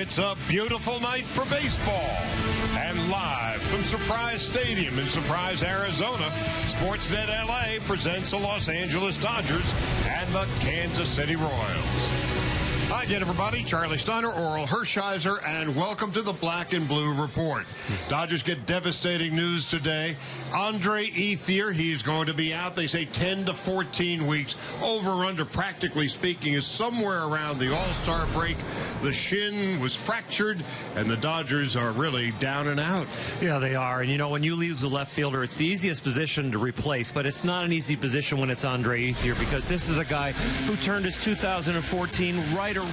It's a beautiful night for baseball. And live from Surprise Stadium in Surprise, Arizona, Sportsnet LA presents the Los Angeles Dodgers and the Kansas City Royals. Hi again, everybody. Charlie Steiner, Oral Hershiser, and welcome to the Black and Blue Report. Dodgers get devastating news today. Andre Ethier, he's going to be out, they say, 10 to 14 weeks. Over under, practically speaking, is somewhere around the All-Star break. The shin was fractured, and the Dodgers are really down and out. Yeah, they are. And, you know, when you lose the left fielder, it's the easiest position to replace, but it's not an easy position when it's Andre Ethier, because this is a guy who turned his 2014 right around.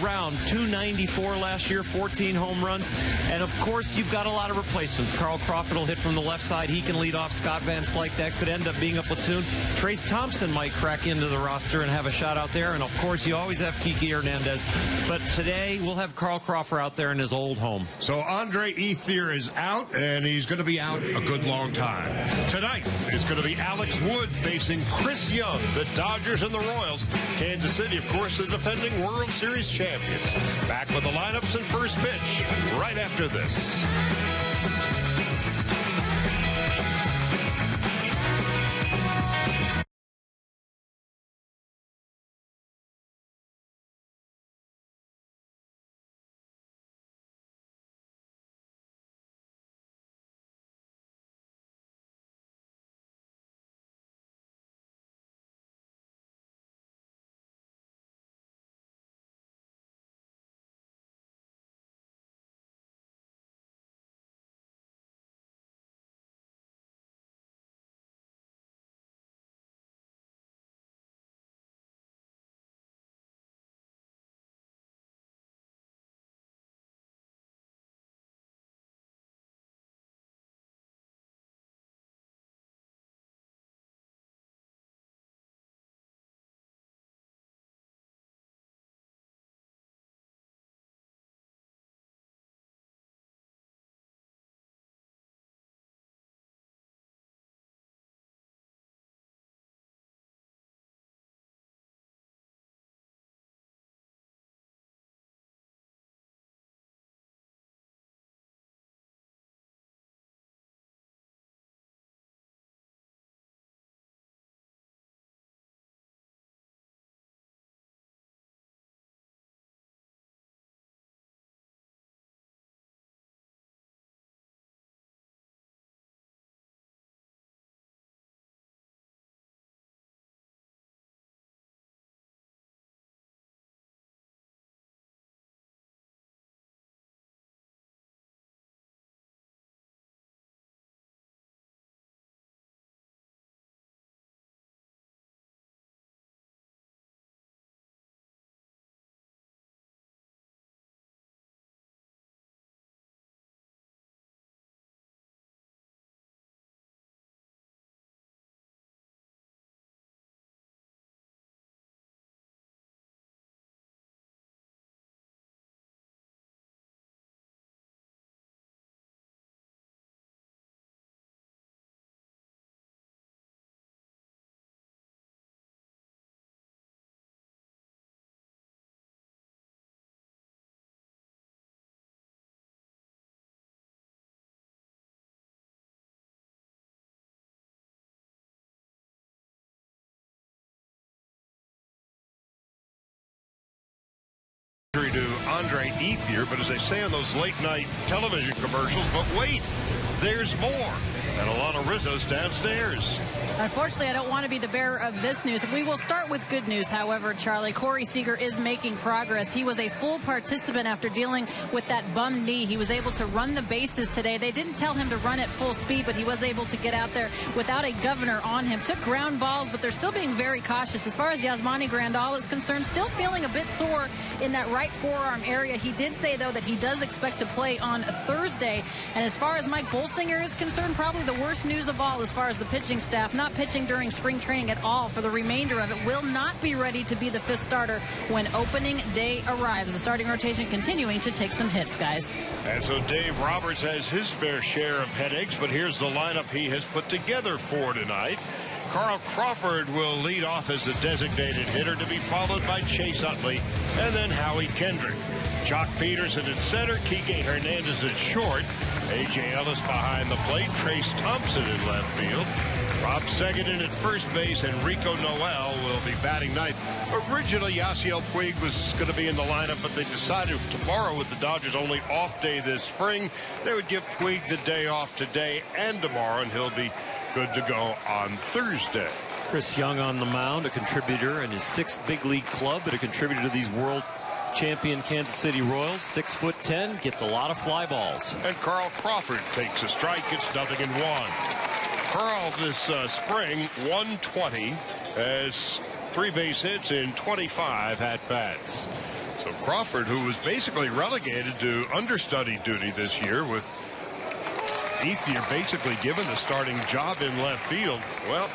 294 last year, 14 home runs. And, of course, you've got a lot of replacements. Carl Crawford will hit from the left side. He can lead off. Scott Van Slyke, that could end up being a platoon. Trace Thompson might crack into the roster and have a shot out there. And, of course, you always have Kiki Hernandez. But today we'll have Carl Crawford out there in his old home. So Andre Ethier is out, and he's going to be out a good long time. Tonight, it's going to be Alex Wood facing Chris Young, the Dodgers and the Royals. Kansas City, of course, the defending World Series champions. Back with the lineups and first pitch right after this. To Andre Ethier, but as they say on those late-night television commercials, but wait, there's more. And Alana Rizzo's downstairs. Unfortunately, I don't want to be the bearer of this news. We will start with good news, however, Charlie. Corey Seager is making progress. He was a full participant after dealing with that bum knee. He was able to run the bases today. They didn't tell him to run at full speed, but he was able to get out there without a governor on him. Took ground balls, but they're still being very cautious. As far as Yasmani Grandal is concerned, still feeling a bit sore in that right forearm area. He did say, though, that he does expect to play on Thursday. And as far as Mike Bolsinger is concerned, probably the worst news of all as far as the pitching staff. Not pitching during spring training at all for the remainder of it. Will not be ready to be the fifth starter when opening day arrives. The starting rotation continuing to take some hits, guys. And so Dave Roberts has his fair share of headaches, but here's the lineup he has put together for tonight. Carl Crawford will lead off as the designated hitter, to be followed by Chase Utley and then Howie Kendrick. Jock Peterson at center, Kike Hernandez at short, A.J. Ellis behind the plate, Trace Thompson in left field, Rob Seguin at first base, and Rico Noel will be batting ninth. Originally, Yasiel Puig was going to be in the lineup, but they decided tomorrow, with the Dodgers' only off day this spring, they would give Puig the day off today and tomorrow, and he'll be good to go on Thursday. Chris Young on the mound, a contributor in his 6th big league club, but a contributor to these world champion Kansas City Royals. 6'10", gets a lot of fly balls. And Carl Crawford takes a strike, gets 0-1. Carl this spring 120 has 3 base hits in 25 at-bats. So Crawford, who was basically relegated to understudy duty this year with Ethier basically given the starting job in left field, well,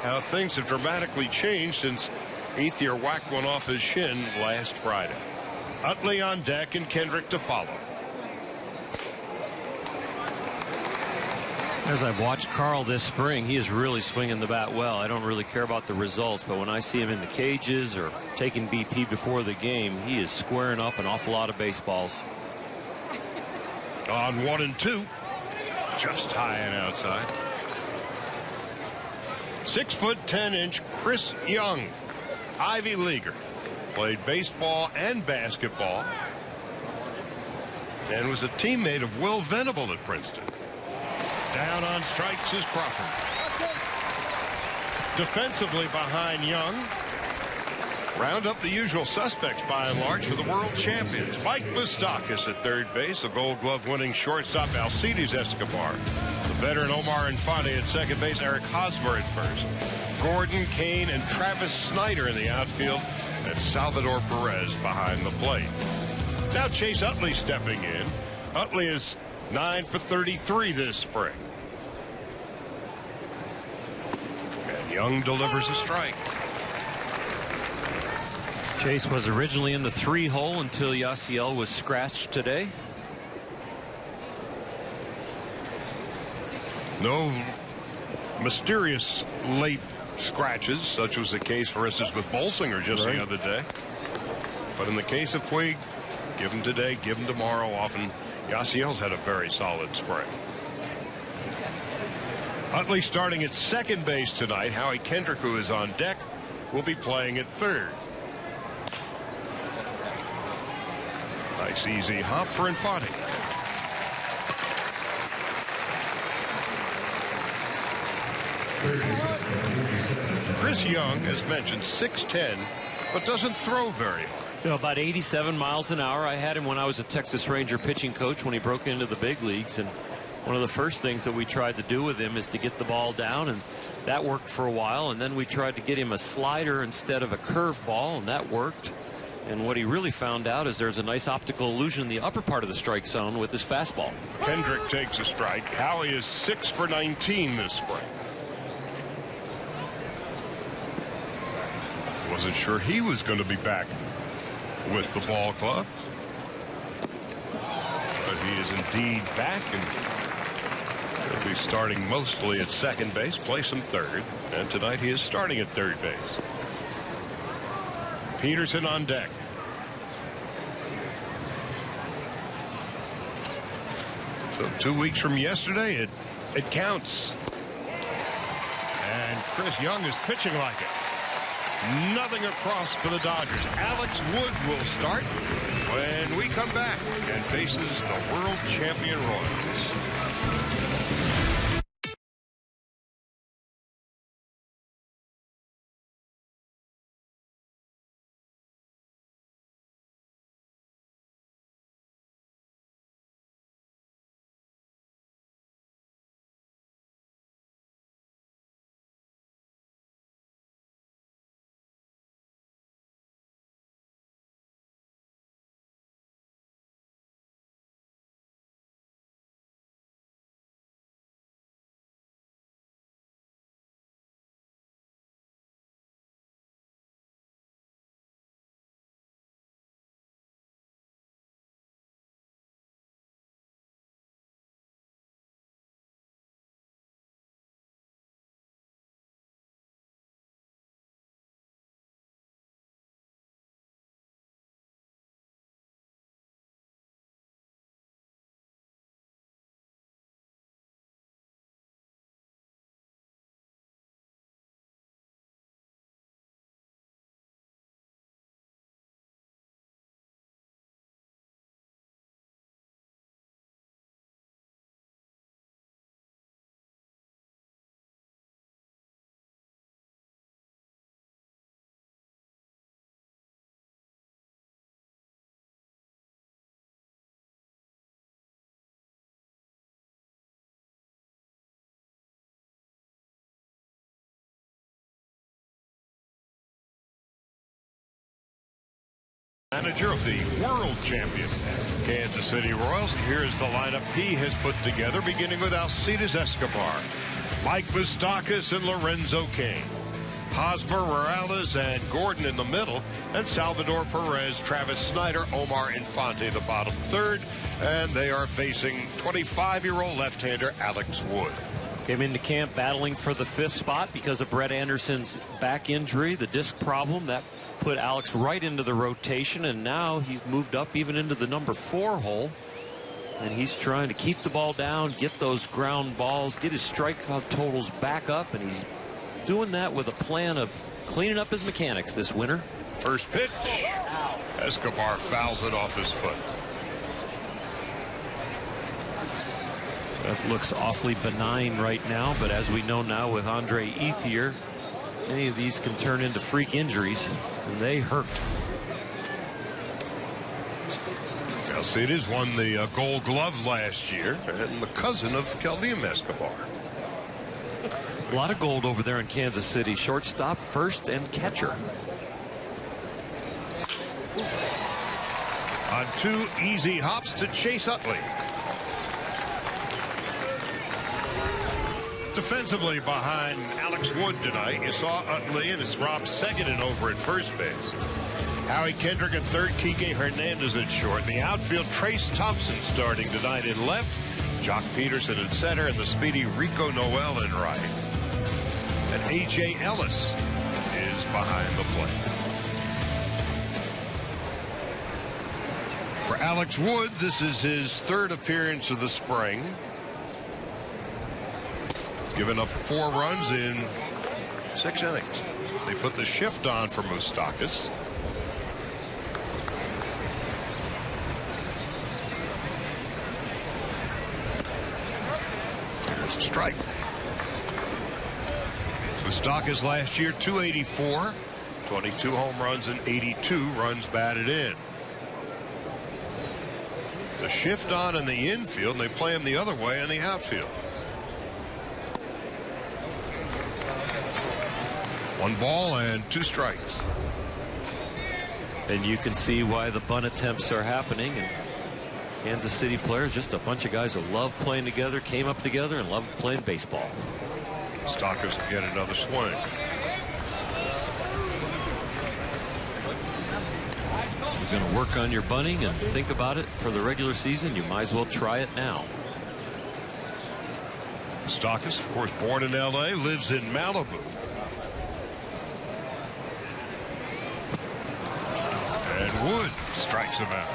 how things have dramatically changed since Ethier whacked one off his shin last Friday. Utley on deck and Kendrick to follow. As I've watched Carl this spring, he is really swinging the bat well. I don't really care about the results, but when I see him in the cages or taking BP before the game, he is squaring up an awful lot of baseballs. On 1-2, just high and outside. 6'10" Chris Young, Ivy Leaguer, played baseball and basketball, and was a teammate of Will Venable at Princeton. Down on strikes is Crawford. Defensively behind Young. Round up the usual suspects by and large for the world champions. Mike Moustakas at third base. The Gold Glove winning shortstop Alcides Escobar. The veteran Omar Infante at second base. Eric Hosmer at first. Gordon, Kane, and Travis Snyder in the outfield. And Salvador Perez behind the plate. Now Chase Utley stepping in. Utley is 9 for 33 this spring. And Young delivers a strike. Chase was originally in the 3-hole until Yasiel was scratched today. No mysterious late scratches, such was the case, for instance, with Bolsinger just the other day. But in the case of Puig, give him today, give him tomorrow. Often Yasiel's had a very solid spring. Utley starting at second base tonight. Howie Kendrick, who is on deck, will be playing at third. Nice easy hop for Infante. Chris Young, as mentioned, 6'10", but doesn't throw very hard. You know, about 87 miles an hour. I had him when I was a Texas Ranger pitching coach when he broke into the big leagues, and one of the first things that we tried to do with him is to get the ball down, and that worked for a while. And then we tried to get him a slider instead of a curveball, and that worked. And what he really found out is there's a nice optical illusion in the upper part of the strike zone with his fastball. Kendrick takes a strike. Howie is 6 for 19 this spring. Wasn't sure he was going to be back with the ball club, but he is indeed back, and he'll be starting mostly at second base, play some third, and tonight he is starting at third base. Peterson on deck. So 2 weeks from yesterday, it counts. And Chris Young is pitching like it. Nothing across for the Dodgers. Alex Wood will start when we come back and faces the world champion Royals. Manager of the world champion Kansas City Royals. Here's the lineup he has put together, beginning with Alcides Escobar, Mike Moustakas, and Lorenzo Cain. Hosmer, Morales, and Gordon in the middle, and Salvador Perez, Travis Snyder, Omar Infante the bottom third, and they are facing 25-year-old left-hander Alex Wood. Came into camp battling for the 5th spot because of Brett Anderson's back injury, the disc problem that put Alex right into the rotation, and now he's moved up even into the number 4 hole, and he's trying to keep the ball down, get those ground balls, get his strikeout totals back up, and he's doing that with a plan of cleaning up his mechanics this winter. First pitch, Escobar fouls it off his foot. That looks awfully benign right now, but as we know now with Andre Ethier, any of these can turn into freak injuries, and they hurt. Alcides won the Gold Glove last year, and the cousin of Kelvin Escobar. A lot of gold over there in Kansas City. Shortstop, first, and catcher. On 2 easy hops to Chase Utley. Defensively behind Alex Wood tonight, you saw Utley, and it's Rob Seguin over at first base. Howie Kendrick at third, Kike Hernandez at short. In the outfield, Trace Thompson starting tonight in left, Jock Peterson at center, and the speedy Rico Noel in right. And A.J. Ellis is behind the plate. For Alex Wood, this is his 3rd appearance of the spring. He's given up 4 runs in 6 innings. They put the shift on for Moustakas. Here's a strike. Moustakas last year, 284, 22 home runs and 82 runs batted in. The shift on in the infield, and they play him the other way in the outfield. 1 ball and 2 strikes. And you can see why the bunt attempts are happening. And Kansas City players, just a bunch of guys who love playing together, came up together, and love playing baseball. Moustakas will get another swing. If you're going to work on your bunting and think about it for the regular season, you might as well try it now. Moustakas, of course, born in L.A., lives in Malibu. And Wood strikes him out.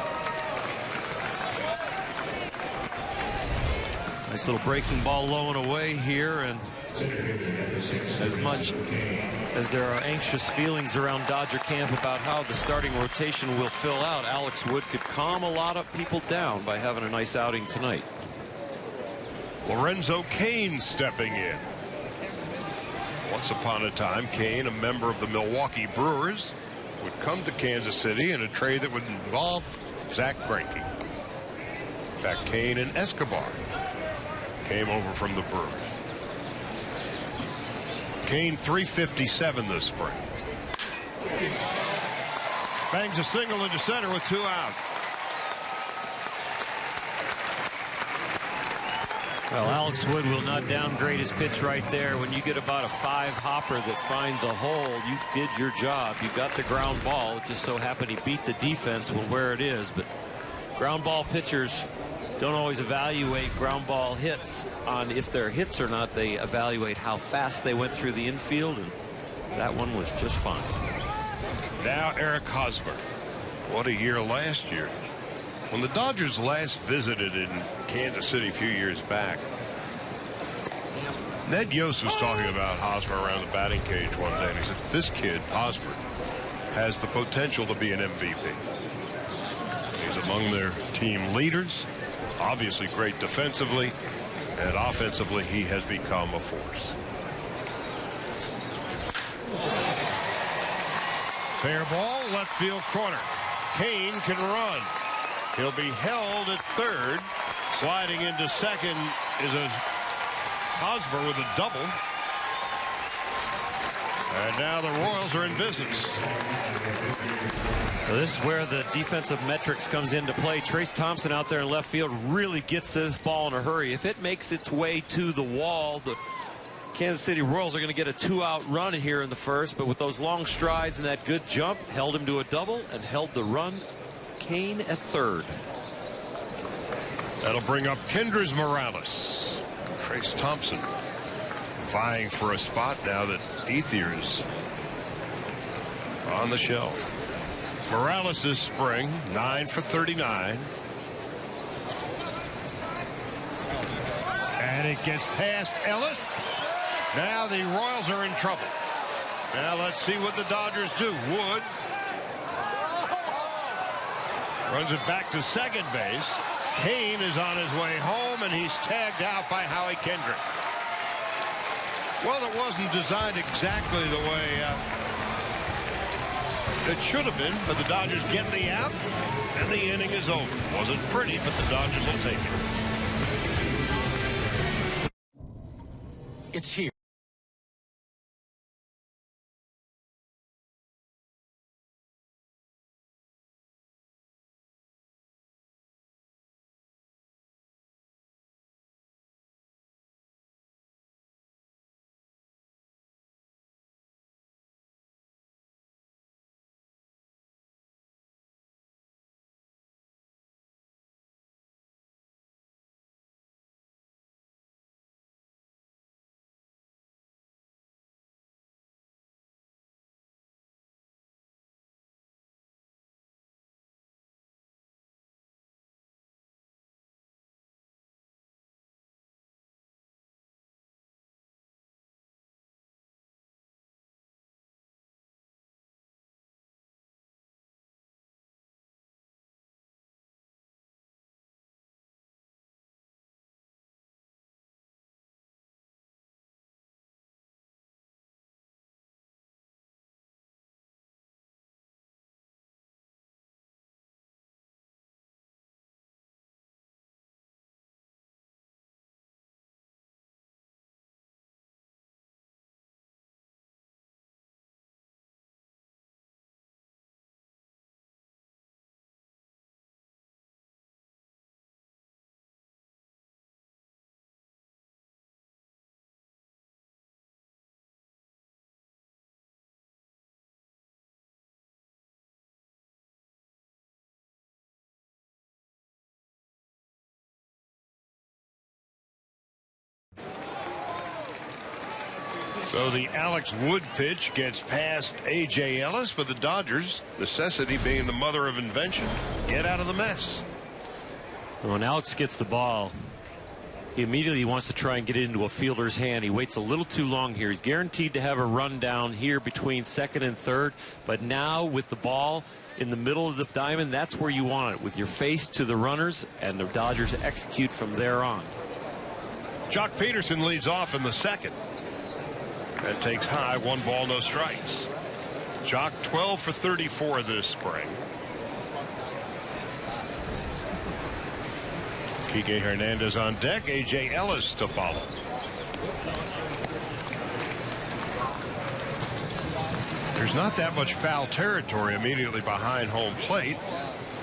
Nice little breaking ball low and away here, and as much as there are anxious feelings around Dodger camp about how the starting rotation will fill out, Alex Wood could calm a lot of people down by having a nice outing tonight. Lorenzo Cain stepping in. Once upon a time, Cain, a member of the Milwaukee Brewers, would come to Kansas City in a trade that would involve Zach Greinke. In fact, Cain and Escobar came over from the Brewers. Cain 357 this spring. Bangs a single into center with 2 out. Well, Alex Wood will not downgrade his pitch right there. When you get about a 5-hopper that finds a hole, you did your job. You got the ground ball. It just so happened he beat the defense with where it is. But ground ball pitchers don't always evaluate ground ball hits on if they're hits or not. They evaluate how fast they went through the infield, and that one was just fine. Now Eric Hosmer. What a year last year. When the Dodgers last visited in Kansas City a few years back, Ned Yost was talking about Hosmer around the batting cage one day, and he said, this kid, Hosmer, has the potential to be an MVP. He's among their team leaders, obviously great defensively, and offensively he has become a force. Fair ball, left field corner. Cain can run. He'll be held at third. Sliding into second is a Hosmer with a double. And now the Royals are in business. Well, this is where the defensive metrics comes into play. Trace Thompson out there in left field really gets this ball in a hurry. If it makes its way to the wall, the Kansas City Royals are going to get a 2-out run here in the first, but with those long strides and that good jump, held him to a double and held the run. Kane at third. That'll bring up Kendrys Morales. Trace Thompson vying for a spot now that Ethier's on the shelf. Morales this spring, 9 for 39. And it gets past Ellis. Now the Royals are in trouble. Now let's see what the Dodgers do. Wood runs it back to second base. Kane is on his way home, and he's tagged out by Howie Kendrick. Well, it wasn't designed exactly the way it should have been, but the Dodgers get the out, and the inning is over. Wasn't pretty, but the Dodgers will take it. It's here. So the Alex Wood pitch gets past A.J. Ellis for the Dodgers. Necessity being the mother of invention. Get out of the mess. When Alex gets the ball, he immediately wants to try and get it into a fielder's hand. He waits a little too long here. He's guaranteed to have a run down here between second and third. But now with the ball in the middle of the diamond, that's where you want it, with your face to the runners, and the Dodgers execute from there on. Jock Peterson leads off in the second. And takes high, 1 ball, no strikes. Jock 12 for 34 this spring. Kike Hernandez on deck. A.J. Ellis to follow. There's not that much foul territory immediately behind home plate.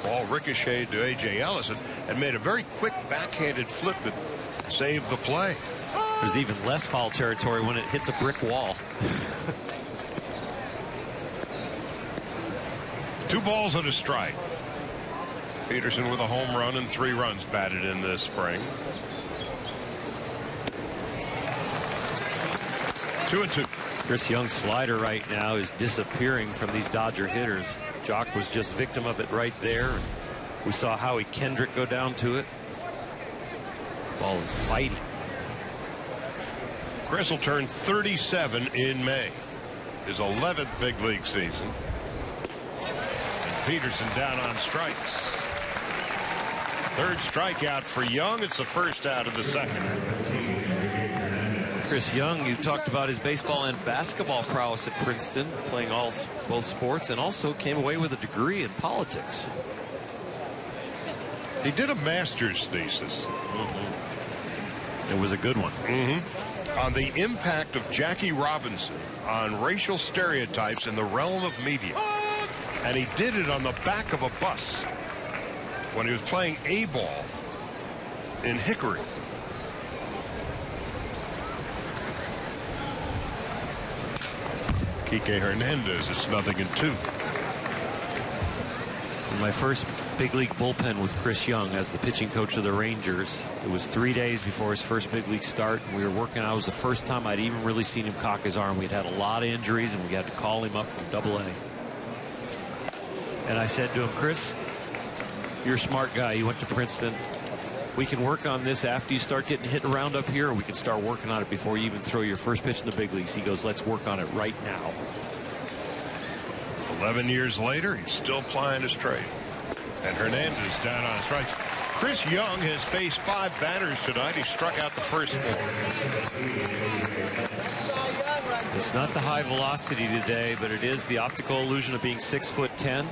Ball ricocheted to A.J. Ellis and made a very quick backhanded flip that saved the play. There's even less foul territory when it hits a brick wall. 2 balls and a strike. Peterson with a home run and 3 runs batted in this spring. 2-2. Chris Young's slider right now is disappearing from these Dodger hitters. Jock was just victim of it right there. We saw Howie Kendrick go down to it. Ball is biting. Chris will turn 37 in May. His 11th big league season. And Peterson down on strikes. 3rd strikeout for Young. It's the first out of the second. Chris Young, you talked about his baseball and basketball prowess at Princeton, playing both sports, and also came away with a degree in politics. He did a master's thesis. It was a good one. on the impact of Jackie Robinson on racial stereotypes in the realm of media. And he did it on the back of a bus when he was playing A-ball in Hickory. Kike Hernandez, it's 0-2. My first big league bullpen with Chris Young as the pitching coach of the Rangers. It was 3 days before his first big league start. We were working out. It was the first time I'd even really seen him cock his arm. We'd had a lot of injuries, and we had to call him up from AA. And I said to him, Chris, you're a smart guy. You went to Princeton. We can work on this after you start getting hit around up here, or we can start working on it before you even throw your first pitch in the big leagues. He goes, let's work on it right now. 11 years later, he's still plying his trade. And Hernandez down on strikes. Chris Young has faced 5 batters tonight. He struck out the first 4. It's not the high velocity today, but it is the optical illusion of being 6'10"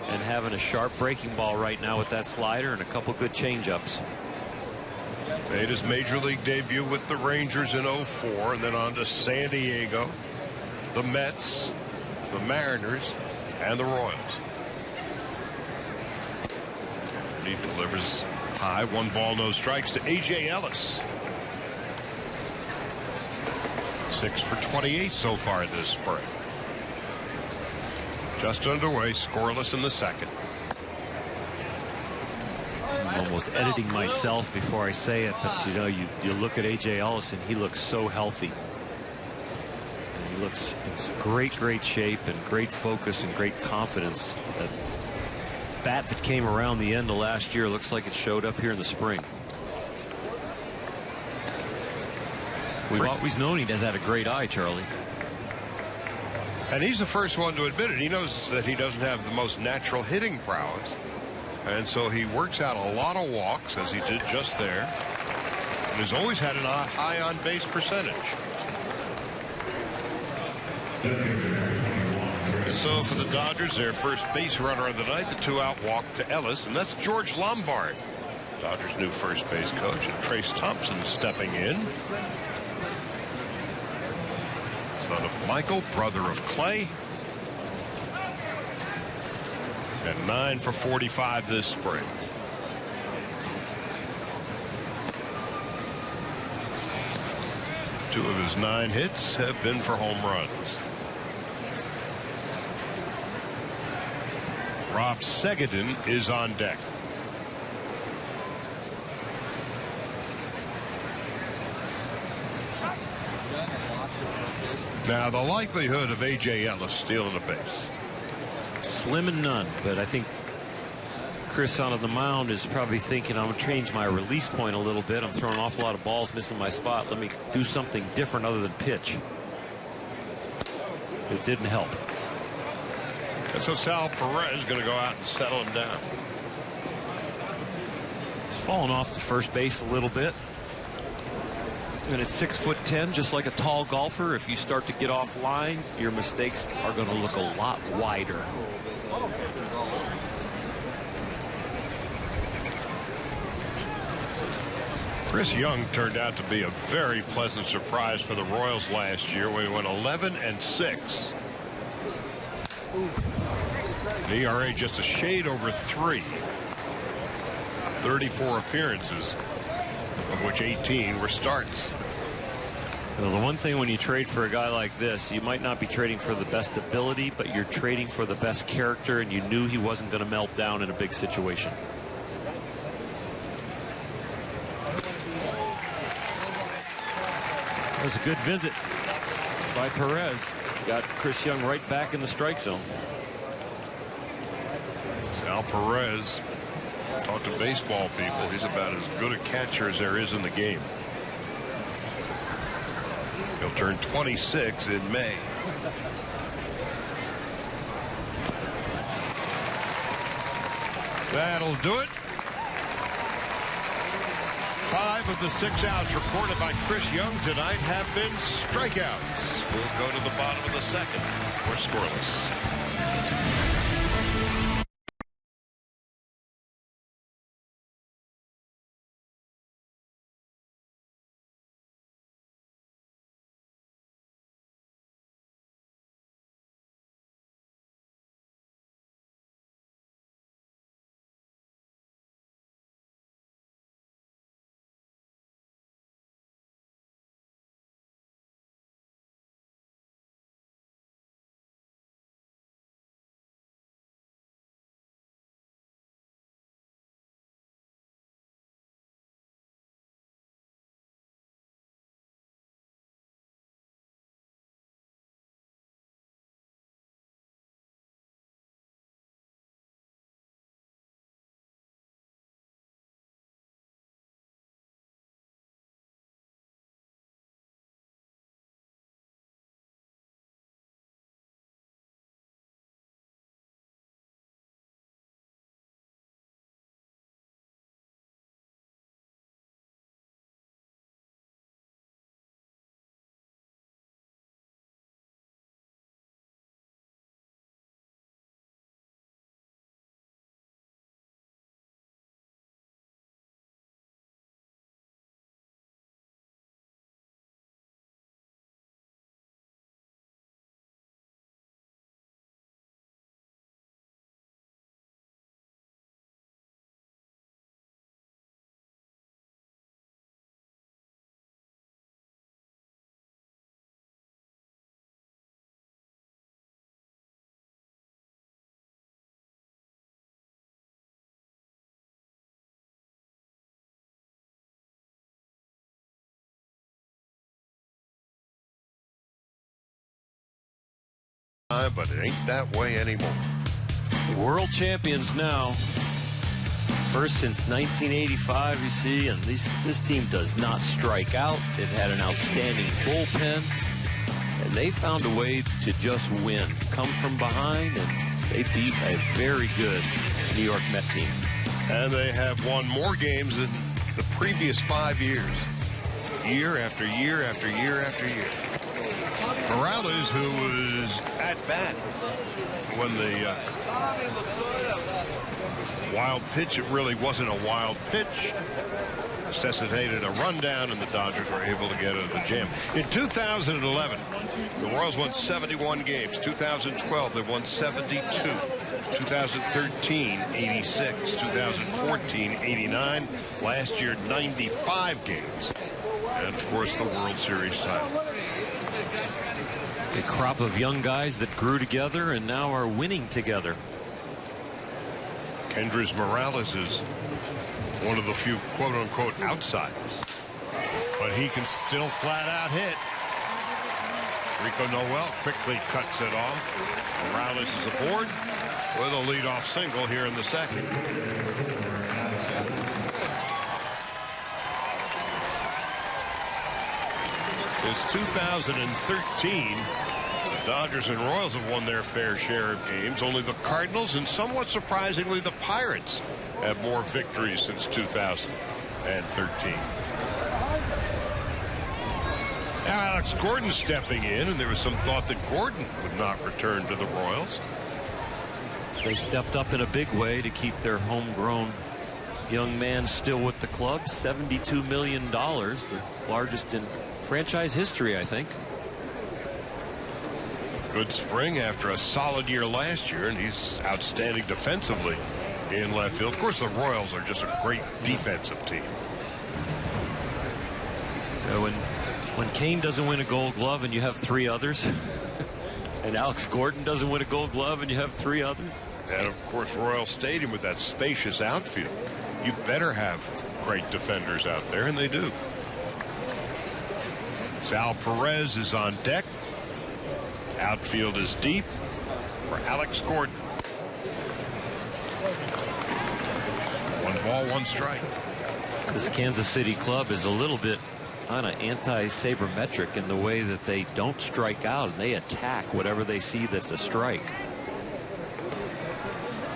and having a sharp breaking ball right now with that slider and a couple good changeups. Made his major league debut with the Rangers in 04, and then on to San Diego, the Mets, the Mariners, and the Royals. And he delivers high, 1 ball, no strikes to A.J. Ellis. 6 for 28 so far this spring. Just underway, scoreless in the second. I'm almost editing myself before I say it, but you know, you look at A.J. Ellis and he looks so healthy. And he looks in great shape and great focus and great confidence. That bat that came around the end of last year looks like it showed up here in the spring. We've always known he does have a great eye, Charlie. And he's the first one to admit it. He knows that he doesn't have the most natural hitting prowess. And so he works out a lot of walks, as he did just there. And has always had a high on-base percentage. And so for the Dodgers, their first base runner of the night, the 2-out walk to Ellis. And that's George Lombard, Dodgers' new first base coach. And Trace Thompson stepping in. Son of Michael, brother of Clay. And 9 for 45 this spring. Two of his 9 hits have been for home runs. Rob Segedin is on deck. Now the likelihood of A.J. Ellis stealing a base. Slim and none, but I think Chris on the mound is probably thinking, I'm going to change my release point a little bit. I'm throwing an awful lot of balls, missing my spot. Let me do something different other than pitch. It didn't help. And so Sal Perez is going to go out and settle him down. He's fallen off to first base a little bit. And at 6'10", just like a tall golfer, if you start to get off line, your mistakes are going to look a lot wider. Chris Young turned out to be a very pleasant surprise for the Royals last year when he went 11-6. The ERA just a shade over 3. 34 appearances, of which 18 were starts. Well, the one thing when you trade for a guy like this, you might not be trading for the best ability, but you're trading for the best character, and you knew he wasn't going to melt down in a big situation. That was a good visit by Perez. Got Chris Young right back in the strike zone. Sal Perez, talk to baseball people, he's about as good a catcher as there is in the game. He'll turn 26 in May. That'll do it. 5 of the 6 outs recorded by Chris Young tonight have been strikeouts. We'll go to the bottom of the second. We're scoreless. time, but it ain't that way anymore. World champions now. First since 1985, you see, and this team does not strike out. They've had an outstanding bullpen, and they found a way to just win, come from behind, and they beat a very good New York Met team. And they have won more games than the previous 5 years, year after year after year after year. Morales, who was at bat when the wild pitch, it really wasn't a wild pitch, necessitated a rundown, and the Dodgers were able to get out of the jam. In 2011, the Royals won 71 games. 2012, they won 72. 2013, 86. 2014, 89. Last year, 95 games. And, of course, the World Series title. A crop of young guys that grew together and now are winning together. Kendrys Morales is one of the few quote-unquote outsiders, but he can still flat-out hit. Rico Noel quickly cuts it off. Morales is aboard with a leadoff single here in the second. Since 2013, the Dodgers and Royals have won their fair share of games. Only the Cardinals and somewhat surprisingly the Pirates have more victories since 2013. Now Alex Gordon stepping in, and there was some thought that Gordon would not return to the Royals. They stepped up in a big way to keep their homegrown young man still with the club. $72 million, the largest in franchise history, I think. Good spring after a solid year last year, and he's outstanding defensively in left field. Of course, the Royals are just a great defensive team. When Kane doesn't win a Gold Glove and you have 3 others, and Alex Gordon doesn't win a Gold Glove and you have 3 others. And, of course, Royal Stadium with that spacious outfield. You better have great defenders out there, and they do. Sal Perez is on deck. Outfield is deep for Alex Gordon. 1 ball, 1 strike. This Kansas City club is a little bit kind of anti-sabermetric in the way that they don't strike out and they attack whatever they see that's a strike.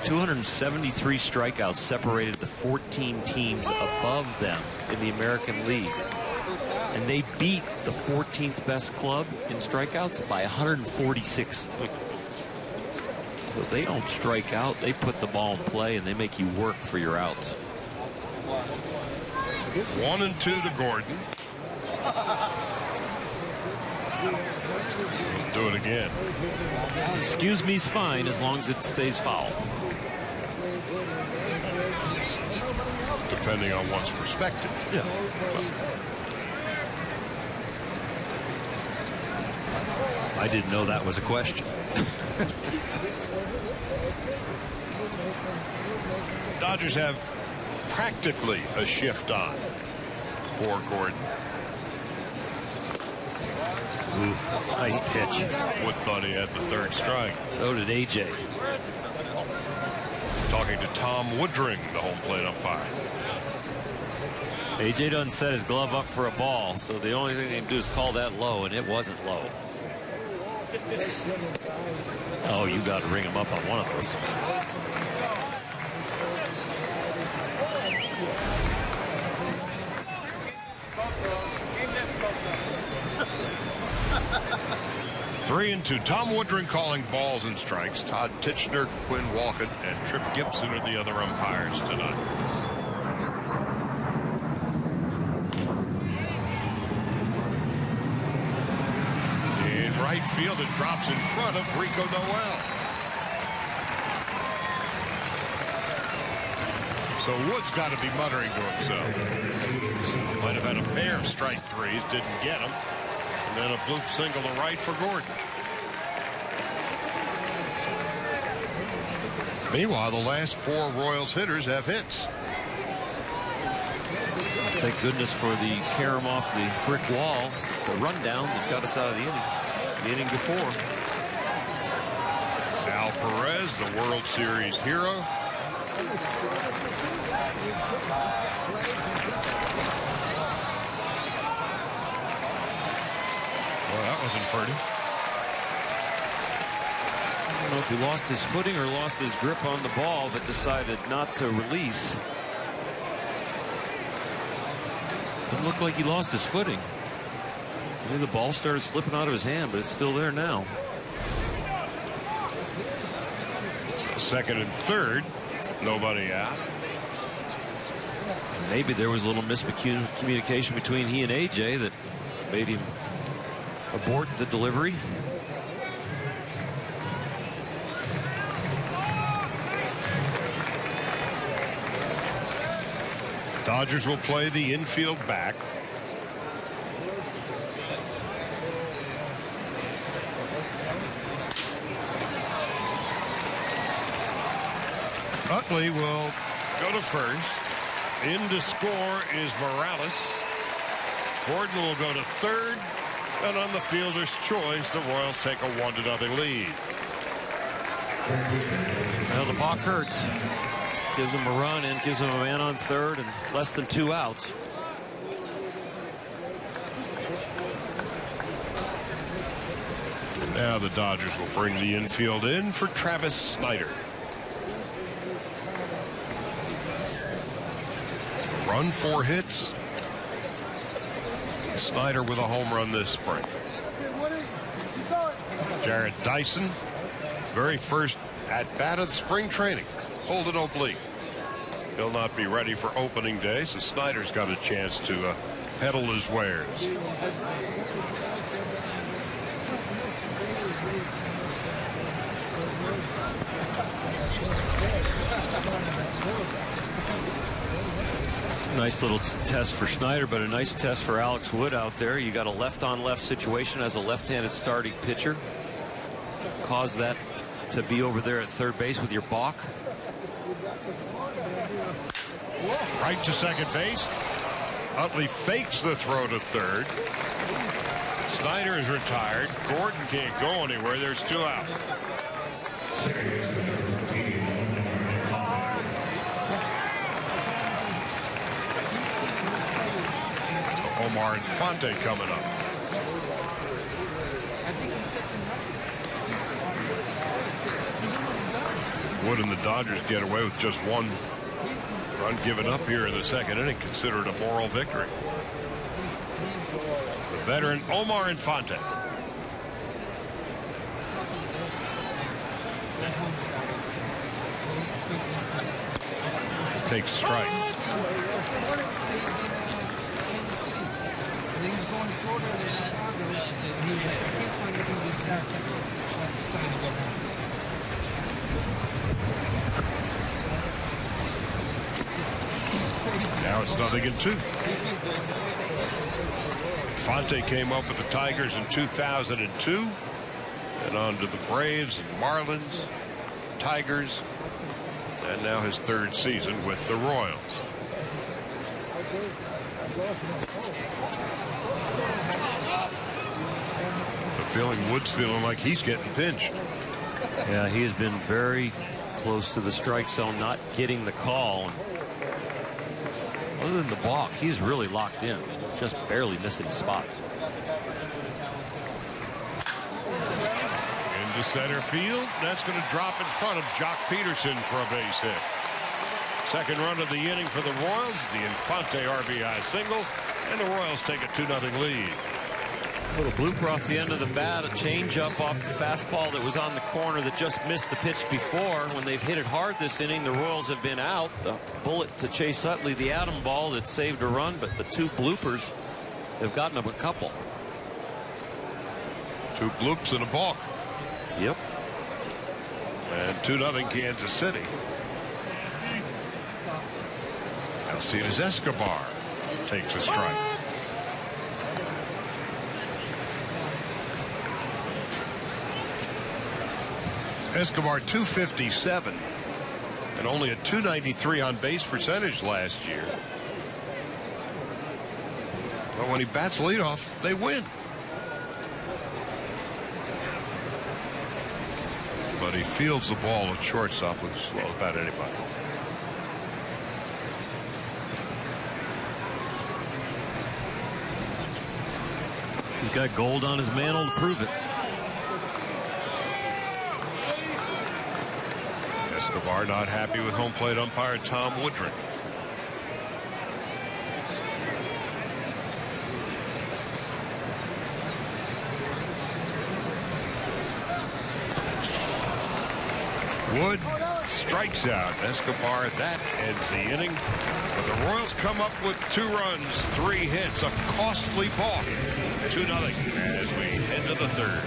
273 strikeouts separated the 14 teams above them in the American League. And they beat the 14th best club in strikeouts by 146. So they don't strike out. They put the ball in play and they make you work for your outs. 1 and 2 to Gordon. He'll do it again. Excuse me's fine as long as it stays foul. Depending on one's perspective. Yeah. I didn't know that was a question. Dodgers have practically a shift on for Gordon. Ooh, nice pitch. Wood thought he had the 3rd strike. So did AJ. Talking to Tom Woodring, the home plate umpire. AJ doesn't set his glove up for a ball, so the only thing they can do is call that low, and it wasn't low. Oh, you got to ring him up on one of those. Three and 2. Tom Woodring calling balls and strikes. Todd Titchener, Quinn Walcott, and Trip Gibson are the other umpires tonight. In right field, it drops in front of Rico Noel. So Wood's got to be muttering to himself. Might have had a pair of strike threes, didn't get them. And then a bloop single to right for Gordon. Meanwhile, the last 4 Royals hitters have hits. Thank goodness for the carom off the brick wall, the rundown that got us out of the inning before. Al Perez, the World Series hero. Well, that wasn't pretty. I don't know if he lost his footing or lost his grip on the ball, but decided not to release. It looked like he lost his footing. Maybe the ball started slipping out of his hand, but it's still there now. So second and third, nobody out. Maybe there was a little miscommunication between he and AJ that made him abort the delivery. Dodgers will play the infield back. Utley will go to first. In to score is Morales. Gordon will go to third. And on the fielder's choice, the Royals take a 1-0 lead. Well, the balk hurts. Gives him a run and gives him a man on third and less than 2 outs. Now the Dodgers will bring the infield in for Travis Snider. Run, 4 hits. Snider with a home run this spring. Jared Dyson, very first at bat of spring training. Pulled an oblique. He'll not be ready for opening day, so Snyder's got a chance to peddle his wares. Nice little test for Snyder, but a nice test for Alex Wood out there. You got a left-on-left situation as a left-handed starting pitcher. Cause that to be over there at third base with your balk. Right to second base. Utley fakes the throw to third. Snyder is retired. Gordon can't go anywhere. There's 2 out. Omar Infante coming up. Wood and the Dodgers get away with just 1 run given up here in the second inning, considered a moral victory. The veteran Omar Infante. Takes a strike. Now it's 0-2. Fonte came up with the Tigers in 2002 and on to the Braves and Marlins, Tigers, and now his 3rd season with the Royals. The feeling, Wood's feeling like he's getting pinched. Yeah, he has been very close to the strike zone, not getting the call. Other than the balk, he's really locked in, just barely missing spots. Into center field. That's going to drop in front of Jock Peterson for a base hit. Second run of the inning for the Royals. The Infante RBI single. And the Royals take a 2-0 lead. A little blooper off the end of the bat, a changeup off the fastball that was on the corner that just missed the pitch before. When they've hit it hard this inning, the Royals have been out. The bullet to Chase Utley, the Adam ball that saved a run, but the 2 bloopers have gotten them a couple. 2 bloops and a balk. Yep. And 2-0 Kansas City. Alcides Escobar takes a strike. Escobar 257 and only a 293 on base percentage last year. But when he bats leadoff, they win. but he fields the ball at shortstop with as well about anybody. He's got gold on his mantle to prove it. Escobar not happy with home plate umpire Tom Woodring. Wood strikes out Escobar. That ends the inning. But the Royals come up with 2 runs, 3 hits, a costly balk. 2-0 as we head to the third.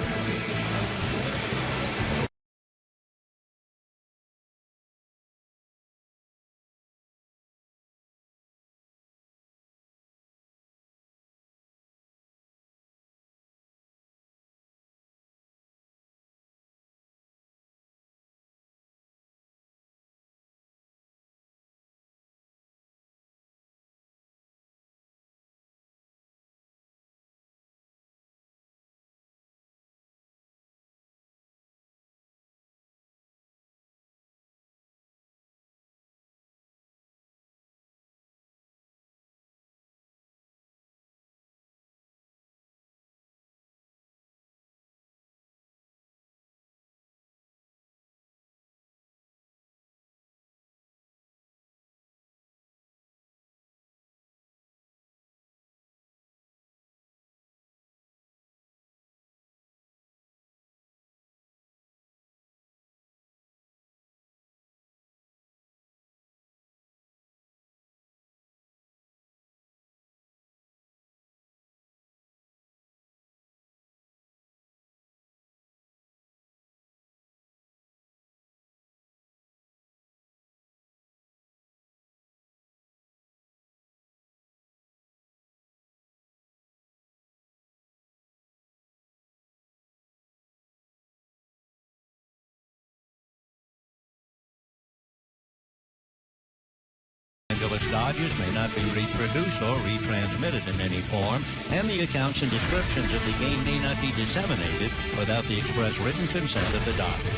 Dodgers may not be reproduced or retransmitted in any form, and the accounts and descriptions of the game may not be disseminated without the express written consent of the Dodgers.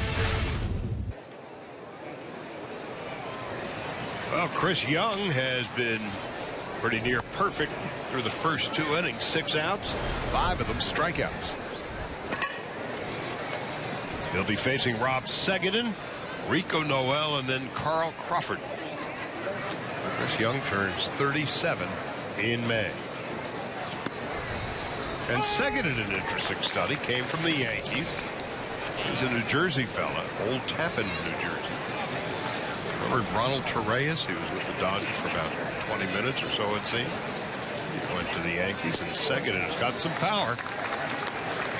Well, Chris Young has been pretty near perfect through the first 2 innings. 6 outs, 5 of them strikeouts. He'll be facing Rob Seguin, Rico Noel, and then Carl Crawford. Chris Young turns 37 in May. And Seguin, in an interesting study, came from the Yankees. He's a New Jersey fella, Old Tappan, New Jersey. Remember Ronald Torreyes? He was with the Dodgers for about 20 minutes or so, it seemed. He went to the Yankees, and Seguin has got some power.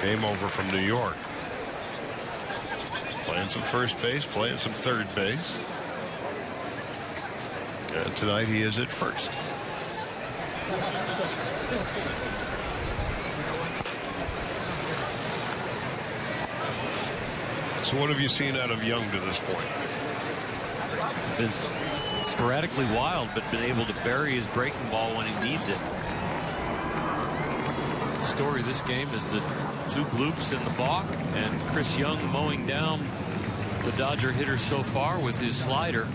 Came over from New York. Playing some first base, playing some third base. And tonight he is at first. So what have you seen out of Young to this point? Been sporadically wild, but been able to bury his breaking ball when he needs it. The story of this game is the 2 bloops in the balk and Chris Young mowing down the Dodger hitters so far with his slider.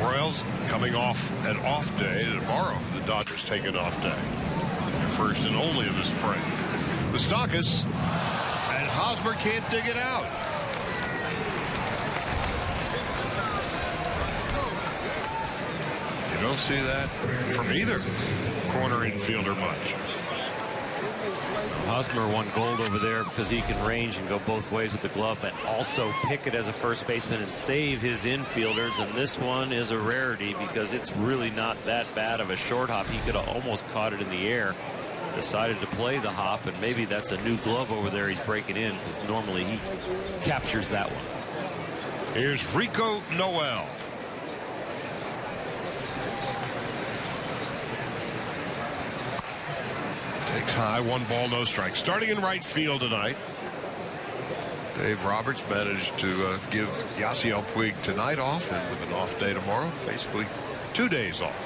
Royals coming off an off day tomorrow. The Dodgers take an off day. Their first and only of the spring. Moustakas and Hosmer can't dig it out. You don't see that from either corner infielder much. Hosmer won gold over there because he can range and go both ways with the glove, but also pick it as a first baseman and save his infielders. And this one is a rarity because it's really not that bad of a short hop. He could have almost caught it in the air. Decided to play the hop, and maybe that's a new glove over there he's breaking in because normally he captures that one. Here's Rico Noel. Takes high, 1 ball, no strike. Starting in right field tonight. Dave Roberts managed to give Yasiel Puig tonight off, and with an off day tomorrow, basically 2 days off.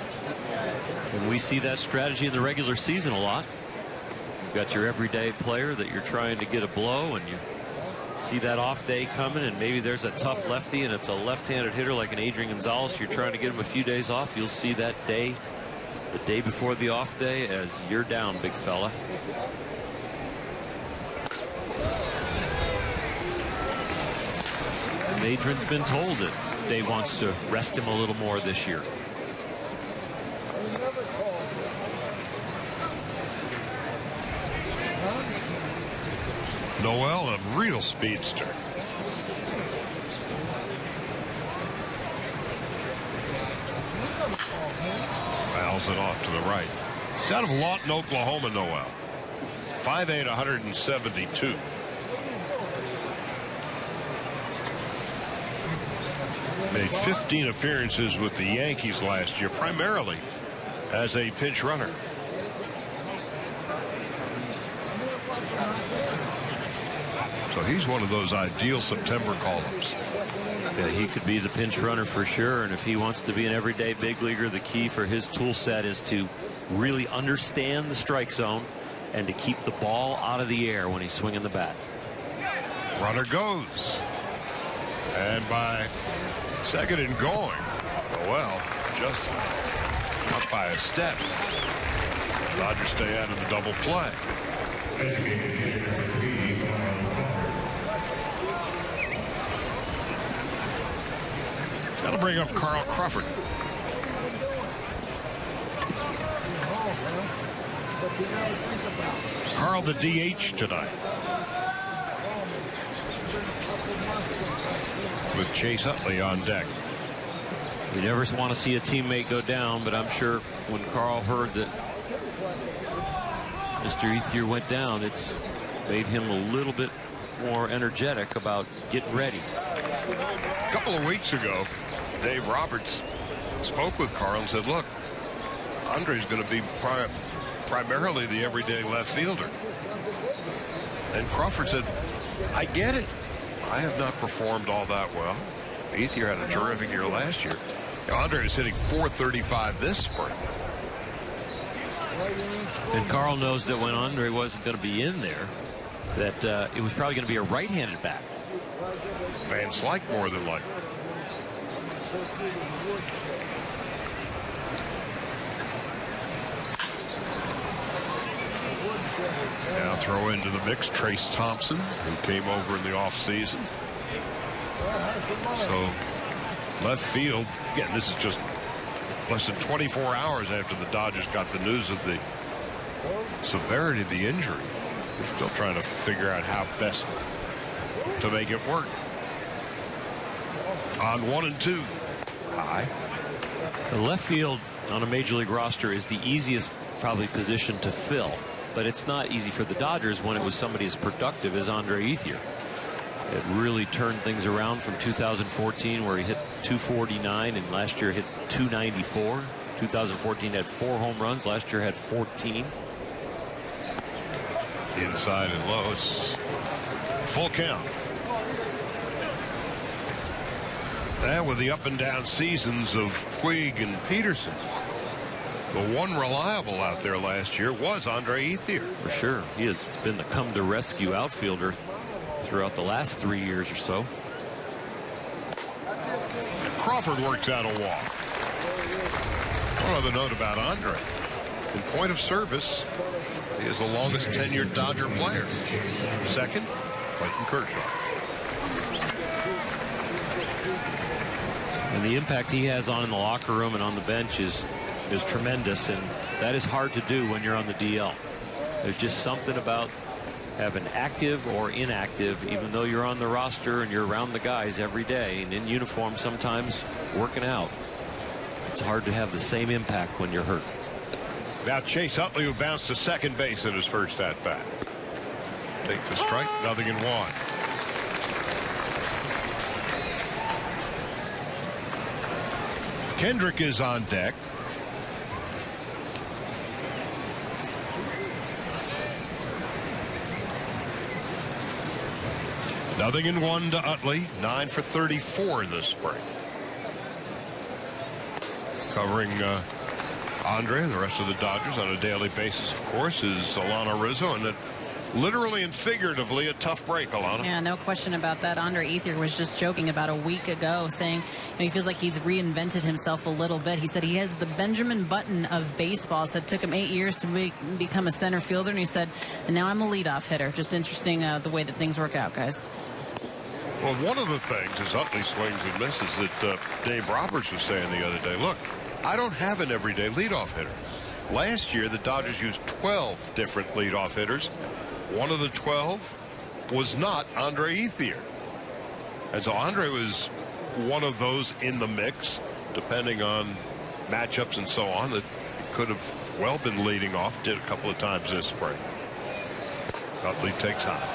And we see that strategy in the regular season a lot. got your everyday player that you're trying to get a blow, and you see that off day coming, and maybe there's a tough lefty and it's a left-handed hitter like an Adrian Gonzalez. You're trying to get him a few days off. You'll see that day, the day before the off day, as you're down, big fella. And Adrian's been told that Dave wants to rest him a little more this year. Noel, a real speedster. Fouls it off to the right. He's out of Lawton, Oklahoma, Noel. 5'8", 172. Made 15 appearances with the Yankees last year, primarily as a pinch runner. So he's one of those ideal September call-ups. Yeah, he could be the pinch runner for sure, and if he wants to be an everyday big leaguer, the key for his tool set is to really understand the strike zone and to keep the ball out of the air when he's swinging the bat. Runner goes, and by second and going, well, just up by a step. Dodgers stay out of the double play. That'll bring up Carl Crawford. Carl the DH tonight, with Chase Utley on deck. You never want to see a teammate go down, but I'm sure when Carl heard that Mr. Ethier went down, it's made him a little bit more energetic about getting ready. A couple of weeks ago, Dave Roberts spoke with Carl and said, look, Andre's going to be primarily the everyday left fielder. And Crawford said, I get it. I have not performed all that well. Ethier had a terrific year last year. Andre is hitting .435 this spring. And Carl knows that when Andre wasn't going to be in there, that it was probably going to be a right-handed bat. Fans like more than like. Now throw into the mix Trace Thompson, who came over in the offseason. So left field, again, this is just less than 24 hours after the Dodgers got the news of the severity of the injury. They're still trying to figure out how best to make it work. On 1 and 2. High. The left field on a major league roster is the easiest probably position to fill, but it's not easy for the Dodgers when it was somebody as productive as Andre Ethier. It really turned things around from 2014, where he hit .249 and last year hit .294. 2014 had 4 home runs. Last year had 14. Inside and low. It's full count. And with the up and down seasons of Puig and Peterson, the one reliable out there last year was Andre Ethier. For sure. He has been the come to rescue outfielder throughout the last 3 years or so. Crawford works out a walk. One other note about Andre. In point of service, he is the longest tenured Dodger player. Second, Clayton Kershaw. And the impact he has on in the locker room and on the bench is tremendous, and that is hard to do when you're on the DL. There's just something about having active or inactive, even though you're on the roster and you're around the guys every day and in uniform sometimes working out. It's hard to have the same impact when you're hurt. Now Chase Utley, who bounced to second base in his first at bat. Takes a strike, 0-1. Kendrick is on deck. Nothing in 1 to Utley. 9 for 34 this spring. Covering Andre and the rest of the Dodgers on a daily basis, of course, is Alana Rizzo, and that literally and figuratively a tough break, Alana. Yeah, no question about that. Andre Ethier was just joking about a week ago, saying he feels like he's reinvented himself a little bit. He said he has the Benjamin Button of baseball. Said it took him 8 years to become a center fielder, and he said, and now I'm a leadoff hitter. Just interesting the way that things work out, guys. Well, one of the things as Utley swings and misses that Dave Roberts was saying the other day, look, I don't have an everyday leadoff hitter. Last year, the Dodgers used 12 different leadoff hitters. One of the 12 was not Andre Ethier. And so Andre was one of those in the mix, depending on matchups and so on, that could have well been leading off. Did a couple of times this spring. Utley takes high.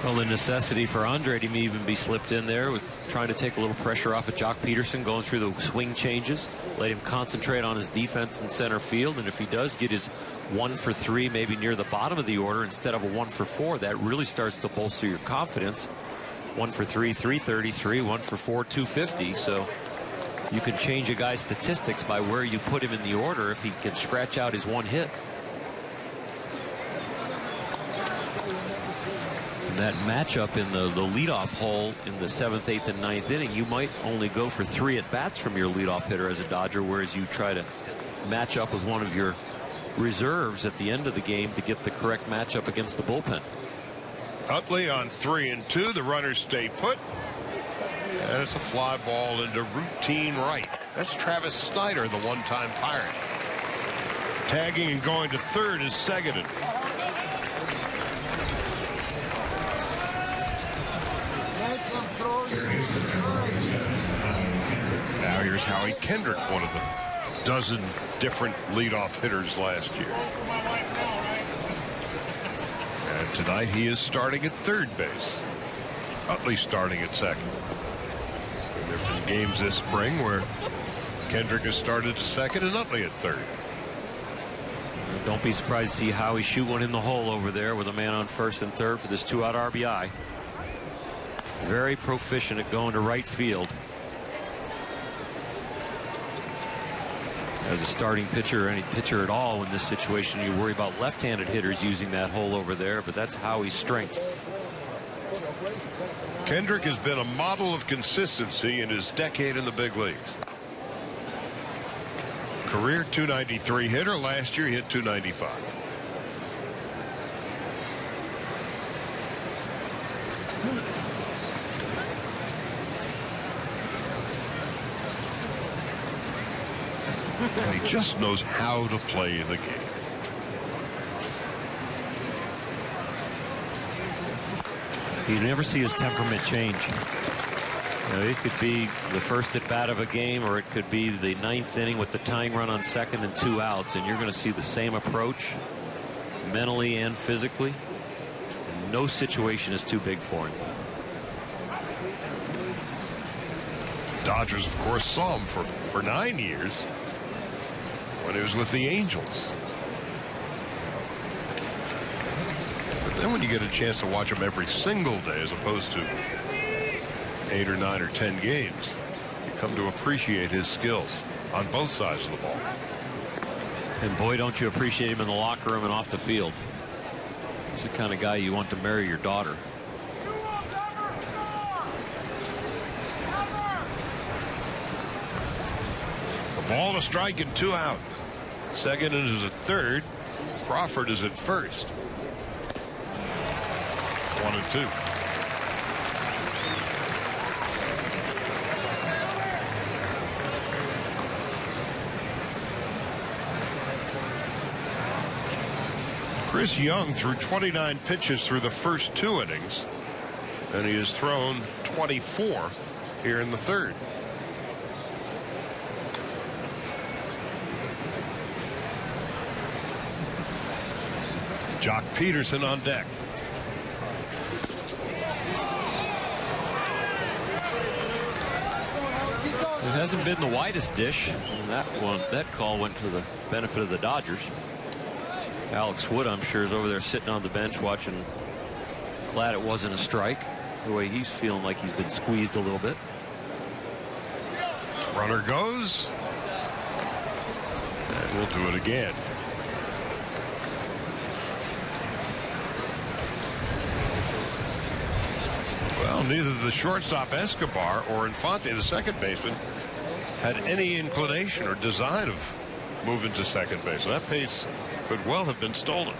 Well, the necessity for Andre to even be slipped in there with trying to take a little pressure off of Jock Peterson, going through the swing changes, let him concentrate on his defense in center field, and if he does get his 1 for 3 maybe near the bottom of the order instead of a 1 for 4, that really starts to bolster your confidence. 1 for 3, 333, 1 for 4, 250. So you can change a guy's statistics by where you put him in the order if he can scratch out his one hit. That matchup in the leadoff hole in the 7th, 8th, and 9th inning, you might only go for 3 at-bats from your leadoff hitter as a Dodger, whereas you try to match up with one of your reserves at the end of the game to get the correct matchup against the bullpen. Utley on 3-2. The runners stay put. And it's a fly ball into routine right. That's Travis Snyder, the one-time Pirate. Tagging and going to third is Seguin. Now here's Howie Kendrick, one of the dozen different leadoff hitters last year. And tonight he is starting at third base. Utley starting at second. And there have been games this spring where Kendrick has started at second and Utley at third. Don't be surprised to see Howie shoot one in the hole over there with a man on first and third for this 2-out RBI. Very proficient at going to right field. As a starting pitcher or any pitcher at all in this situation, you worry about left-handed hitters using that hole over there, but that's Howie's strength. Kendrick has been a model of consistency in his decade in the big leagues. Career .293 hitter. Last year he hit .295. And he just knows how to play the game. You never see his temperament change. It could be the first at bat of a game, or it could be the 9th inning with the tying run on second and 2 outs, and you're going to see the same approach mentally and physically. No situation is too big for him. Dodgers, of course, saw him for 9 years when he was with the Angels. But then when you get a chance to watch him every single day as opposed to 8 or 9 or 10 games, you come to appreciate his skills on both sides of the ball. And boy, don't you appreciate him in the locker room and off the field. He's the kind of guy you want to marry your daughter. The ball to strike and 2 out. Seguin is at third. Crawford is at first. 1-2. Chris Young threw 29 pitches through the first 2 innings, and he has thrown 24 here in the third. Jock Peterson on deck. It hasn't been the widest dish. That call went to the benefit of the Dodgers. Alex Wood, I'm sure, is over there sitting on the bench watching. Glad it wasn't a strike. The way he's feeling like he's been squeezed a little bit. Runner goes. And we'll do it again. Well, neither the shortstop Escobar or Infante, the second baseman, had any inclination or design of moving to second base. So that base could well have been stolen.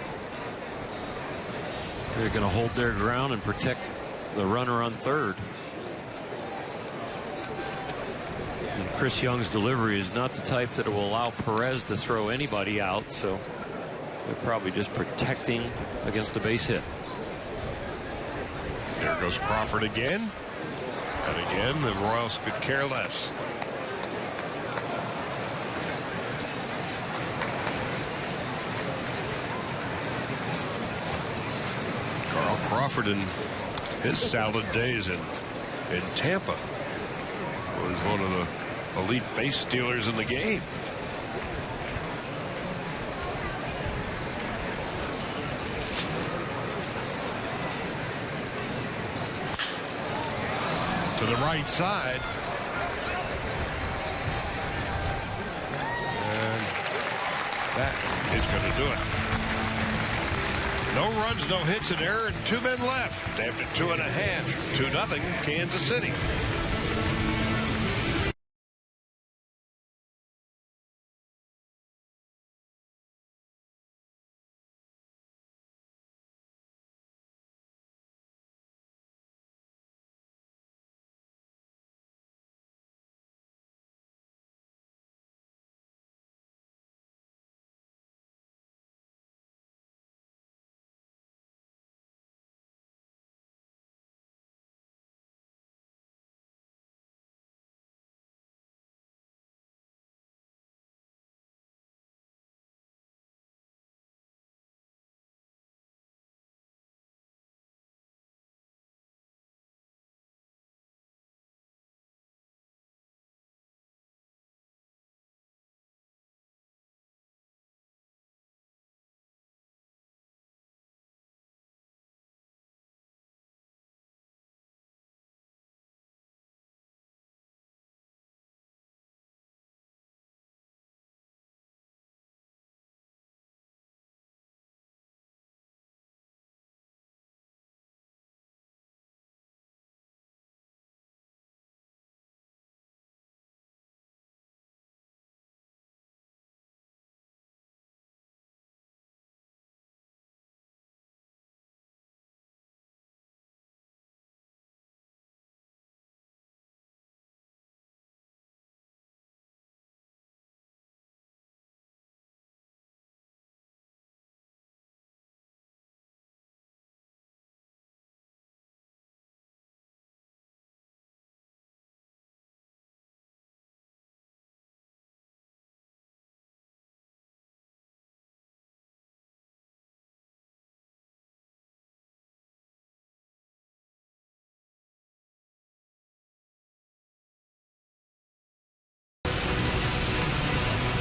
They're going to hold their ground and protect the runner on third. And Chris Young's delivery is not the type that will allow Perez to throw anybody out, so they're probably just protecting against the base hit. There goes Crawford again. And again, the Royals could care less. Carl Crawford in his salad days in Tampa was one of the elite base stealers in the game. To the right side. And that is going to do it. No runs, no hits, an error, and 2 men left. After 2.5, 2-0, Kansas City.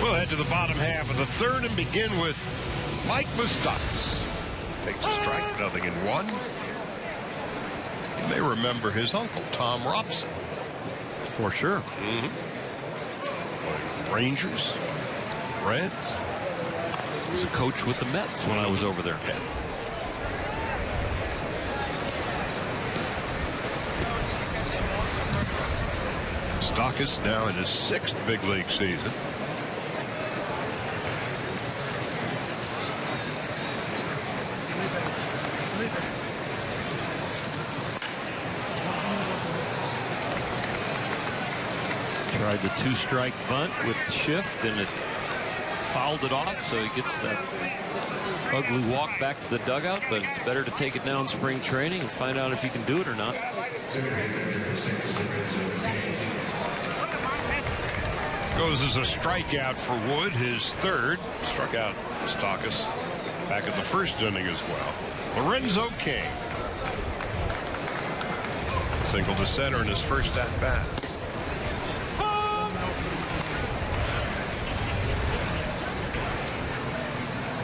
We'll head to the bottom half of the third and begin with Mike Moustakas. Takes a strike, 0-1. You may remember his uncle, Tom Robson. For sure. Rangers, Reds. He was a coach with the Mets when I was over there. Yeah. Moustakas now in his 6th big league season. Tried the 2-strike bunt with the shift, and it fouled it off, so he gets that ugly walk back to the dugout. But it's better to take it now in spring training and find out if he can do it or not. Goes as a strikeout for Wood, his 3rd. Struck out Moustakas back in the 1st inning as well. Lorenzo King. Single to center in his 1st at-bat.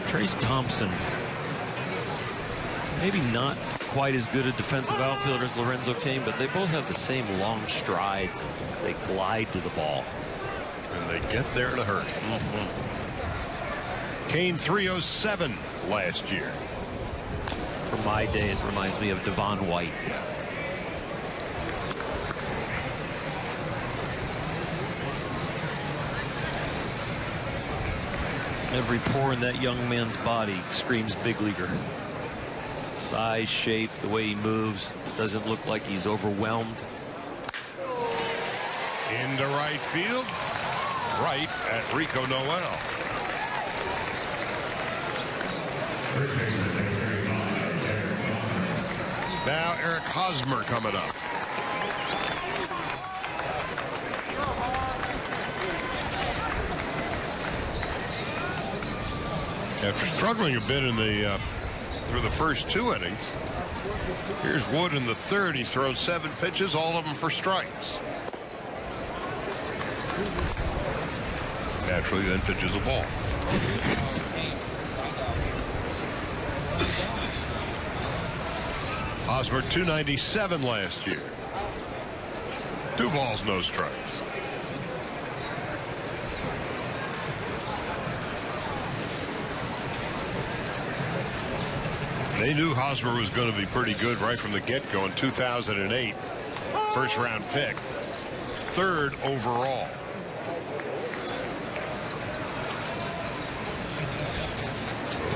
Trace Thompson, maybe not quite as good a defensive outfielder as Lorenzo Cain, but they both have the same long strides. They glide to the ball. And they get there in a hurry. Cain 307 last year. From my day, it reminds me of Devon White. Yeah. Every pore in that young man's body screams big leaguer. Size, shape, the way he moves, doesn't look like he's overwhelmed. Into right field, right at Rico Noel. Now Eric Hosmer coming up. After struggling a bit in the through the first 2 innings, here's Wood in the third. He throws 7 pitches, all of them for strikes. Naturally, then pitches a ball. Hosmer 297 last year. 2 balls, no strikes. They knew Hosmer was going to be pretty good right from the get-go in 2008. First-round pick. 3rd overall.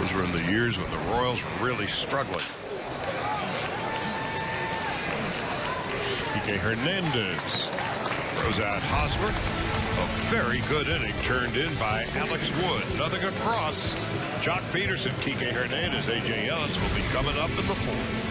Those were in the years when the Royals were really struggling. Kike Hernandez throws out Hosmer. A very good inning turned in by Alex Wood. Nothing across. Jock Peterson, Kike Hernandez, A.J. Ellis will be coming up in the 4th.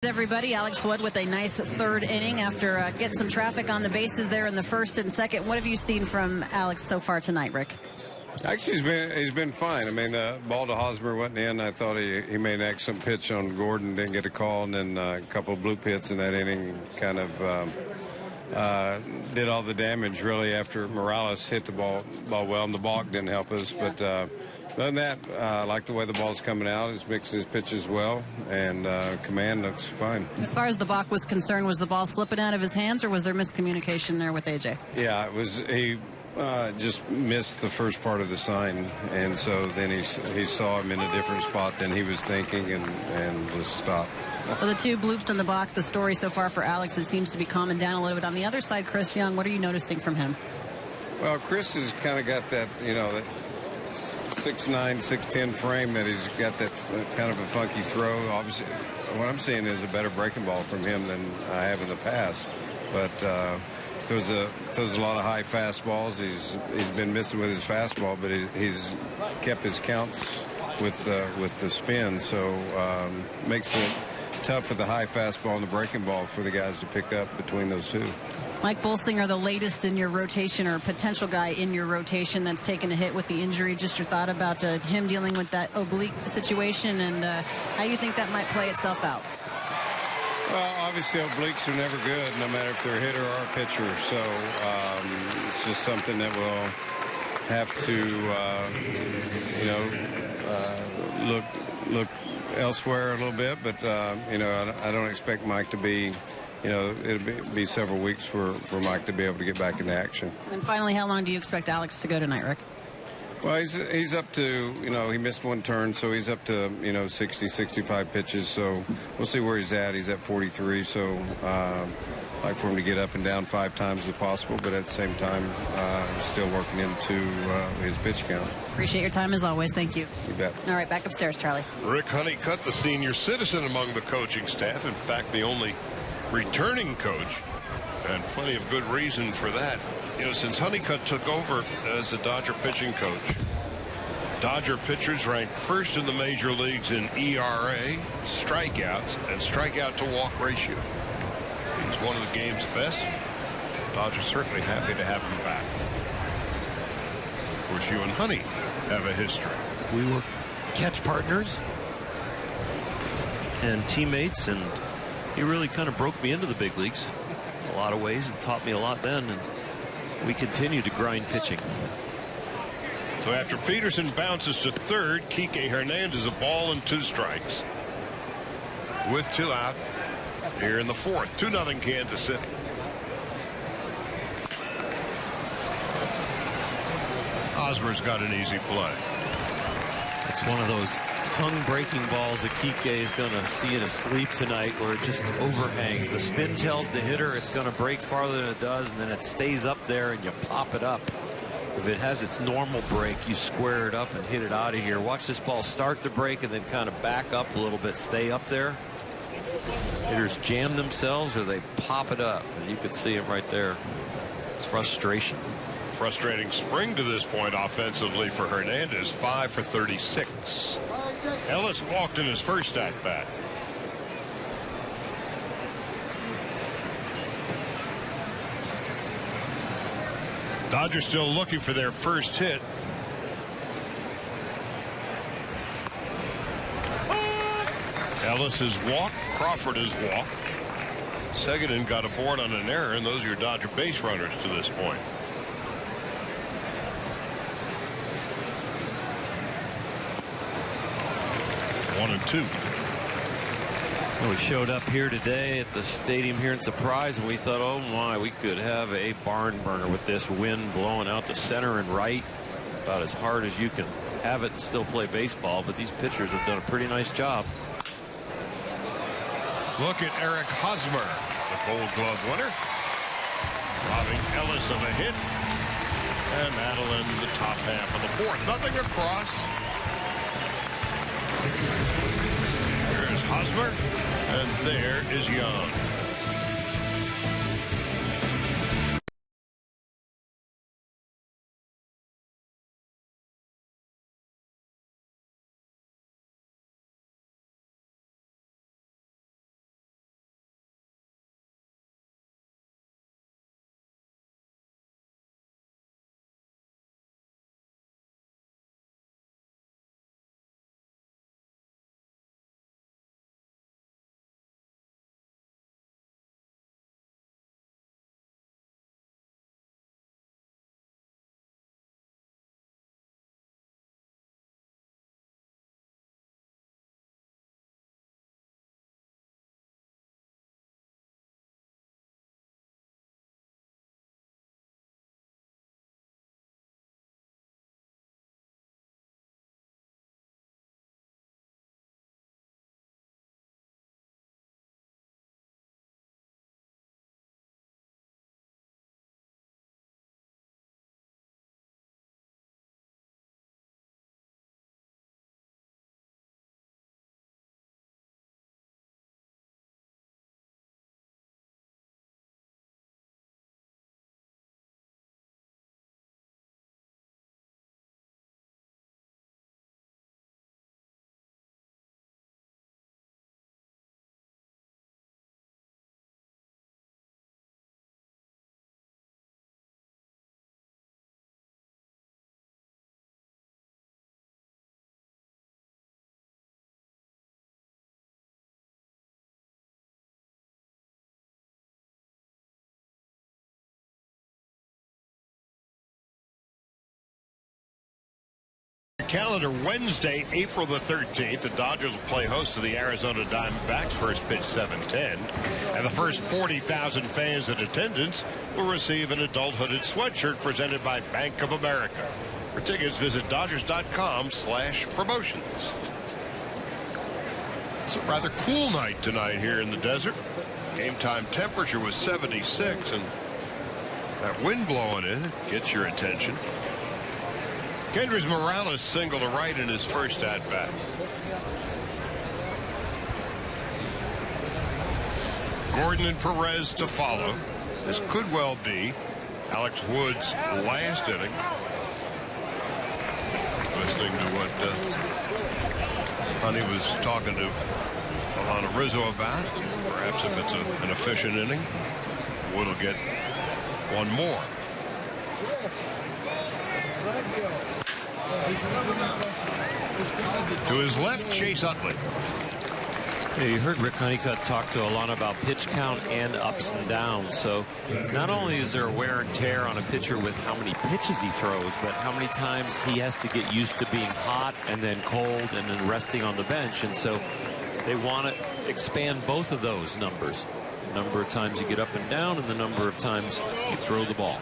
Everybody, Alex Wood with a nice 3rd inning after getting some traffic on the bases there in the 1st and 2nd. What have you seen from Alex so far tonight, Rick? Actually, he's been fine. I mean, ball to Hosmer wasn't in. I thought he made an excellent pitch on Gordon, didn't get a call, and then a couple of bloop hits in that inning kind of did all the damage really after Morales hit the ball well, and the balk didn't help us. Yeah. But other than that, I like the way the ball's coming out. He's mixing his pitches well, and command looks fine. As far as the balk was concerned, was the ball slipping out of his hands, or was there miscommunication there with AJ? Yeah, it was. He just missed the first part of the sign, and so then he saw him in a different spot than he was thinking, and just stopped. So the 2 bloops in the balk, the story so far for Alex, it seems to be calming down a little bit. On the other side, Chris Young, what are you noticing from him? Well, Chris has kind of got that, that 6'9", 6'10" frame that he's got that kind of a funky throw. Obviously, what I'm seeing is a better breaking ball from him than I have in the past. But throws a lot of high fastballs. He's been missing with his fastball, but he's kept his counts with the spin. So makes it tough for the high fastball and the breaking ball for the guys to pick up between those 2. Mike Bolsinger, the latest in your rotation, or potential guy in your rotation that's taken a hit with the injury. Just your thought about him dealing with that oblique situation and how you think that might play itself out. Well, obviously obliques are never good, no matter if they're a hitter or a pitcher. So it's just something that we'll have to, look elsewhere a little bit. But I don't expect Mike to be. It'll be several weeks for Mike to be able to get back into action. And finally, how long do you expect Alex to go tonight, Rick? Well, he's up to, he missed one turn, so he's up to, 60, 65 pitches. So we'll see where he's at. He's at 43, so I'd like for him to get up and down 5 times if possible, but at the same time, still working into his pitch count. Appreciate your time as always. Thank you. You bet. All right, back upstairs, Charlie. Rick Honeycutt, the senior citizen among the coaching staff. In fact, the only returning coach, and plenty of good reason for that. Since Honeycutt took over as the Dodger pitching coach, Dodger pitchers ranked first in the major leagues in ERA, strikeouts, and strikeout to walk ratio. He's one of the game's best. Dodgers certainly happy to have him back. Of course, you and Honey have a history. We were catch partners and teammates, and he really kind of broke me into the big leagues in a lot of ways and taught me a lot then, and we continue to grind pitching. So after Peterson bounces to third, Kike Hernandez a ball and 2 strikes with 2 out here in the 4th. 2-0 Kansas City. Hosmer's got an easy play. It's one of those hung breaking balls that Kike is going to see in his sleep tonight, where it just overhangs. The spin tells the hitter it's going to break farther than it does, and then it stays up there and you pop it up. If it has its normal break, you square it up and hit it out of here. Watch this ball start to break and then kind of back up a little bit, stay up there. Hitters jam themselves or they pop it up, and you could see it right there. It's frustration. Frustrating spring to this point offensively for Hernandez. 5 for 36. Ellis walked in his first at bat. Dodgers still looking for their first hit. Ellis has walked. Crawford has walked. Seguin got a board on an error, and those are your Dodger base runners to this point. One and 2. Well, we showed up here today at the stadium here in Surprise, and we thought, oh my, we could have a barn burner with this wind blowing out to center and right, about as hard as you can have it and still play baseball. But these pitchers have done a pretty nice job. Look at Eric Hosmer, the Gold Glove winner, robbing Ellis of a hit, and that'll end the top half of the 4th. Nothing across. Here's Hosmer, and there is Young. calendar, Wednesday, April the 13th, the Dodgers will play host to the Arizona Diamondbacks. First pitch 7:10. And the first 40,000 fans in attendance will receive an adult hooded sweatshirt presented by Bank of America. For tickets, visit Dodgers.com/promotions. It's a rather cool night tonight here in the desert. Game time temperature was 76, and that wind blowing in gets your attention. Kendrys Morales singled to right in his first at-bat. Gordon and Perez to follow. This could well be Alex Wood's last inning. Listening to what Honey was talking to Alana Rizzo about. Perhaps if it's an efficient inning, Wood will get one more. To his left, Chase Utley. Yeah, you heard Rick Honeycutt talk to Alana about pitch count and ups and downs. So not only is there wear and tear on a pitcher with how many pitches he throws, but how many times he has to get used to being hot and then cold and then resting on the bench. And so they want to expand both of those numbers. The number of times you get up and down and the number of times you throw the ball.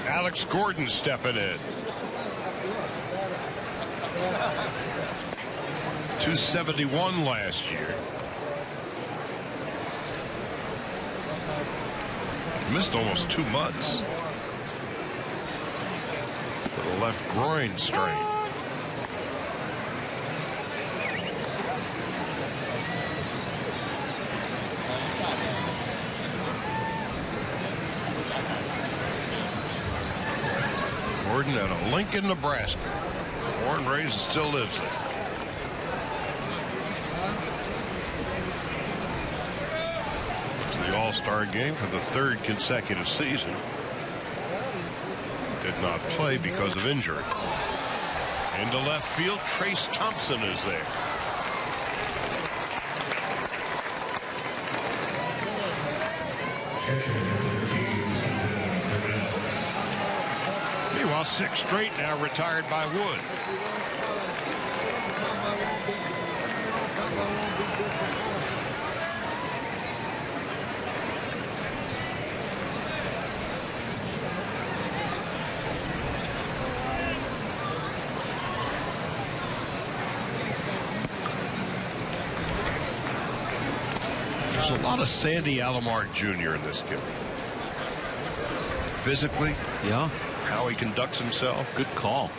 Alex Gordon stepping in. 271 last year. Missed almost 2 months with a left groin strain. Gordon out of Lincoln, Nebraska. Born, raised, and still lives there. To the All-Star game for the 3rd consecutive season. Did not play because of injury. Into left field, Trace Thompson is there. Meanwhile, 6 straight now retired by Wood. There's a lot of Sandy Alomar Jr. in this kid. Physically, yeah, how he conducts himself. Good call.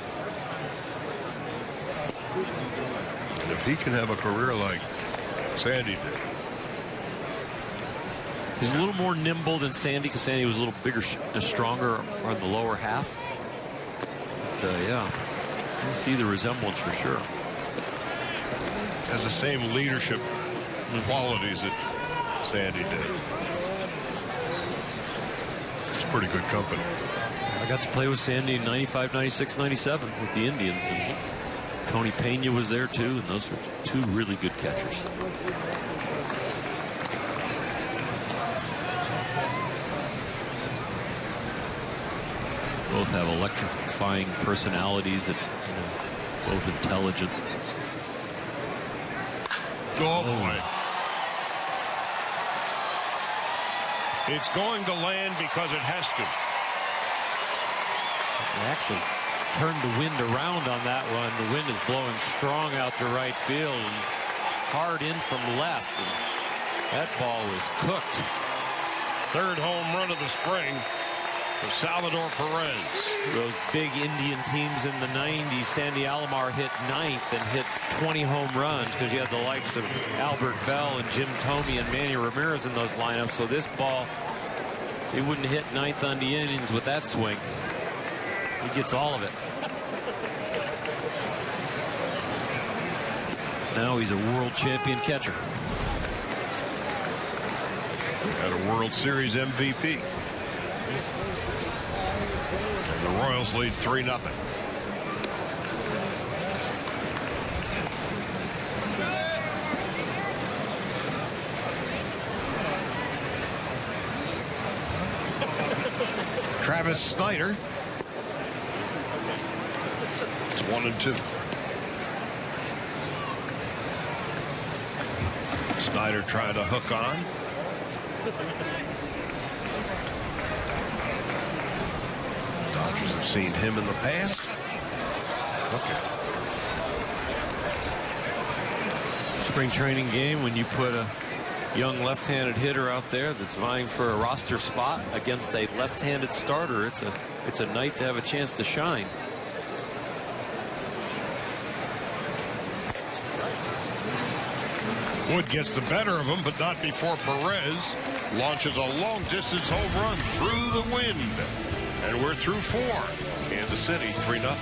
And if he can have a career like Sandy did. He's a little more nimble than Sandy, because Sandy was a little bigger, stronger on the lower half. But, yeah, you see the resemblance for sure. Has the same leadership qualities that Sandy did. It's pretty good company. I got to play with Sandy in 95, 96, 97 with the Indians, and Tony Pena was there too, and those were 2 really good catchers. Both have electrifying personalities, that, both intelligent. Oh boy. It's going to land because it has to. They actually turned the wind around on that one. The wind is blowing strong out to right field and hard in from left. And that ball was cooked. 3rd home run of the spring for Salvador Perez. Those big Indian teams in the 90s, Sandy Alomar hit 9th and hit 20 home runs, because you had the likes of Albert Bell and Jim Thome and Manny Ramirez in those lineups. So this ball, he wouldn't hit 9th on the innings with that swing. He gets all of it. Now he's a world champion catcher. Had a World Series MVP. And the Royals lead 3-0. Travis Snyder 1-2. Snyder trying to hook on. Dodgers have seen him in the past. Okay. Spring training game, when you put a young left-handed hitter out there that's vying for a roster spot against a left-handed starter, it's a night to have a chance to shine. Wood gets the better of him, but not before Perez launches a long-distance home run through the wind. And we're through 4. Kansas City 3-0.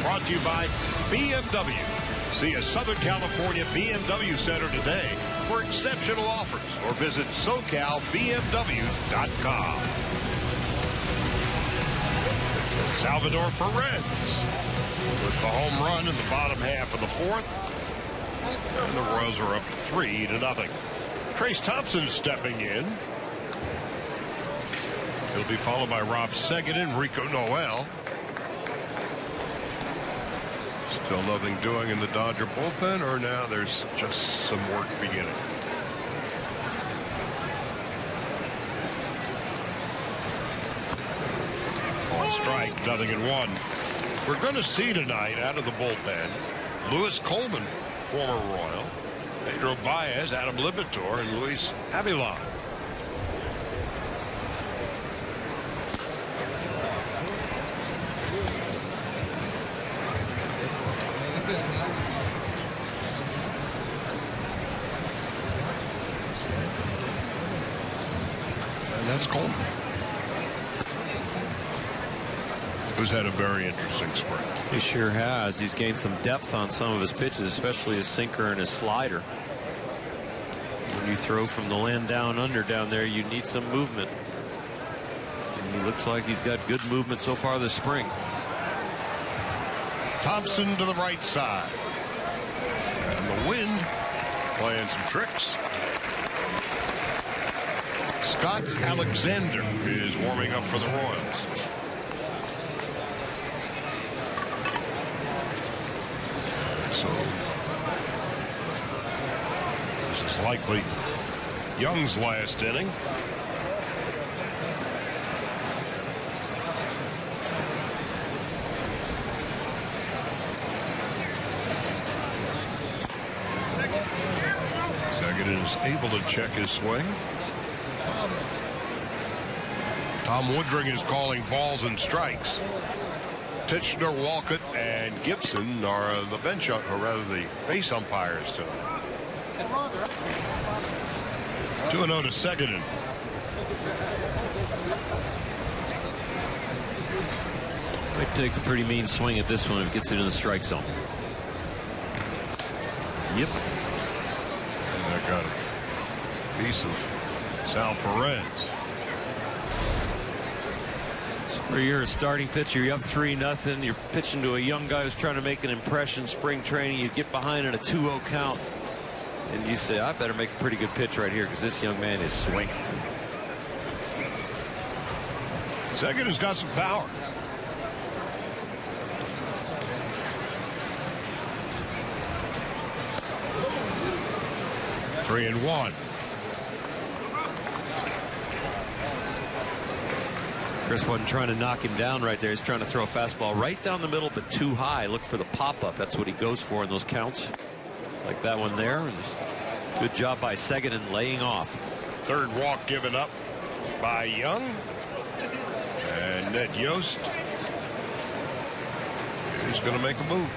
Brought to you by BMW. See a Southern California BMW Center today for exceptional offers or visit SoCalBMW.com. Salvador Perez with the home run in the bottom half of the 4th. And the Royals are up 3-0. Trace Thompson stepping in. He'll be followed by Rob Seguin and Rico Noel. Still nothing doing in the Dodger bullpen, or now there's just some work beginning. Call strike, 0-1. We're going to see tonight out of the bullpen Lewis Coleman, former Royal, Pedro Baez, Adam Lipitor, and Luis Avilan. That's Coleman, who's had a very interesting spring. He sure has. He's gained some depth on some of his pitches, especially his sinker and his slider. When you throw from the land down under down there, you need some movement. And he looks like he's got good movement so far this spring. Thompson to the right side. And the wind playing some tricks. Scott Alexander is warming up for the Royals. So this is likely Young's last inning. Seguin is able to check his swing. Tom Woodring is calling balls and strikes. Titchener, Walcott, and Gibson are the bench, or rather the base umpires tonight. 2-0 to Seguin. Might take a pretty mean swing at this one if it gets it in the strike zone. Yep. And that got a piece of Sal Perez. Where you're a starting pitcher, you're up 3-0. You're pitching to a young guy who's trying to make an impression. Spring training, you get behind in a 2-0 count, and you say, I better make a pretty good pitch right here because this young man is swinging. Second has got some power. Three and one. Chris wasn't trying to knock him down right there. He's trying to throw a fastball right down the middle, but too high. Look for the pop-up. That's what he goes for in those counts. Like that one there. And just good job by Seguin laying off. Third walk given up by Young. And Ned Yost is going to make a move.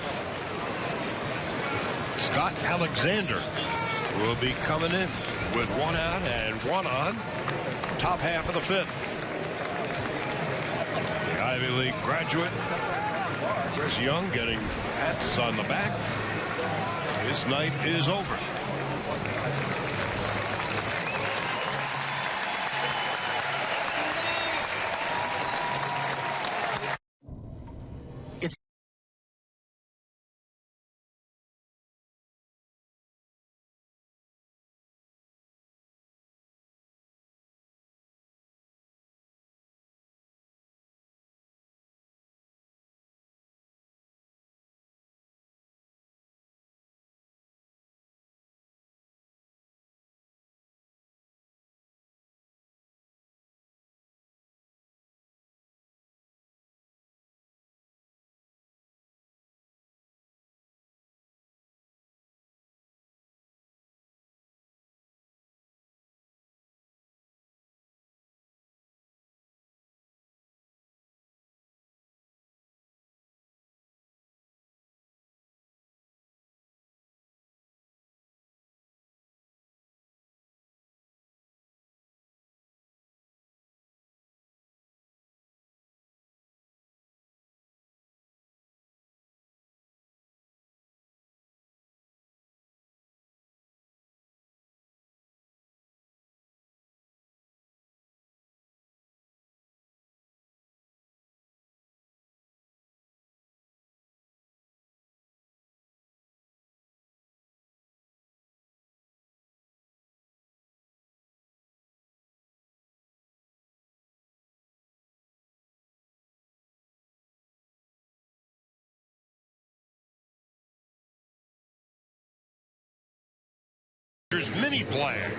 Scott Alexander will be coming in with one out and one on. Top half of the fifth. The Ivy League graduate Chris Young getting pats on the back. His night is over. Mini plan.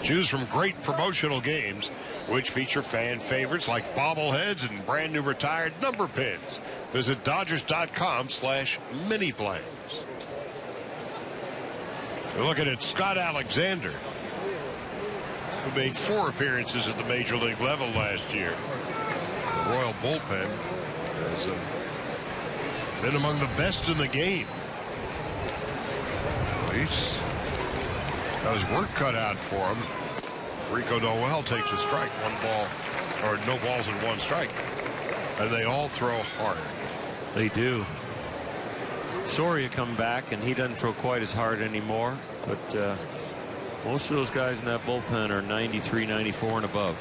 Choose from great promotional games which feature fan favorites like bobbleheads and brand new retired number pins. Visit Dodgers.com/mini plans. We're looking at Scott Alexander, who made 4 appearances at the major league level last year. The Royal bullpen has been among the best in the game. He's got his work cut out for him. Rico Noel takes a strike, 1 ball, or no balls and 1 strike. And they all throw hard. They do. Soria come back, and he doesn't throw quite as hard anymore. But most of those guys in that bullpen are 93, 94 and above.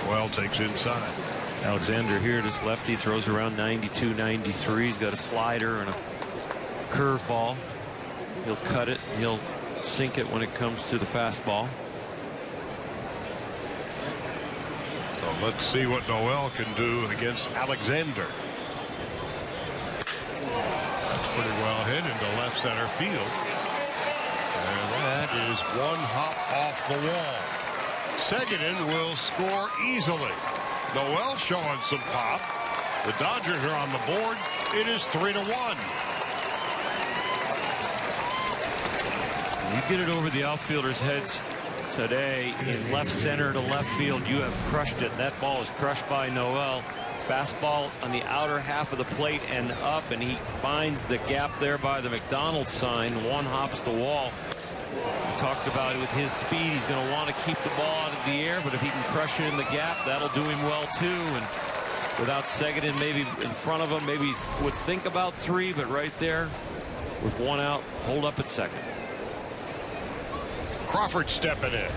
Well takes inside. Alexander here, this lefty, throws around 92, 93. He's got a slider and a curveball. He'll cut it. He'll sink it when it comes to the fastball. So let's see what Noel can do against Alexander. That's pretty well hit into left center field. And that is 1 hop off the wall. Seguin will score easily. Noel showing some pop. The Dodgers are on the board. It is 3-1. You get it over the outfielders' heads today in left center to left field. You have crushed it. That ball is crushed by Noel. Fastball on the outer half of the plate and up, and he finds the gap there by the McDonald's sign. 1 hops the wall. We talked about it with his speed. He's going to want to keep the ball out of the air, but if he can crush it in the gap, that'll do him well too. And without Seguin maybe in front of him, maybe would think about 3, but right there, with one out, hold up at second. Crawford stepping in.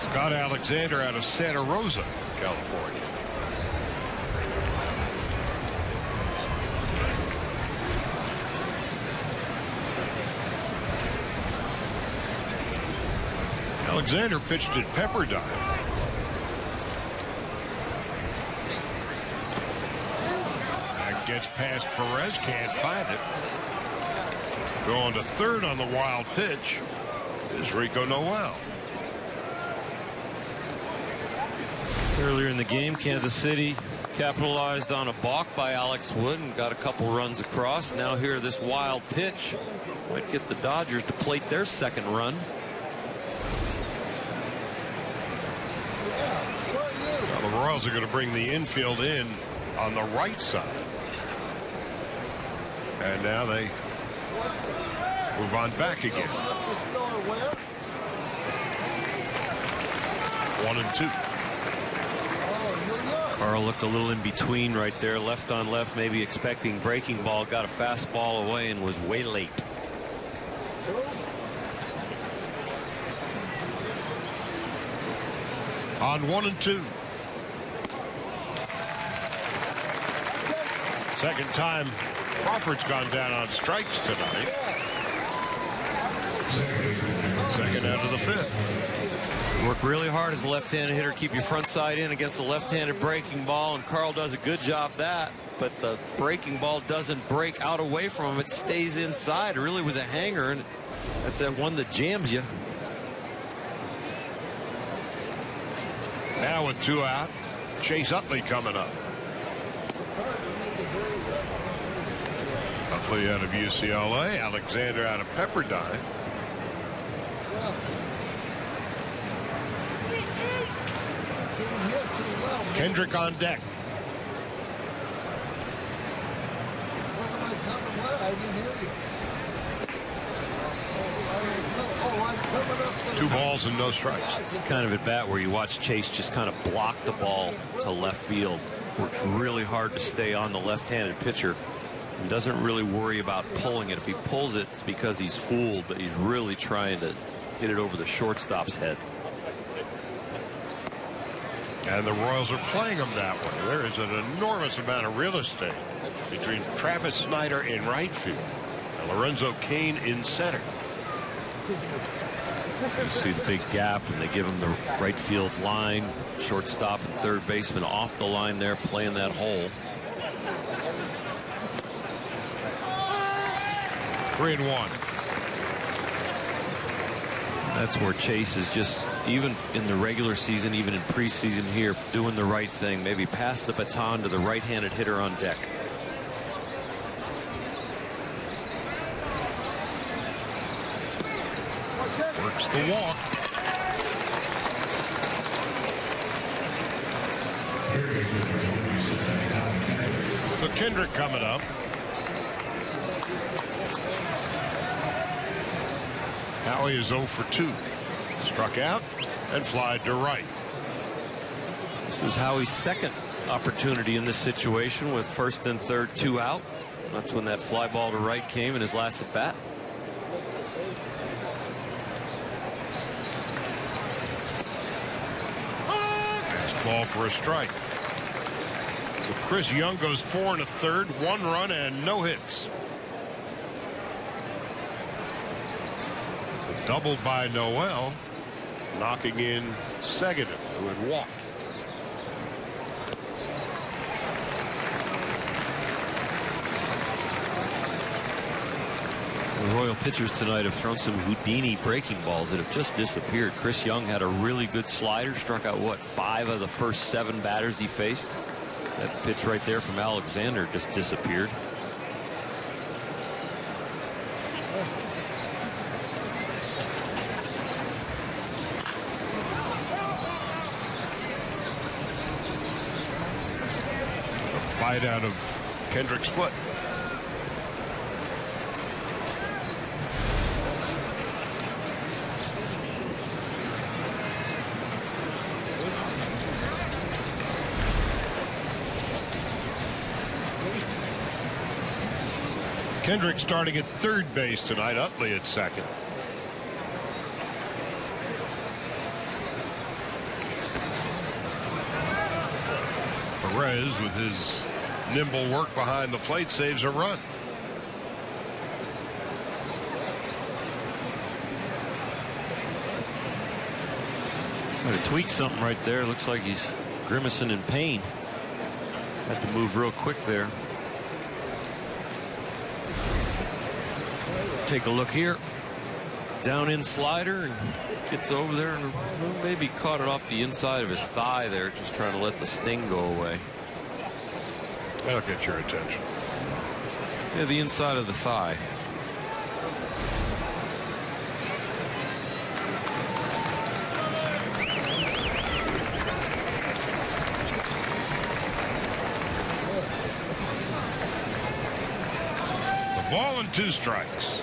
Scott Alexander out of Santa Rosa, California. Alexander pitched at Pepperdine. That gets past Perez, can't find it. Going to third on the wild pitch is Rico Noel. Earlier in the game, Kansas City capitalized on a balk by Alex Wood and got a couple runs across. Now here, this wild pitch might get the Dodgers to plate their second run. Well, the Royals are going to bring the infield in on the right side. And now they move on back again. 1-2. Carl looked a little in between right there, left on left, maybe expecting breaking ball, got a fastball away and was way late. On 1-2. Second time Crawford's gone down on strikes tonight. Second out of the fifth. Work really hard as a left-handed hitter. Keep your front side in against the left-handed breaking ball, and Carl does a good job that. But the breaking ball doesn't break out away from him. It stays inside. It really was a hanger, and that's that one that jams you. Now with two out, Chase Utley coming up. Utley out of UCLA, Alexander out of Pepperdine. Kendrick on deck. Two balls and no strikes. It's kind of at bat where you watch Chase just kind of block the ball to left field. Works really hard to stay on the left-handed pitcher and doesn't really worry about pulling it. If he pulls it, it's because he's fooled, but he's really trying to hit it over the shortstop's head. And the Royals are playing them that way. There is an enormous amount of real estate between Travis Snyder in right field and Lorenzo Cain in center. You see the big gap, and they give him the right field line. Shortstop and third baseman off the line there, playing that hole. 3-1. That's where Chase is just, even in the regular season, even in preseason here, doing the right thing. Maybe pass the baton to the right-handed hitter on deck. Works the walk. So Kendrick coming up. Howie is 0 for 2. Struck out and flied to right. This is Howie's second opportunity in this situation with first and third, 2 out. That's when that fly ball to right came in his last at bat. Ball for a strike. So Chris Young goes 4 1/3, 1 run and no hits. Doubled by Noel, knocking in Seguin, who had walked. The Royal pitchers tonight have thrown some Houdini breaking balls that have just disappeared. Chris Young had a really good slider, struck out, what, 5 of the first 7 batters he faced. That pitch right there from Alexander just disappeared. A bite out of Kendrick's foot. Kendrick starting at third base tonight. Utley at second. Perez, with his nimble work behind the plate, saves a run. Might have tweaked something right there. Looks like he's grimacing in pain. Had to move real quick there. Take a look here. Down in slider and gets over there and maybe caught it off the inside of his thigh there, just trying to let the sting go away. That'll get your attention. Yeah, the inside of the thigh. The ball and 2 strikes.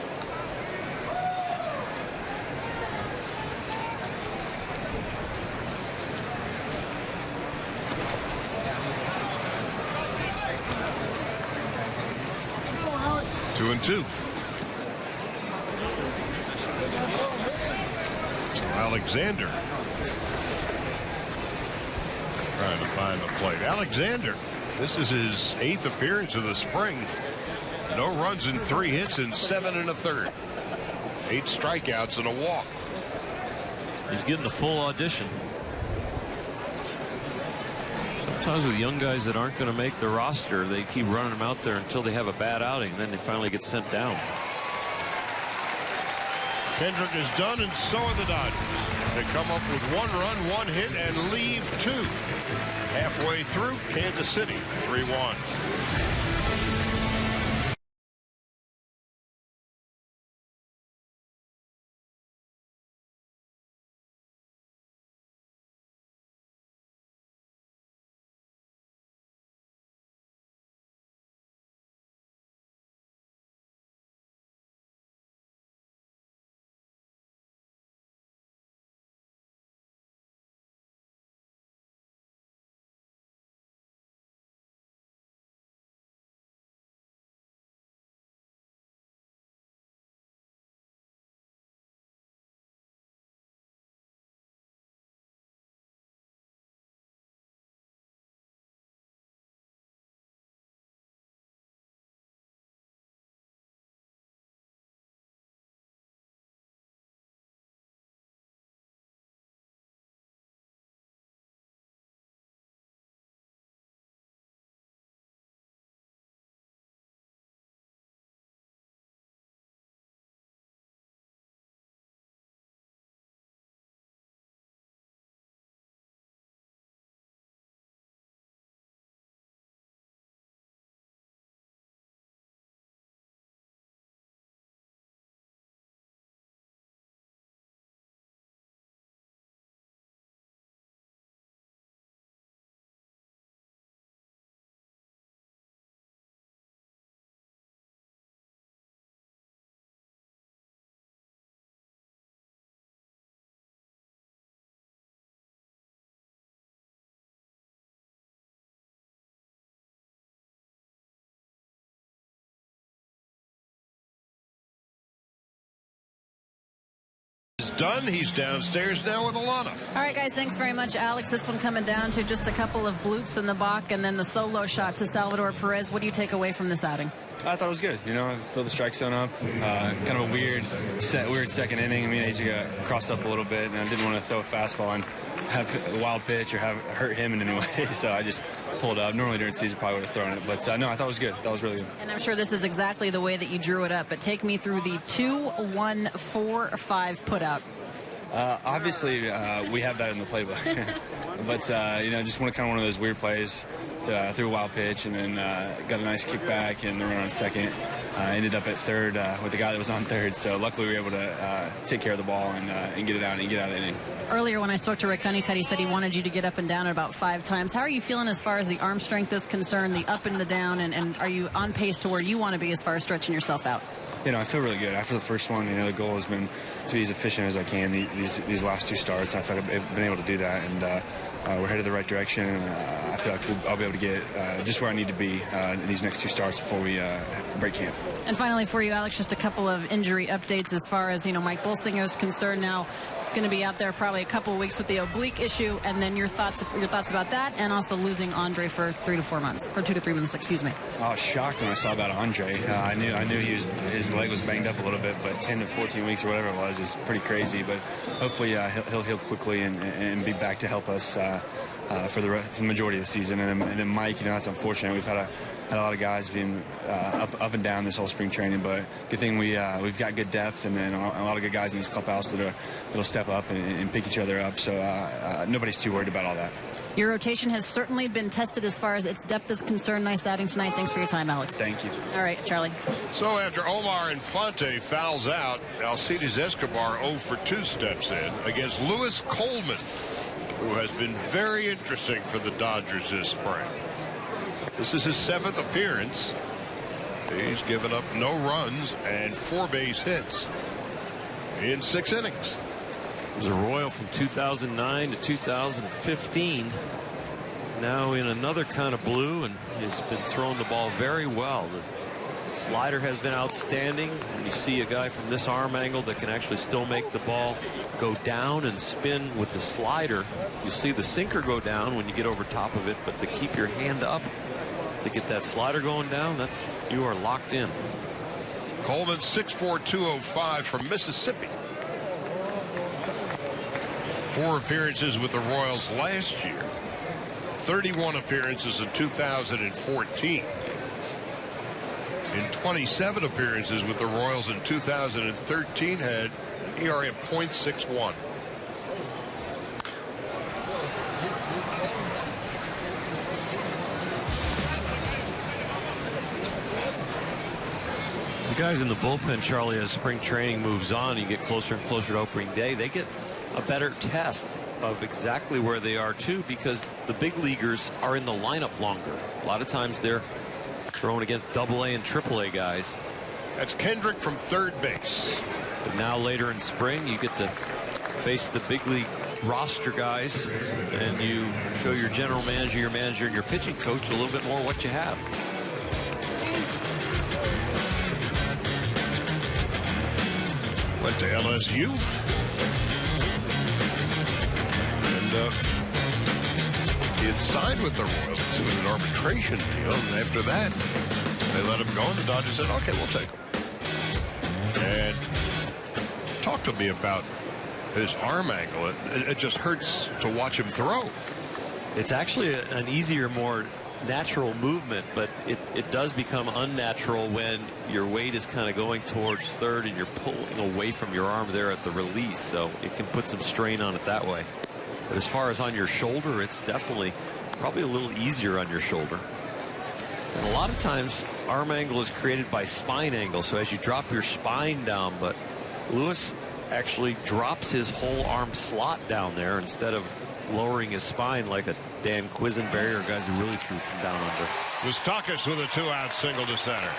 Two and 2. So Alexander trying to find the plate. Alexander, this is his 8th appearance of the spring. No runs and 3 hits in 7 1/3. 8 strikeouts and a walk. He's getting the full audition. Sometimes with young guys that aren't going to make the roster, they keep running them out there until they have a bad outing. Then they finally get sent down. Kendrick is done, and so are the Dodgers. They come up with 1 run, 1 hit, and leave 2. Halfway through, Kansas City 3-1. Done. He's downstairs now with Alana. All right, guys, thanks very much, Alex. This one coming down to just a couple of bloops in the Bach and then the solo shot to Salvador Perez. What do you take away from this outing? I thought it was good. You know, fill the strike zone up. Kind of a weird second inning. I mean, AJ got crossed up a little bit, and I didn't want to throw a fastball and have a wild pitch or have hurt him in any way. So I just pulled up. Normally during the season, probably would have thrown it. But no, I thought it was good. That was really good. And I'm sure this is exactly the way that you drew it up. But take me through the 2-1-4-5 put out. Obviously, we have that in the playbook. But, you know, just kind of one of those weird plays. Threw a wild pitch and then got a nice kickback and the run on second. Ended up at third with the guy that was on third. So luckily we were able to take care of the ball and get it out and get out of the inning. Earlier when I spoke to Rick Honeycutt, he said he wanted you to get up and down about 5 times. How are you feeling as far as the arm strength is concerned, the up and the down, and are you on pace to where you want to be as far as stretching yourself out? You know, I feel really good. After the first one, you know, the goal has been to be as efficient as I can these last 2 starts. I feel like I've been able to do that, and we're headed the right direction. And I feel like I'll be able to get just where I need to be in these next 2 starts before we break camp. And finally for you, Alex, just a couple of injury updates as far as, Mike Bolsinger is concerned now. Going to be out there probably a couple of weeks with the oblique issue, and then your thoughts about that, and also losing Andre for 3 to 4 months, or 2 to 3 months, excuse me. I was shocked when I saw about Andre. I knew his leg was banged up a little bit, but 10 to 14 weeks or whatever it was is pretty crazy. But hopefully he'll heal quickly and be back to help us for the majority of the season. And then Mike, that's unfortunate. We've had a lot of guys being up and down this whole spring training, but good thing we've got good depth and then a lot of good guys in this clubhouse that'll step up and pick each other up. So nobody's too worried about all that. Your rotation has certainly been tested as far as its depth is concerned. Nice outing tonight. Thanks for your time, Alex. Thank you. All right, Charlie. So after Omar Infante fouls out, Alcides Escobar 0 for 2 steps in against Lewis Coleman, who has been very interesting for the Dodgers this spring. This is his 7th appearance. He's given up no runs and 4 base hits in 6 innings. He was a Royal from 2009 to 2015. Now in another kind of blue, and he's been throwing the ball very well. The slider has been outstanding. And you see a guy from this arm angle that can actually still make the ball go down and spin with the slider. You see the sinker go down when you get over top of it, but to keep your hand up to get that slider going down, you are locked in. Coleman 6'4", 205 from Mississippi. 4 appearances with the Royals last year. 31 appearances in 2014. In 27 appearances with the Royals in 2013, had an ERA of .61. The guys in the bullpen, Charlie, as spring training moves on, you get closer and closer to opening day, they get a better test of exactly where they are too, because the big leaguers are in the lineup longer. A lot of times they're throwing against AA and AAA guys. That's Kendrick from third base. But now later in spring, you get to face the big league roster guys, and you show your general manager, and your pitching coach a little bit more what you have. Went to LSU. And he had signed with the Royals. It was an arbitration deal. And after that, they let him go. And the Dodgers said, okay, we'll take him. And talk to me about his arm angle. It just hurts to watch him throw. It's actually an easier, more natural movement, but it does become unnatural when your weight is kind of going towards third and you're pulling away from your arm there at the release, so it can put some strain on it that way. But as far as on your shoulder, it's definitely probably a little easier on your shoulder. And a lot of times arm angle is created by spine angle, so as you drop your spine down, but Lewis actually drops his whole arm slot down there instead of lowering his spine like a Dan Quisenberry or guys who really threw from down under. Moustakas with a 2-out single to center.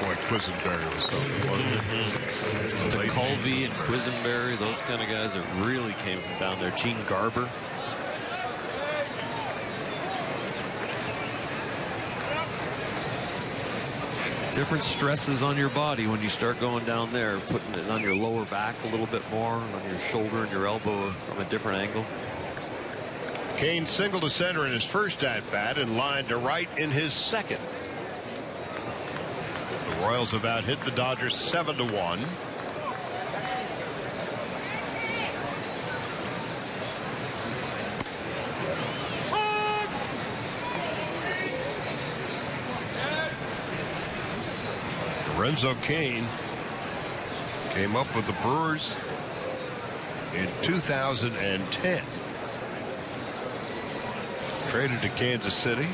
Boy, Quisenberry was something, wasn't he? DeCulvey and Quisenberry, those kind of guys that really came from down there. Gene Garber. Different stresses on your body when you start going down there, putting it on your lower back a little bit more, on your shoulder and your elbow from a different angle. Kane single to center in his first at-bat and line to right in his second. The Royals have out-hit the Dodgers 7-1. Lorenzo Cain came up with the Brewers in 2010. Traded to Kansas City,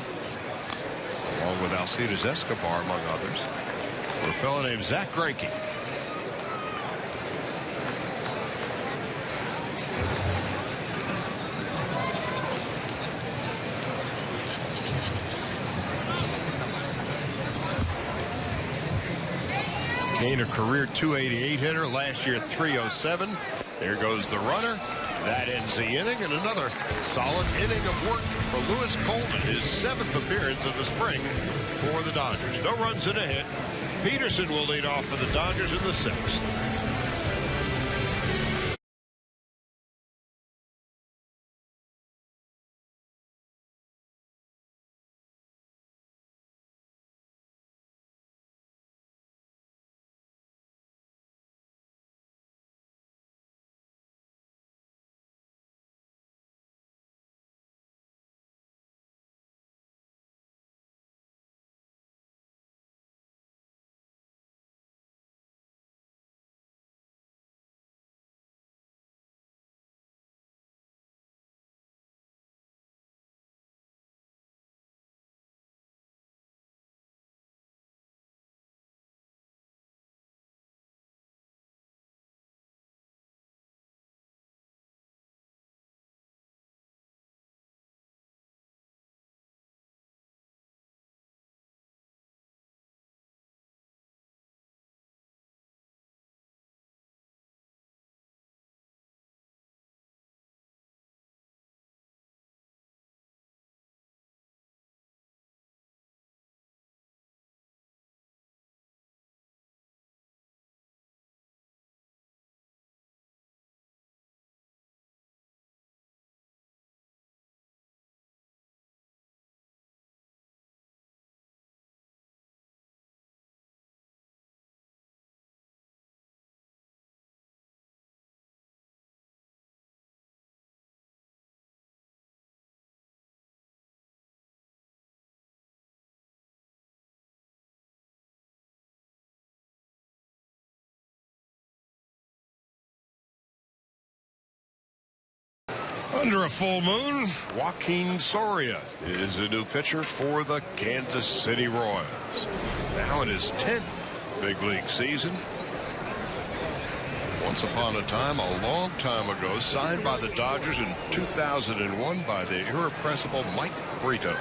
along with Alcides Escobar, among others, for a fellow named Zach Greinke. Kane, a career .288 hitter, last year .307. There goes the runner. That ends the inning, and another solid inning of work for Lewis Coleman, his 7th appearance of the spring for the Dodgers. No runs and a hit. Peterson will lead off for the Dodgers in the 6th. Under a full moon, Joaquin Soria is a new pitcher for the Kansas City Royals. Now in his 10th big league season. Once upon a time, a long time ago, signed by the Dodgers in 2001 by the irrepressible Mike Brito.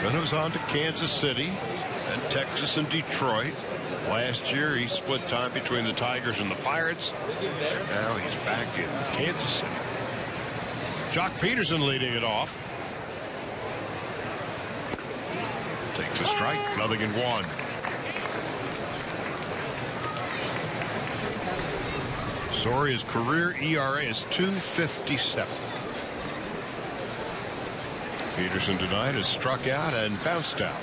Then it was on to Kansas City and Texas and Detroit. Last year, he split time between the Tigers and the Pirates. And now he's back in Kansas City. Jock Peterson leading it off. Takes a strike, 0-1. Soria's career ERA is .257. Peterson tonight has struck out and bounced out.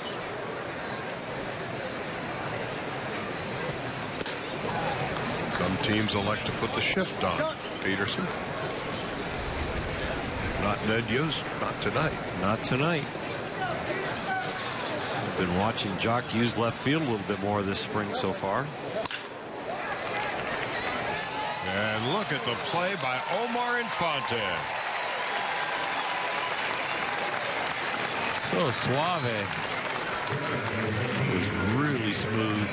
Some teams elect to put the shift on Peterson. Not Ned Yost, not tonight. Not tonight. I've been watching Jock use left field a little bit more this spring so far. And look at the play by Omar Infante. So suave. It was really smooth.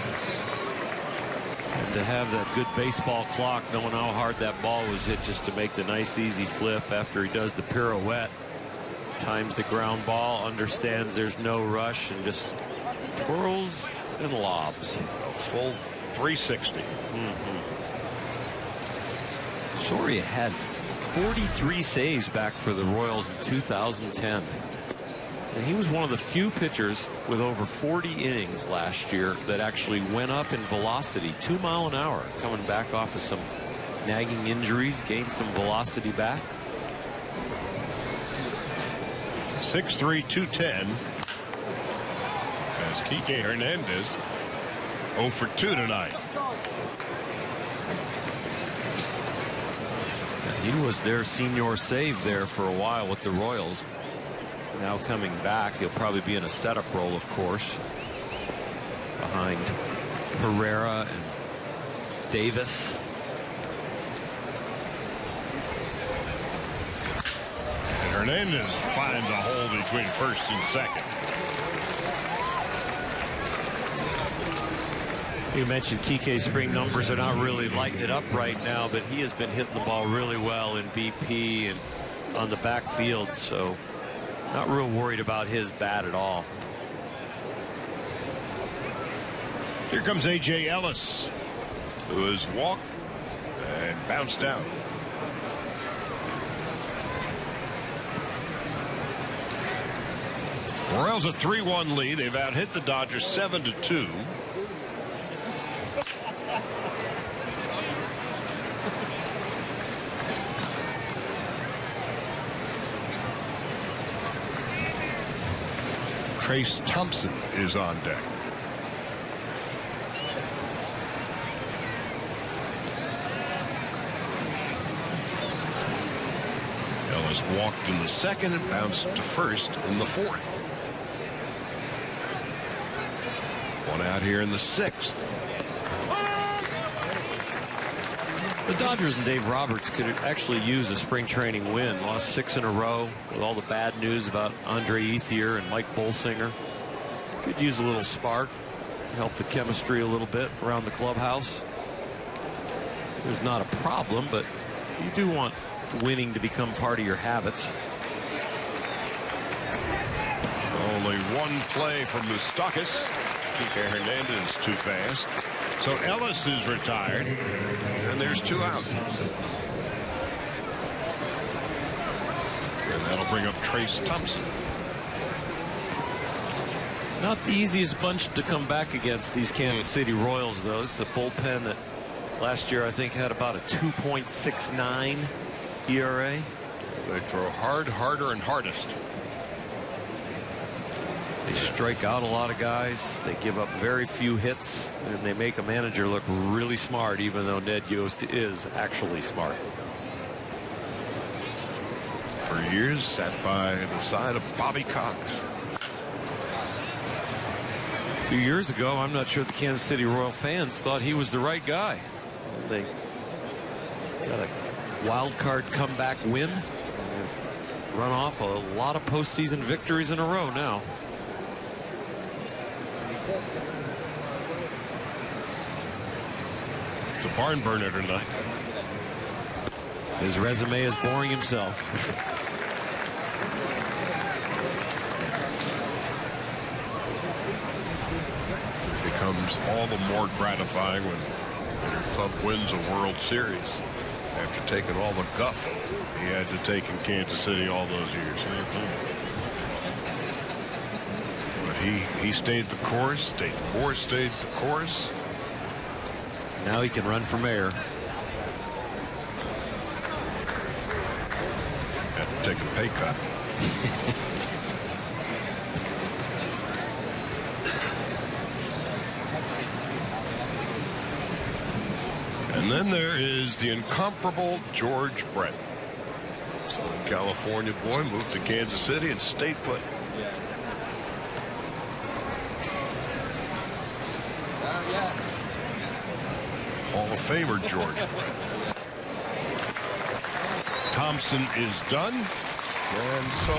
And to have that good baseball clock, knowing how hard that ball was hit, just to make the nice easy flip after he does the pirouette, times the ground ball, understands there's no rush, and just twirls and lobs. A full 360. Soria had 43 saves back for the Royals in 2010. And he was one of the few pitchers with over 40 innings last year that actually went up in velocity, 2 miles an hour, coming back off of some nagging injuries, gained some velocity back. 6'3", 210. As Kike Hernandez 0 for 2 tonight. He was their senior save there for a while with the Royals. Now coming back, he'll probably be in a setup role, of course, behind Herrera and Davis. And Hernandez finds a hole between first and second. You mentioned Kike's spring numbers are not really lighting it up right now, but he has been hitting the ball really well in BP and on the backfield, so not real worried about his bat at all. Here comes A.J. Ellis, who has walked and and bounced out. Royals a 3-1 lead. They've out-hit the Dodgers 7-2. Trace Thompson is on deck. Ellis walked in the second and bounced to first in the fourth. One out here in the sixth. The Dodgers and Dave Roberts could actually use a spring training win. Lost 6 in a row with all the bad news about Andre Ethier and Mike Bolsinger. Could use a little spark, help the chemistry a little bit around the clubhouse. There's not a problem, but you do want winning to become part of your habits. Only one play from Moustakas. Kike Hernandez too fast. So Ellis is retired, and there's 2 out. And that'll bring up Trace Thompson. Not the easiest bunch to come back against, these Kansas City Royals, though. It's a bullpen that last year I think had about a 2.69 ERA. They throw hard, harder, and hardest. They strike out a lot of guys. They give up very few hits, and they make a manager look really smart, even though Ned Yost is actually smart. For years, sat by the side of Bobby Cox. A few years ago, I'm not sure the Kansas City Royal fans thought he was the right guy. They got a wild card comeback win. They've run off a lot of postseason victories in a row now. It's a barn burner tonight. His resume is boring himself. It becomes all the more gratifying when your club wins a World Series after taking all the guff he had to take in Kansas City all those years. But he stayed the course, stayed the course, stayed the course. Now he can run for mayor. Had to take a pay cut. And then there is the incomparable George Brett. Southern California boy, moved to Kansas City and stayed put. Hall of Famer George Brett. Thompson is done, and so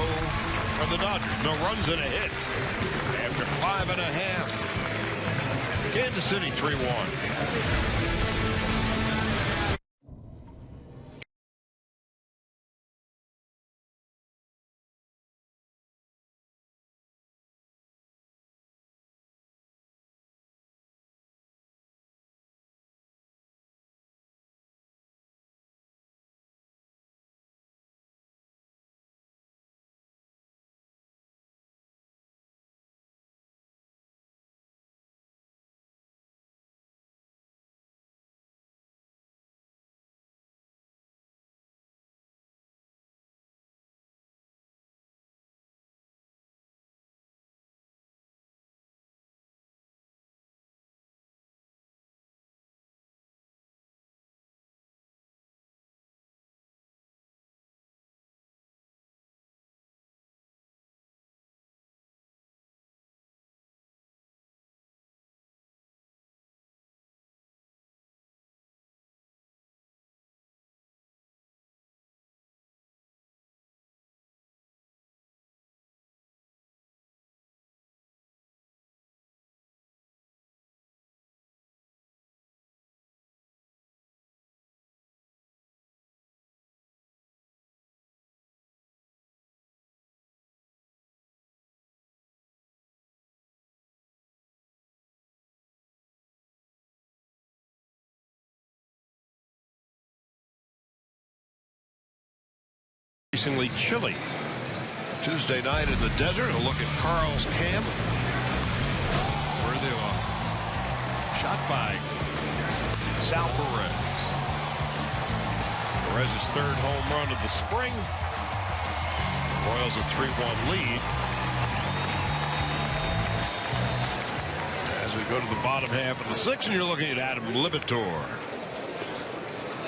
are the Dodgers. No runs and a hit after 5.5. Kansas City 3-1. Increasingly chilly. Tuesday night in the desert. A look at Carl's Camp. Where they are. Shot by Sal Perez. Perez's third home run of the spring. Royals a 3-1 lead. As we go to the bottom half of the sixth, and you're looking at Adam Libator.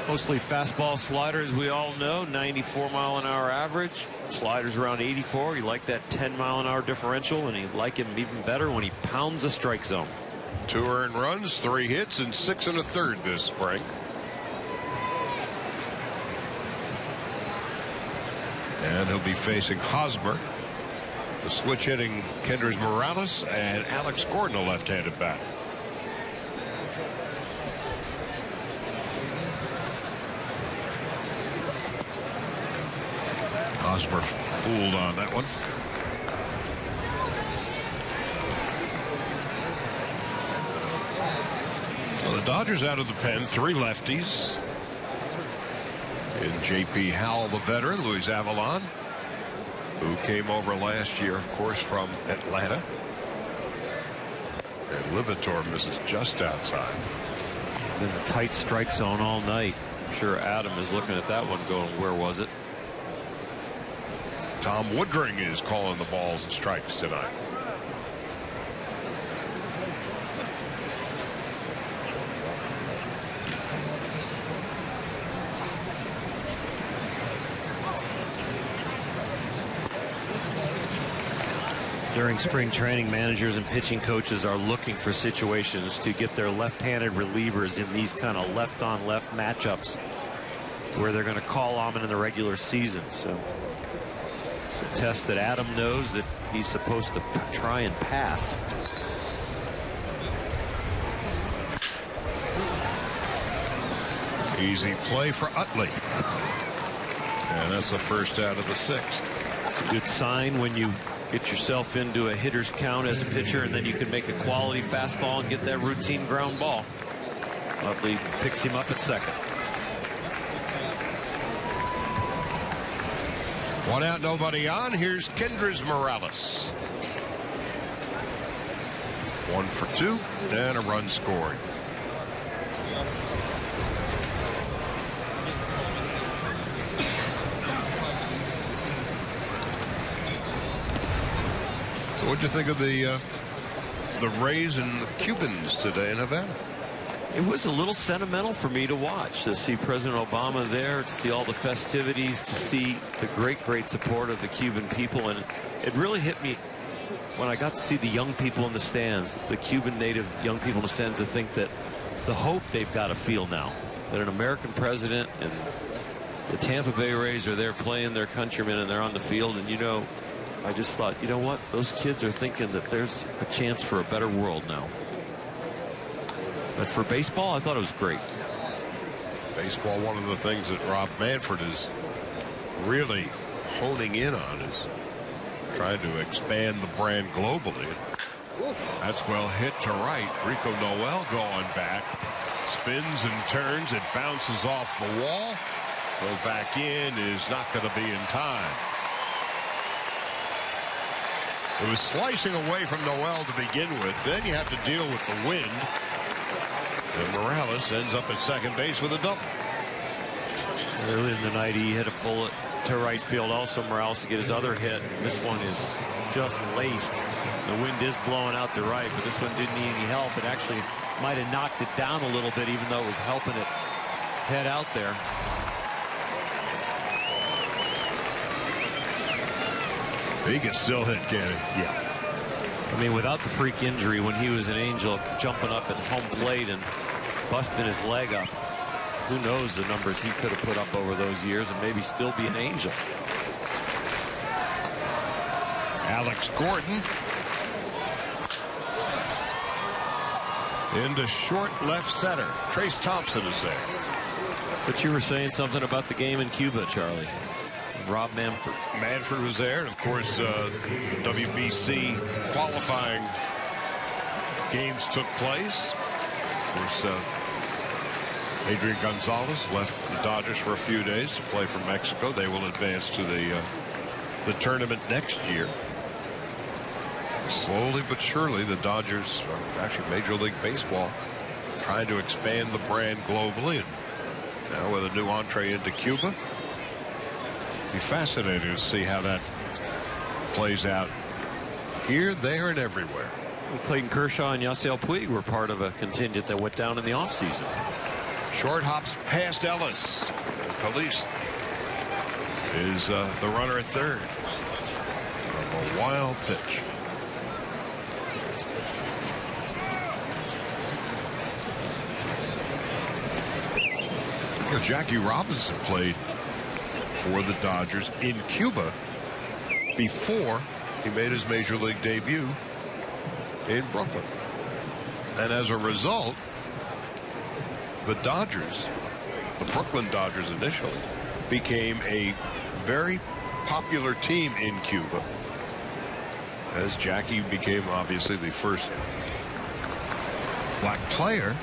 Mostly fastball sliders, we all know. 94-mile-an-hour average. Sliders around 84. You like that 10-mile-an-hour differential, and you like him even better when he pounds the strike zone. 2 earned runs, 3 hits, and 6 1/3 this spring. And he'll be facing Hosmer, the switch hitting Kendrys Morales, and Alex Gordon, a left-handed bat. Hosmer fooled on that one. Well, the Dodgers out of the pen, 3 lefties. And J.P. Howell, the veteran, Luis Avalon, who came over last year, of course, from Atlanta. And Libator misses just outside. In a tight strike zone all night. I'm sure Adam is looking at that one going, where was it? Tom Woodring is calling the balls and strikes tonight. During spring training, managers and pitching coaches are looking for situations to get their left-handed relievers in these kind of left-on-left matchups where they're going to call on them in the regular season. So it's a test that Adam knows that he's supposed to try and pass. Easy play for Utley. And that's the first out of the 6th. It's a good sign when you get yourself into a hitter's count as a pitcher, and then you can make a quality fastball and get that routine ground ball. Utley picks him up at second. 1 out, nobody on. Here's Kendrys Morales. 1 for 2, and a run scored. So what'd you think of the Rays and the Cubans today in Havana? It was a little sentimental for me to watch, to see President Obama there, to see all the festivities, to see the great support of the Cuban people. And it really hit me when I got to see the young people in the stands, the Cuban native young people in the stands, to think that the hope they've got to feel now that an American president and the Tampa Bay Rays are there playing their countrymen, and they're on the field. And, you know, I just thought, you know what, those kids are thinking that there's a chance for a better world now. But for baseball, I thought it was great. Baseball, one of the things that Rob Manfred is really honing in on is trying to expand the brand globally. That's well hit to right. Rico Noel going back. Spins and turns. It bounces off the wall. Goes back in. Is not going to be in time. It was slicing away from Noel to begin with. Then you have to deal with the wind. And Morales ends up at second base with a double. Early in the night, he hit a bullet to right field. Also, Morales to get his other hit. This one is just laced. The wind is blowing out to right, but this one didn't need any help. It actually might have knocked it down a little bit, even though it was helping it head out there. He can still hit, can he? Yeah. I mean, without the freak injury, when he was an Angel, jumping up at home plate and busting his leg up, who knows the numbers he could have put up over those years and maybe still be an Angel. Alex Gordon into short left center. Trace Thompson is there. But you were saying something about the game in Cuba, Charlie. Rob Manfred. Manfred was there, and of course the WBC qualifying games took place. Of course, Adrian Gonzalez left the Dodgers for a few days to play for Mexico. They will advance to the tournament next year. Slowly but surely, the Dodgers, actually Major League Baseball, trying to expand the brand globally, and now with a new entree into Cuba. Be fascinating to see how that plays out here, there, and everywhere. Clayton Kershaw and Yasiel Puig were part of a contingent that went down in the offseason. Short hops past Ellis. Calise is the runner at third. A wild pitch. Jackie Robinson played for the Dodgers in Cuba before he made his major league debut in Brooklyn. And as a result, the Dodgers, the Brooklyn Dodgers initially, became a very popular team in Cuba, as Jackie became obviously the first black player,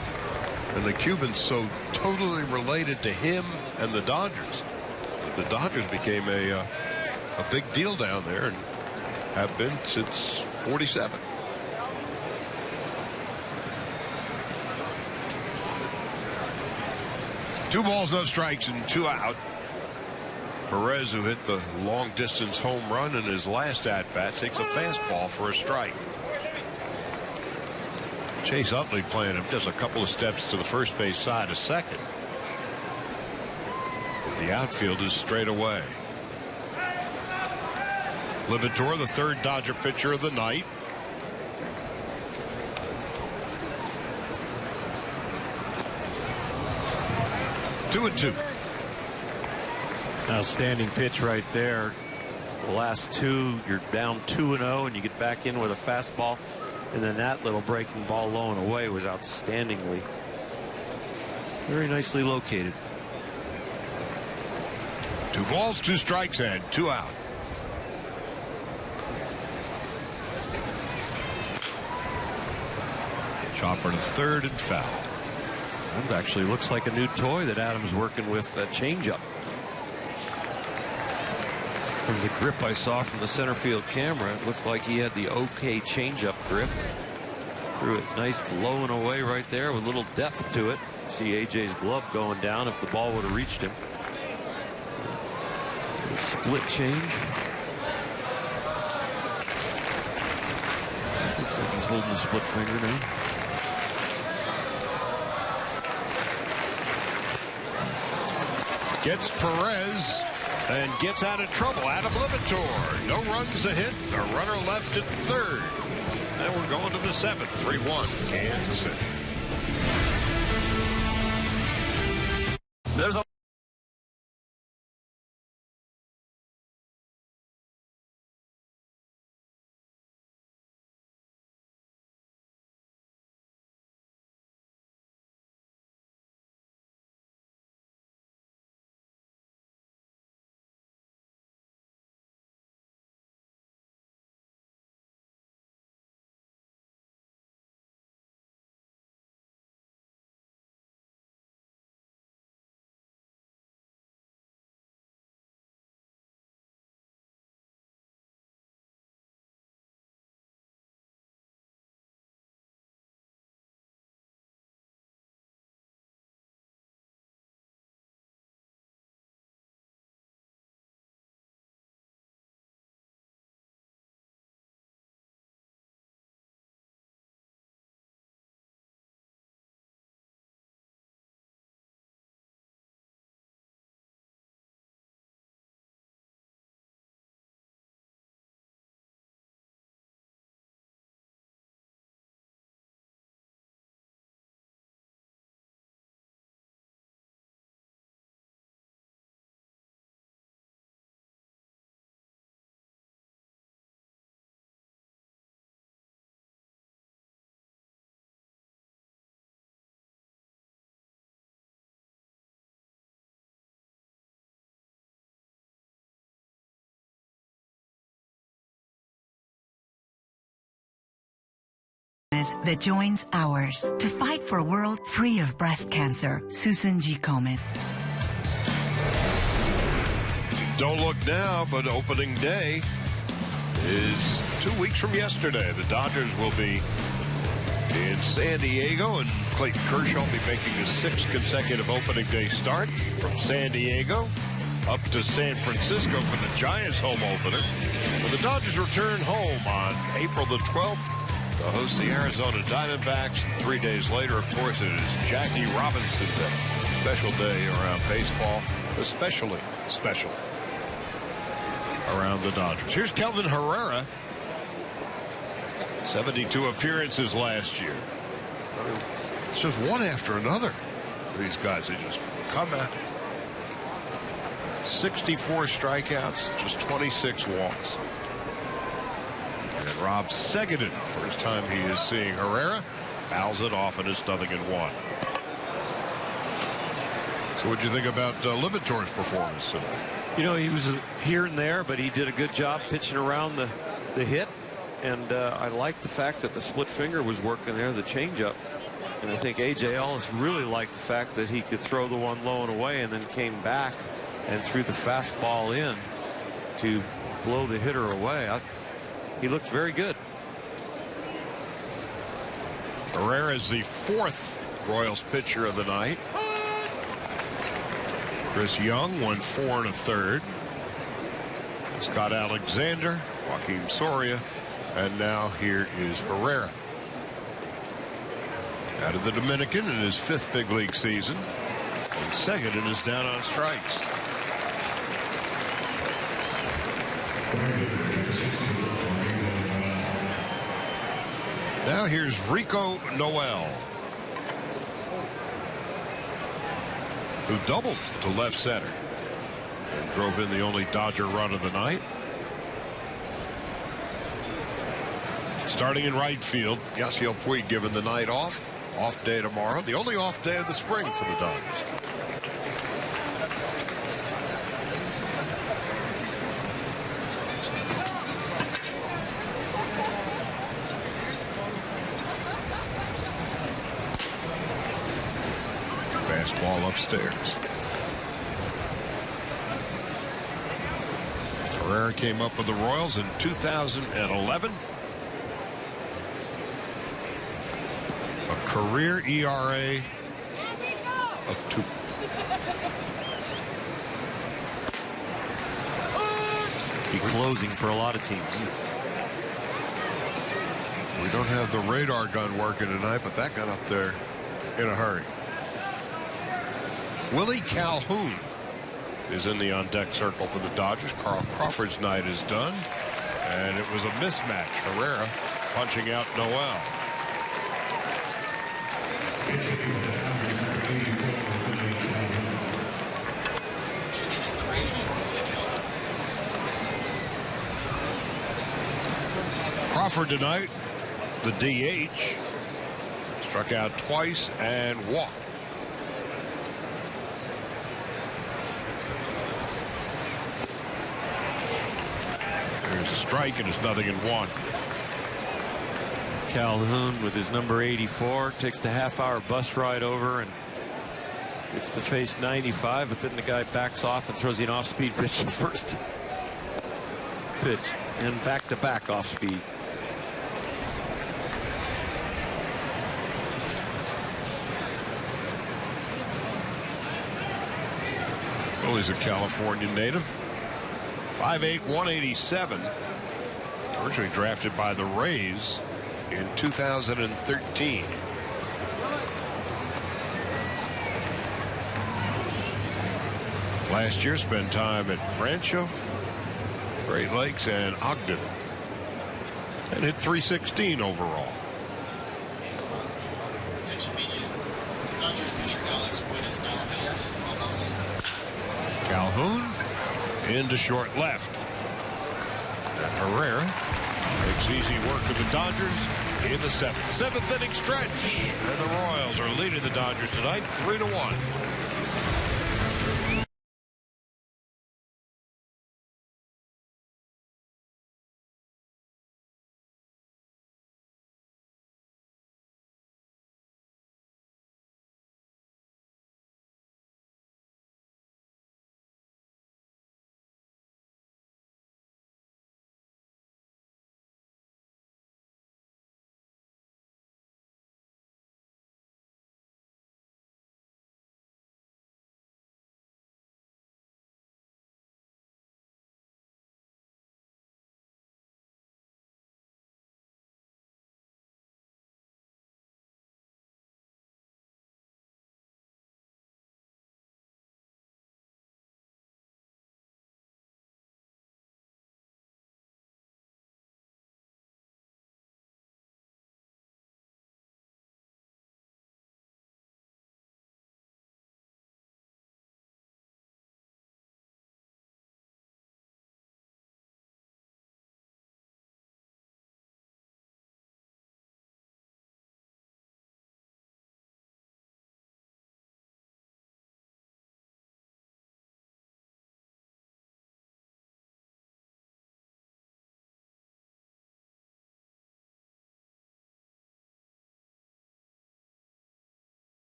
and the Cubans so totally related to him and the Dodgers. The Dodgers became a big deal down there and have been since '47. Two balls, no strikes, and two out. Perez, who hit the long distance home run in his last at bat, takes a fastball for a strike. Chase Utley playing him just a couple of steps to the first base side of second. The outfield is straight away. Liberatore, the third Dodger pitcher of the night. Two and two. Outstanding pitch right there. The last two, you're down 2-0, and you get back in with a fastball. And then that little breaking ball low and away was outstandingly, very nicely located. Two balls, two strikes, and two out. Chopper to third and foul. It actually looks like a new toy that Adams working with, a changeup. From the grip I saw from the center field camera, it looked like he had the okay changeup grip. Threw it nice low and away right there with a little depth to it. See AJ's glove going down if the ball would have reached him. A split change. Looks like he's holding the split finger now. Gets Perez and gets out of trouble. Adam Liberatore. No runs, a hit, a runner left at third. And we're going to the seventh. 3-1 Kansas City. There's a cause that joins ours to fight for a world free of breast cancer. Susan Comment. Don't look now, but opening day is 2 weeks from yesterday. The Dodgers will be in San Diego, and Clayton Kershaw will be making his 6th consecutive opening day start from San Diego up to San Francisco for the Giants home opener. But the Dodgers return home on April the 12th to host the Arizona Diamondbacks. 3 days later, of course, it is Jackie Robinson Day. Special day around baseball, especially special around the Dodgers. Here's Kelvin Herrera. 72 appearances last year. It's just one after another. These guys, they just come out. 64 strikeouts, just 26 walks. And Rob Segedin, first time he is seeing Herrera, fouls it off, and it's 0-1. So what'd you think about Liberatore's performance tonight? You know, he was here and there, but he did a good job pitching around the hit. And I like the fact that the split finger was working there, the changeup. And I think A.J. Ellis really liked the fact that he could throw the one low and away and then came back and threw the fastball in to blow the hitter away. He looked very good. Herrera is the 4th Royals pitcher of the night. Chris Young won 4 1/3. Scott Alexander, Joaquin Soria, and now here is Herrera. Out of the Dominican in his 5th big league season. And Segedin is down on strikes. Now here's Rico Noel, who doubled to left center and drove in the only Dodger run of the night. Starting in right field, Yasiel Puig given the night off. Off day tomorrow. The only off day of the spring for the Dodgers. Fastball upstairs. Herrera came up with the Royals in 2011. A career ERA of 2. Be closing for a lot of teams. We don't have the radar gun working tonight, but that got up there in a hurry. Willie Calhoun is in the on-deck circle for the Dodgers. Carl Crawford's night is done, and it was a mismatch. Herrera punching out Noel. Crawford tonight, the DH, struck out twice and walked. There's a strike, and it's 0-1. Calhoun with his number 84 takes the half-hour bus ride over and gets to face 95, but then the guy backs off and throws an off-speed pitch the first pitch, and back-to-back off-speed. Well, he's a California native. 5'8", 187. Originally drafted by the Rays in 2013. Last year spent time at Rancho, Great Lakes, and Ogden, and hit .316 overall. Calhoun into short left. And Herrera makes easy work of the Dodgers in the 7th inning stretch. And the Royals are leading the Dodgers tonight 3-1.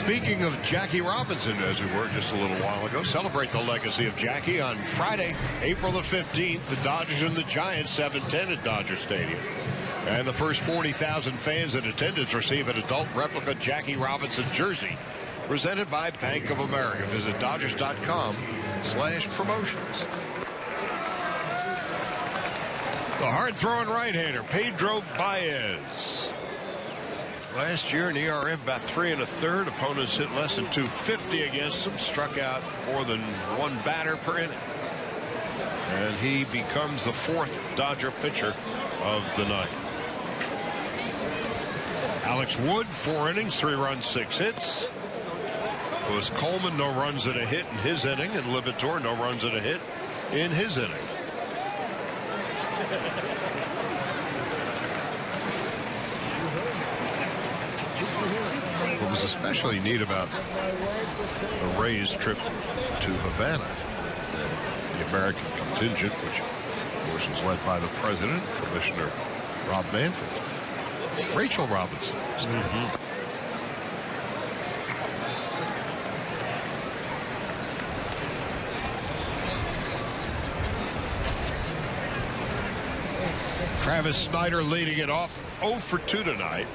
Speaking of Jackie Robinson, as we were just a little while ago, celebrate the legacy of Jackie on Friday, April the 15th. The Dodgers and the Giants, 7:10 at Dodger Stadium. And the first 40,000 fans in attendance receive an adult replica Jackie Robinson jersey presented by Bank of America. Visit Dodgers.com/promotions. The hard-throwing right-hander, Pedro Baez. Last year, an ERA of about 3 1/3. Opponents hit less than 250 against him. Struck out more than one batter per inning. And he becomes the 4th Dodger pitcher of the night. Alex Wood, 4 innings, 3 runs, 6 hits. Lewis Coleman, no runs and a hit in his inning. And Libator, no runs and a hit in his inning. What was especially neat about the Rays' trip to Havana, the American contingent, which of course was led by the president, Commissioner Rob Manfred, Rachel Robinson. Travis Snyder leading it off, 0 for 2 tonight.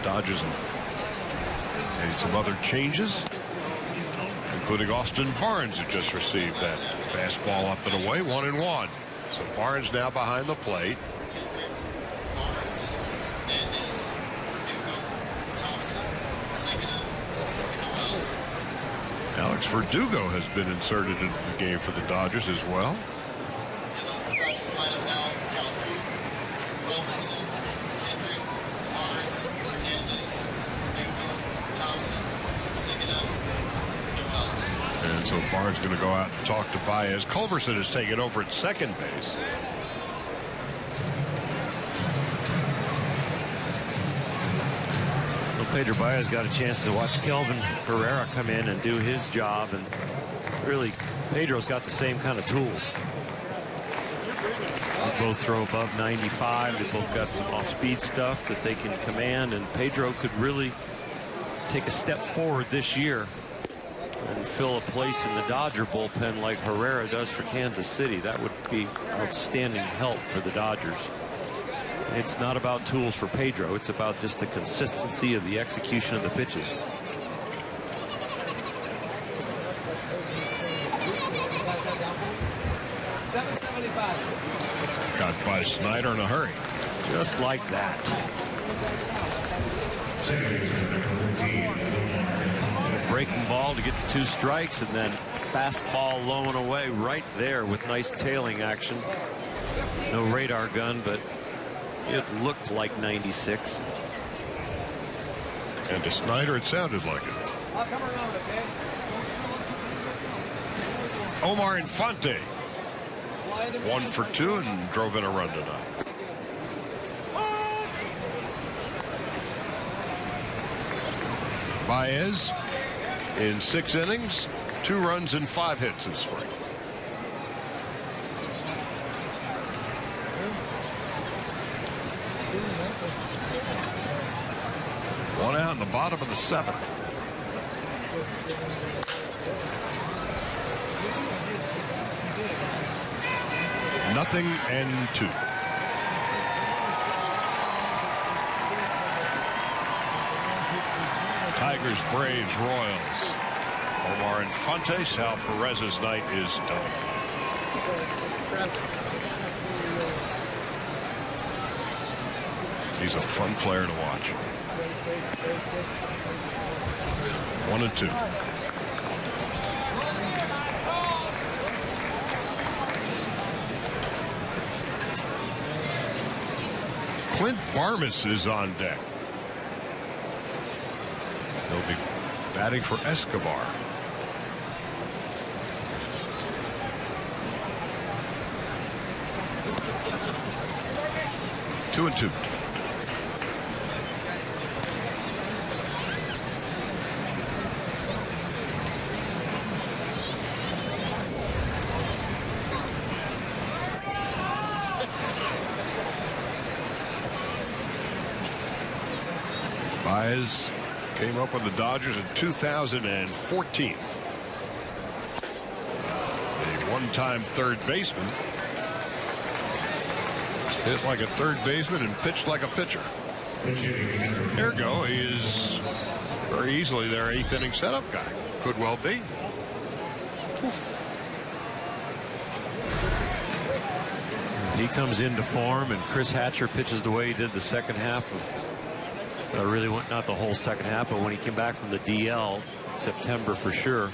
Dodgers made some other changes, including Austin Barnes, who just received that fastball up and away, 1-1. So Barnes now behind the plate. Alex Verdugo has been inserted into the game for the Dodgers as well. And so Barnes going to go out and talk to Baez. Culberson has taken over at second base. Well, Pedro Baez got a chance to watch Kelvin Herrera come in and do his job, and really Pedro's got the same kind of tools. They both throw above 95. They both got some off-speed stuff that they can command, and Pedro could really take a step forward this year and fill a place in the Dodger bullpen like Herrera does for Kansas City. That would be outstanding help for the Dodgers. It's not about tools for Pedro. It's about just the consistency of the execution of the pitches. Got by Snyder in a hurry. Just like that. Breaking ball to get the 2 strikes, and then fastball low and away right there with nice tailing action. No radar gun, but it looked like 96. And to Snyder, it sounded like it. Omar Infante, 1 for 2 and drove in a run tonight. Baez in 6 innings, 2 runs and 5 hits in spring. One out in the bottom of the 7th. Nothing and 2. Tigers, Braves, Royals. Omar Infante, Sal Perez's night is done. He's a fun player to watch. 1 and 2. Clint Barmas is on deck. He'll be batting for Escobar. Two and 2. Baez came up with the Dodgers in 2014. A one-time third baseman. Hit like a third baseman and pitched like a pitcher. Ergo, he is very easily their 8th inning setup guy. Could well be. He comes into form, and Chris Hatcher pitches the way he did the second half of really not the whole second half, but when he came back from the DL in September for sure.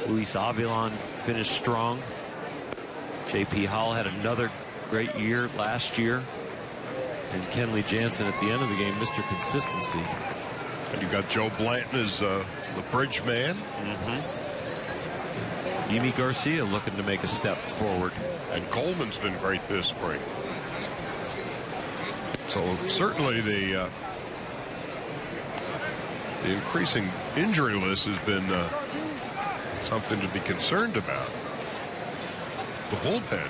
Luis Avilan finished strong. J.P. Hall had another great year last year, and Kenley Jansen at the end of the game, Mr. Consistency. And you've got Joe Blanton as the bridge man. Yimi Garcia looking to make a step forward. And Coleman's been great this spring. So certainly the increasing injury list has been something to be concerned about. The bullpen.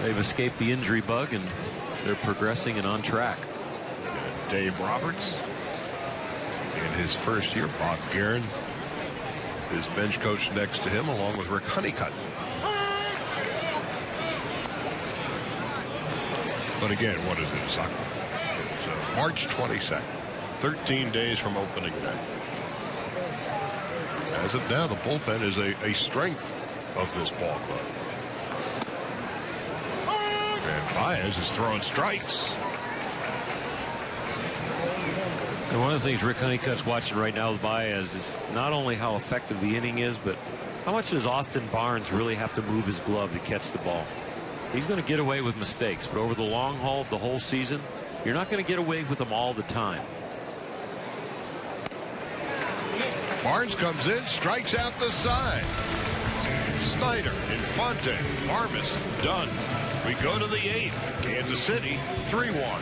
They've escaped the injury bug, and they're progressing and on track. And Dave Roberts in his first year. Bob Guerin, his bench coach next to him, along with Rick Honeycutt. But again, what is it? It's March 22nd. 13 days from opening day. As of now, the bullpen is a strength of this ball club. And Baez is throwing strikes. And one of the things Rick Honeycutt's watching right now with Baez is not only how effective the inning is, but how much does Austin Barnes really have to move his glove to catch the ball? He's going to get away with mistakes, but over the long haul of the whole season, you're not going to get away with them all the time. Barnes comes in, strikes out the side. Snyder, Infante, Armas, done. We go to the 8th. Kansas City, 3-1.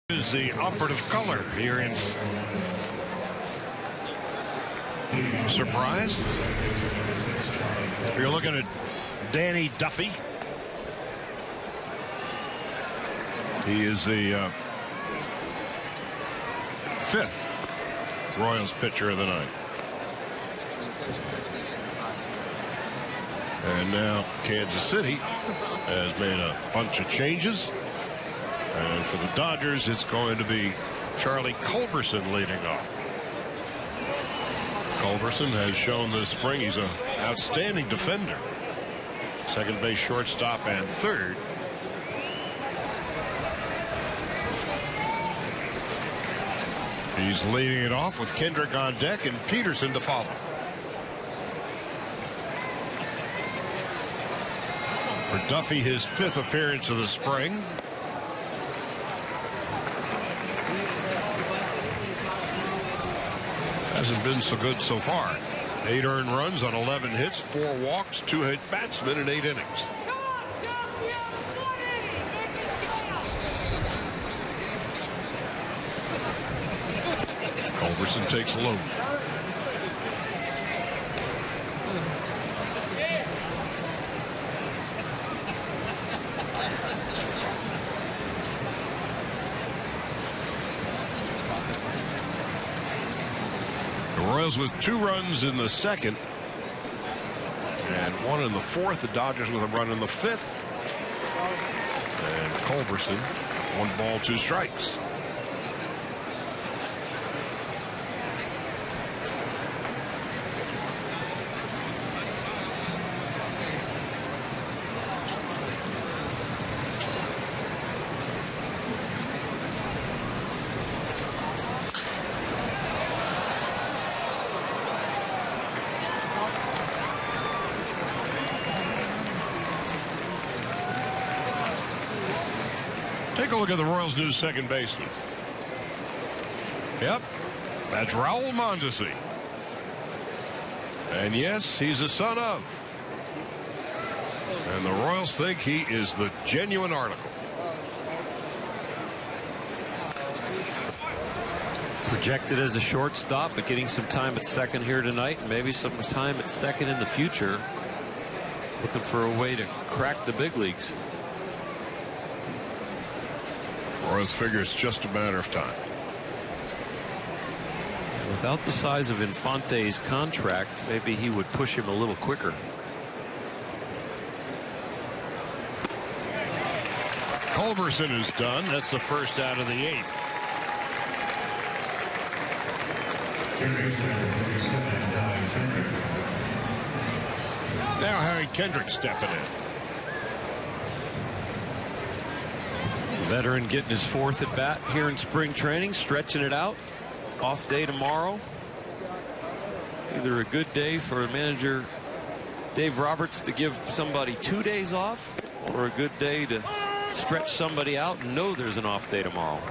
Is the operative color here in Surprise. You're looking at Danny Duffy. He is the 5th Royals pitcher of the night. And now Kansas City has made a bunch of changes. And for the Dodgers, it's going to be Charlie Culberson leading off. Culberson has shown this spring he's an outstanding defender. Second base, shortstop, and third. He's leading it off with Kendrick on deck and Peterson to follow. For Duffy, his 5th appearance of the spring. Hasn't been so good so far. 8 earned runs on 11 hits, 4 walks, 2 hit batsmen in 8 innings. Culberson takes low. The Royals with 2 runs in the 2nd and 1 in the 4th. The Dodgers with a run in the 5th. And Culberson, 1 ball, 2 strikes. Take a look at the Royals' new second baseman. Yep, that's Raul Mondesi. And yes, he's a son of. And the Royals think he is the genuine article. Projected as a shortstop, but getting some time at second here tonight, and maybe some time at second in the future. Looking for a way to crack the big leagues. Royals figure it's just a matter of time. Without the size of Infante's contract, maybe he would push him a little quicker. Culberson is done. That's the first out of the 8th. Now Harry Kendrick stepping in. Veteran getting his 4th at bat here in spring training, stretching it out. Off day tomorrow. Either a good day for manager Dave Roberts to give somebody 2 days off, or a good day to stretch somebody out and know there's an off day tomorrow.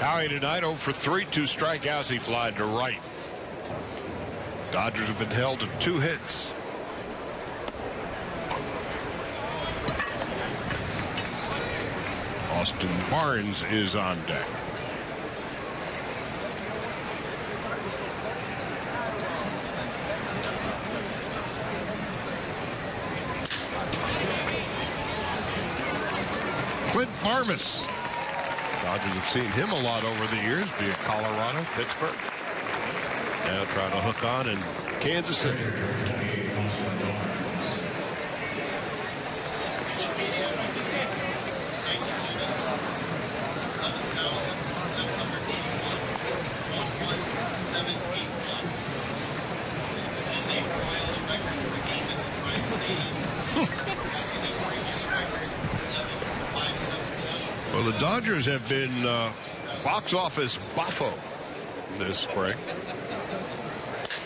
Howie tonight 0 for 3, 2 strikeouts. He flied to right. Dodgers have been held to 2 hits. Austin Barnes is on deck. Clint Barmas. Dodgers have seen him a lot over the years, be it Colorado, Pittsburgh. Now trying to hook on in Kansas City. Well, the Dodgers have been box office boffo this spring.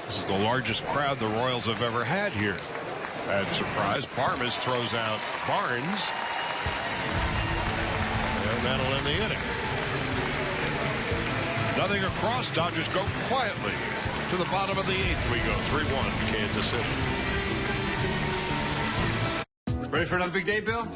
This is the largest crowd the Royals have ever had here. Bad surprise. Barmas throws out Barnes. And that'll end the inning. Nothing across. Dodgers go quietly. To the bottom of the 8th we go. 3-1 Kansas City. Ready for another big day, Bill?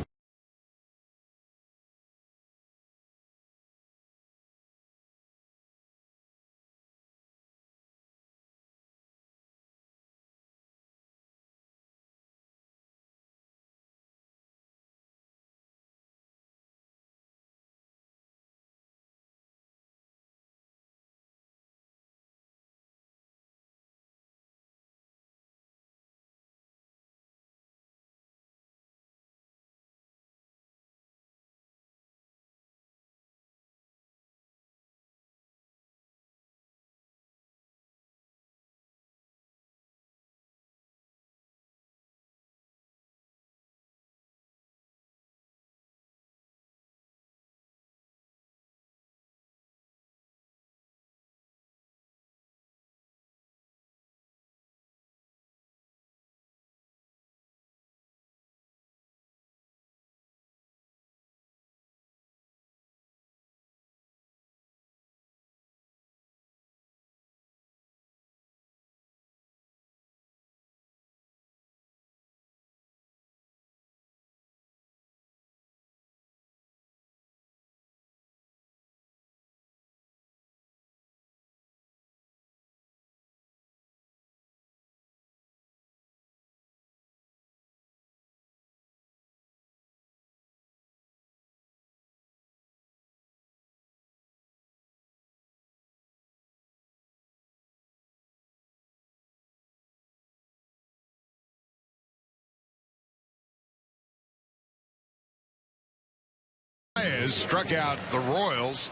Baez struck out the Royals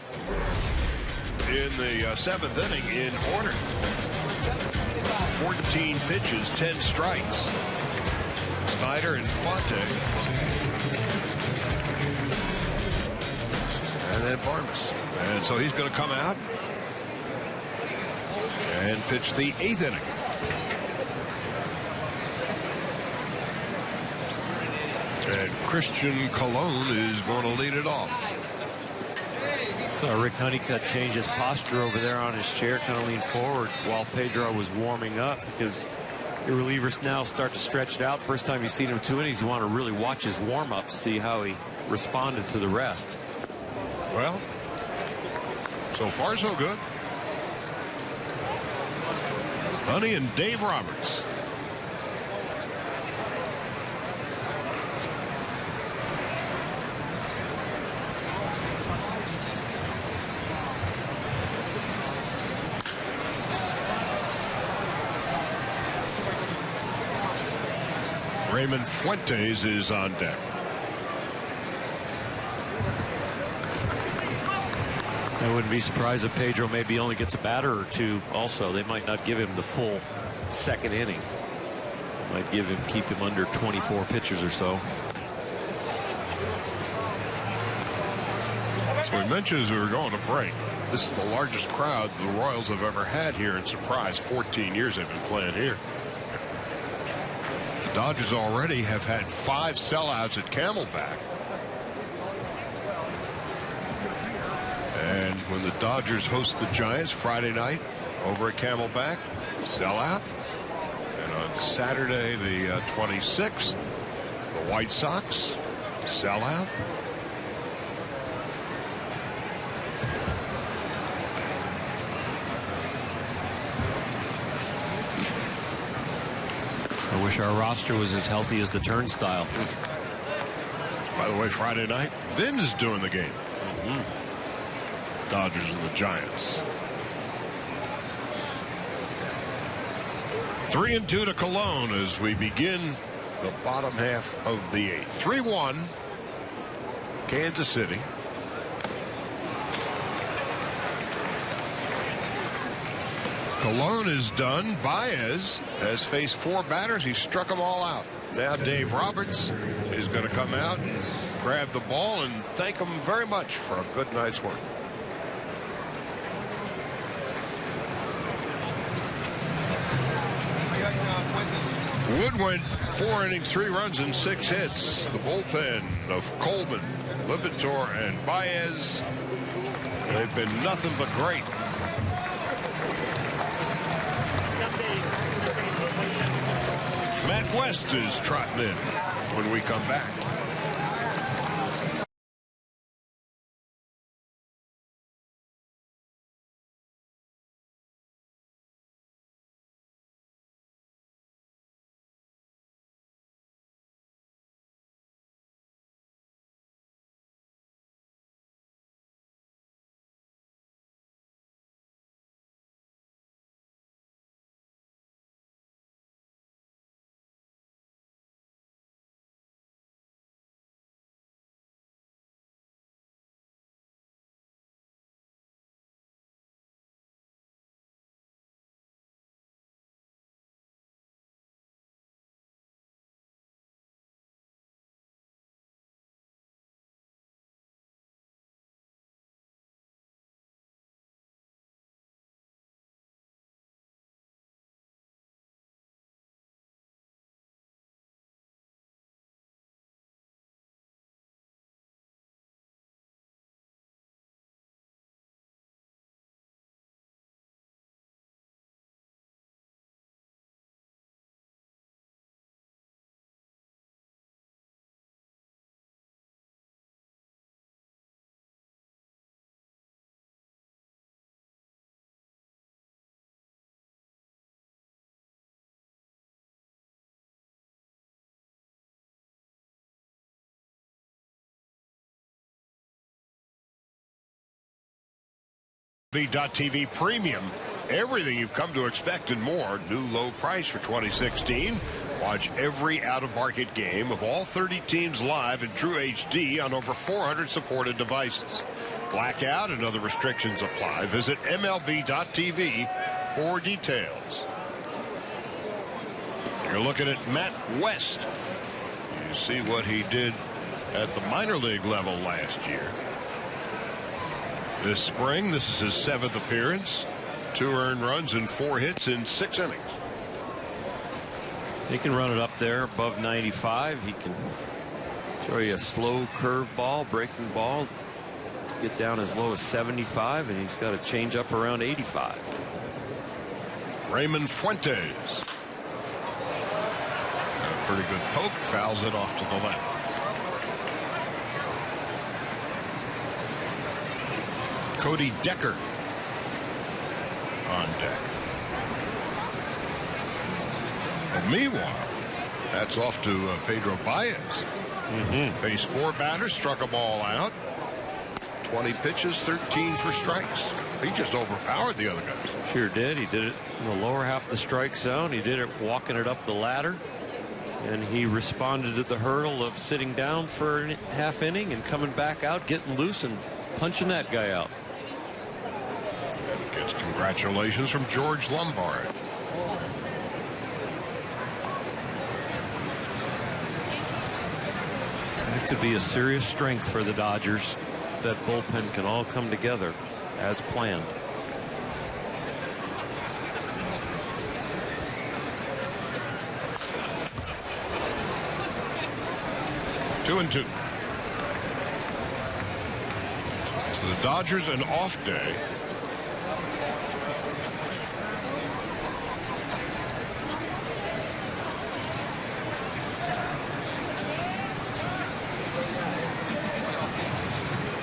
in the 7th inning in order. 14 pitches, 10 strikes. Snyder and Fonte. And then Barnes. And so he's going to come out and pitch the 8th inning. And Christian Colon is going to lead it off. So Rick Honeycutt changed his posture over there on his chair, kind of leaned forward while Pedro was warming up, because your relievers now start to stretch it out. First time you've seen him 2 innings, you want to really watch his warm-up, see how he responded to the rest. Well, so far so good. Honey and Dave Roberts. Raymond Fuentes is on deck. I wouldn't be surprised if Pedro maybe only gets a batter or two. Also, they might not give him the full 2nd inning. Might keep him under 24 pitches or so. So we mentioned as we were going to break, this is the largest crowd the Royals have ever had here in Surprise. 14 years they've been playing here. The Dodgers already have had 5 sellouts at Camelback. And when the Dodgers host the Giants Friday night over at Camelback, sellout. And on Saturday the 26th, the White Sox, sellout. I wish our roster was as healthy as the turnstile. By the way, Friday night, Vin is doing the game. Dodgers and the Giants. 3-2 to Cologne as we begin the bottom half of the 8th. 3-1 Kansas City. Cologne is done. Baez has faced 4 batters. He struck them all out. Now Dave Roberts is going to come out and grab the ball and thank him very much for a good night's work. Wood went 4 innings, 3 runs, and 6 hits. The bullpen of Coleman, Lipitor, and Baez, they've been nothing but great. Matt West is trotting in when we come back. TV Premium. Everything you've come to expect and more. New low price for 2016. Watch every out-of-market game of all 30 teams live in true HD on over 400 supported devices. Blackout and other restrictions apply. Visit MLB.tv for details. You're looking at Matt West. You see what he did at the minor league level last year. This spring, this is his 7th appearance. 2 earned runs and 4 hits in 6 innings. He can run it up there above 95. He can show you a slow curve ball, breaking ball, get down as low as 75, and he's got a change up around 85. Raymond Fuentes. A pretty good poke, fouls it off to the left. Cody Decker on deck. And meanwhile, that's off to Pedro Baez. Faced 4 batters, struck a ball out. 20 pitches, 13 for strikes. He just overpowered the other guys. Sure did. He did it in the lower half of the strike zone. He did it walking it up the ladder. And he responded to the hurdle of sitting down for a half inning and coming back out, getting loose and punching that guy out. And gets congratulations from George Lombard. It could be a serious strength for the Dodgers. That bullpen can all come together as planned. Two and two. So the Dodgers an off day.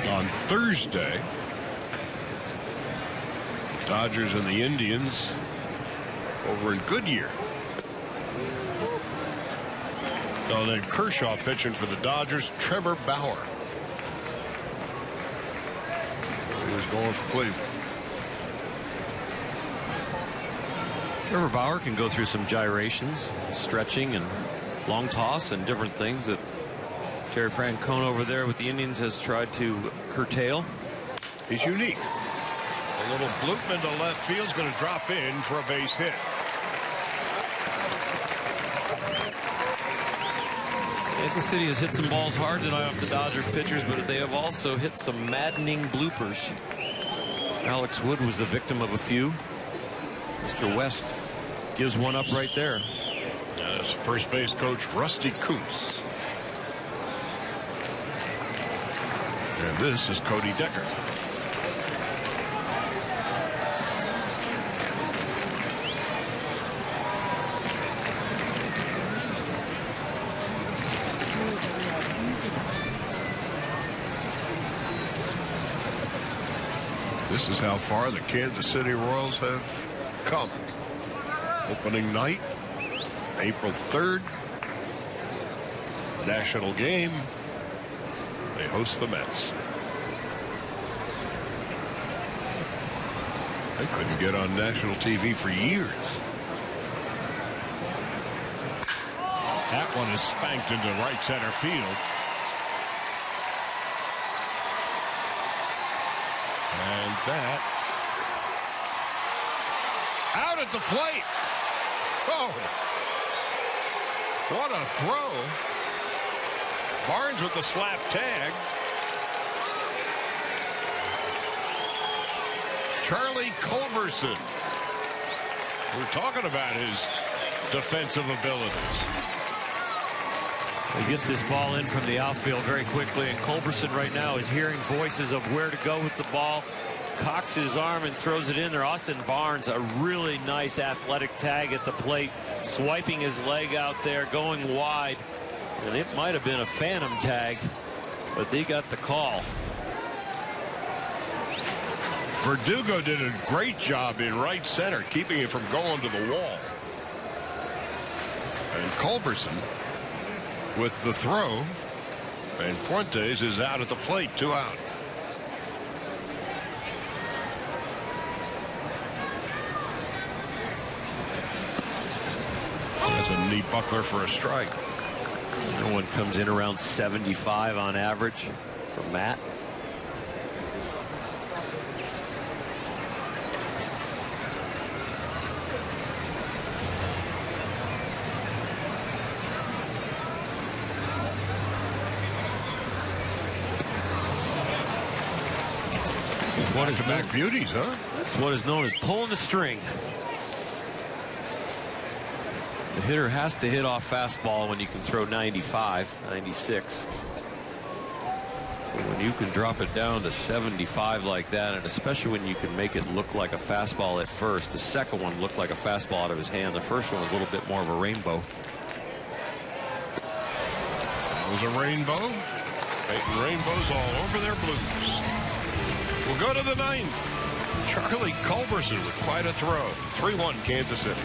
On Thursday, Dodgers and the Indians over in Goodyear. So then Kershaw pitching for the Dodgers. Trevor Bauer. He was going for Cleveland. Trevor Bauer can go through some gyrations, stretching and long toss and different things that Terry Francona over there with the Indians has tried to curtail. He's unique. A little bloop into left field is going to drop in for a base hit. Kansas City has hit some balls hard tonight off the Dodgers pitchers, but they have also hit some maddening bloopers. Alex Wood was the victim of a few. Mr. West gives one up right there. As first base coach Rusty Kuntz. And this is Cody Decker. This is how far the Kansas City Royals have come. Opening night, April 3rd. National game. They host the Mets. They couldn't get on national TV for years. That one is spanked into right center field. And that out at the plate. Oh, what a throw. Barnes with the slap tag. Charlie Culberson. We're talking about his defensive abilities. He gets this ball in from the outfield very quickly, and Culberson right now is hearing voices of where to go with the ball. Cocks his arm and throws it in there. Austin Barnes, a really nice athletic tag at the plate, swiping his leg out there, going wide. And it might have been a phantom tag, but they got the call. Verdugo did a great job in right center, keeping it from going to the wall. And Culberson with the throw, and Fuentes is out at the plate, 2 out. There's a knee buckler for a strike. No one comes in around 75 on average for Matt. What is back beauties, huh? That's what is known as pulling the string. The hitter has to hit off fastball when you can throw 95, 96. So when you can drop it down to 75 like that, and especially when you can make it look like a fastball at first, the second one looked like a fastball out of his hand. The first one was a little bit more of a rainbow. It was a rainbow. Painting rainbows all over their blues. We'll go to the ninth. Charlie Culberson with quite a throw. 3-1 Kansas City.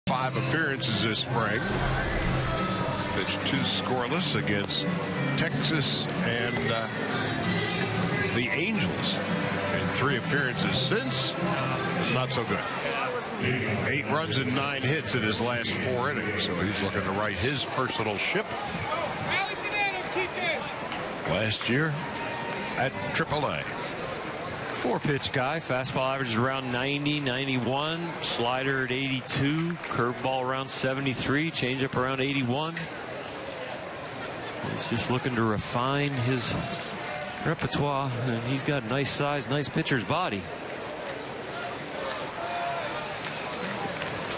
Five appearances this spring. Pitched 2 scoreless against Texas and the Angels. And 3 appearances since. Not so good. 8 runs and 9 hits in his last 4 innings. So he's looking to right his personal ship. Last year at AAA. 4-pitch guy. Fastball averages around 90, 91. Slider at 82. Curveball around 73. Changeup around 81. He's just looking to refine his repertoire, and he's got nice size, nice pitcher's body.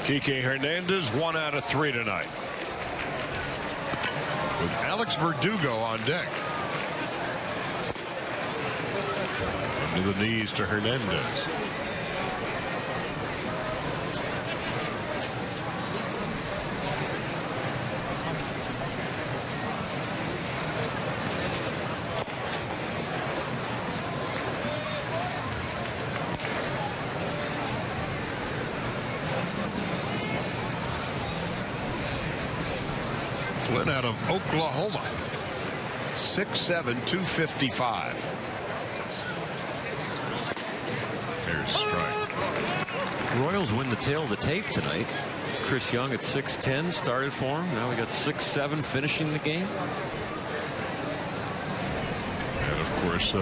Kike Hernandez 1 out of 3 tonight. With Alex Verdugo on deck. Under the knees to Hernandez. Flynn out of Oklahoma. 6'7", 255. There's a strike. Royals win the tail of the tape tonight. Chris Young at 6'10" started for him. Now we got 6'7" finishing the game. And of course,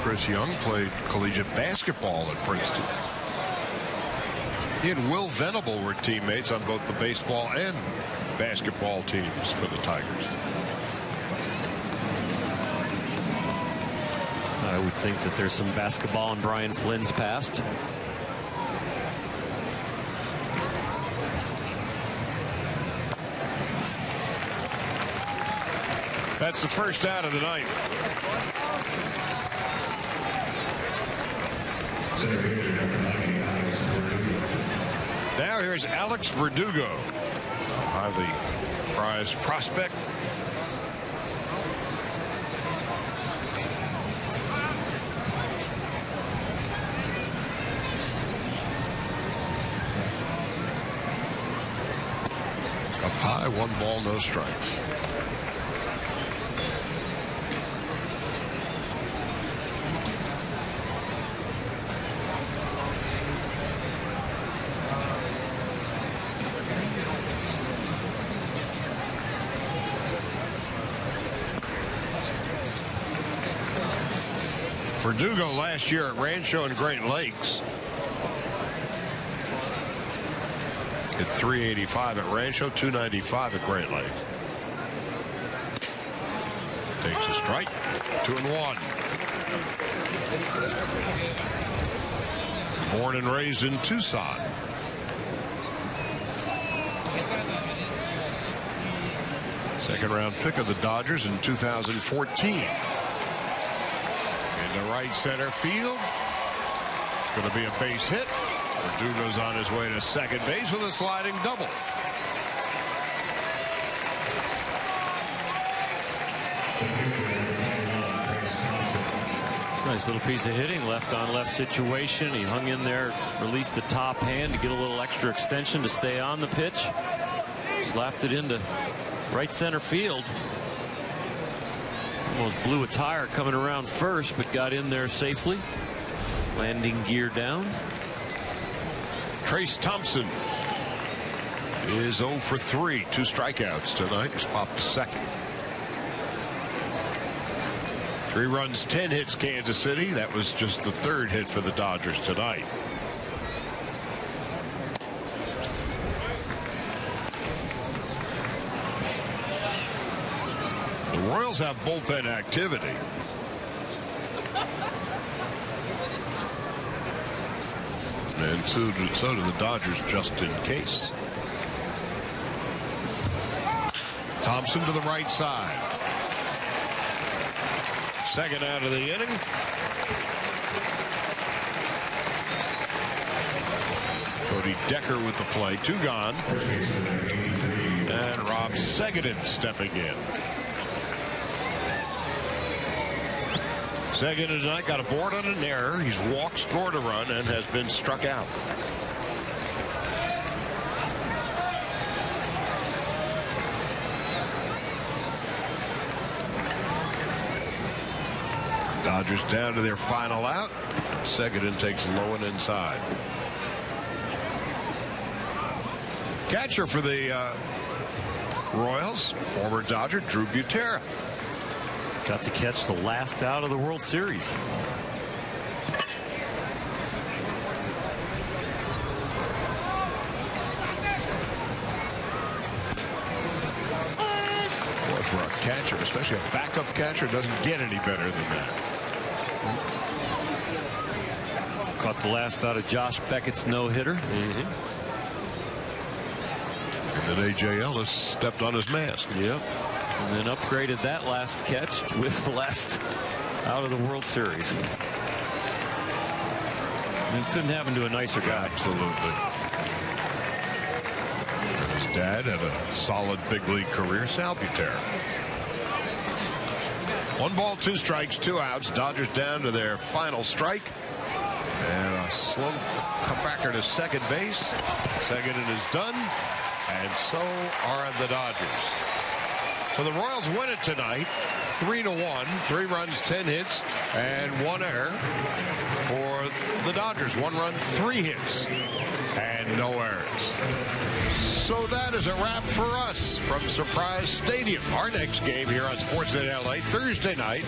Chris Young played collegiate basketball at Princeton. He and Will Venable were teammates on both the baseball and basketball teams for the Tigers. I would think that there's some basketball in Brian Flynn's past. That's the first out of the ninth. Now here's Alex Verdugo, a highly prized prospect. 1 ball, no strikes. Verdugo last year at Rancho and Great Lakes hit .385 at Rancho, .295 at Great Lakes. Takes a strike. 2-1. Born and raised in Tucson. Second round pick of the Dodgers in 2014. Into right center field. Going to be a base hit. Verdugo's on his way to second base with a sliding double. Nice little piece of hitting, left on left situation. He hung in there, released the top hand to get a little extra extension to stay on the pitch. Slapped it into right center field. Almost blew a tire coming around first, but got in there safely. Landing gear down. Trace Thompson is 0 for 3. 2 strikeouts tonight. He's popped to second. 3 runs, 10 hits, Kansas City. That was just the 3rd hit for the Dodgers tonight. The Royals have bullpen activity. And so do the Dodgers, just in case. Thompson to the right side. Second out of the inning. Cody Decker with the play. 2 gone. And Rob Segedin stepping in. Segedin tonight got a board on an error. He's walked, scored a run, and has been struck out. Dodgers down to their final out. Segedin takes low and inside. Catcher for the Royals, former Dodger Drew Butera. Got to catch the last out of the World Series. Boy, for a catcher, especially a backup catcher, doesn't get any better than that. Caught the last out of Josh Beckett's no-hitter. And then A.J. Ellis stepped on his mask. Yep. And then upgraded that last catch with the last out of the World Series. And couldn't happen to a nicer guy. Absolutely. And his dad had a solid big league career, Sal Butera. 1 ball, 2 strikes, 2 outs. Dodgers down to their final strike. And a slow comebacker to second base. Segedin is done. And so are the Dodgers. So the Royals win it tonight, 3-1, 3 runs, 10 hits, and 1 error. For the Dodgers, 1 run, 3 hits, and no errors. So that is a wrap for us from Surprise Stadium. Our next game here on Sportsnet LA Thursday night.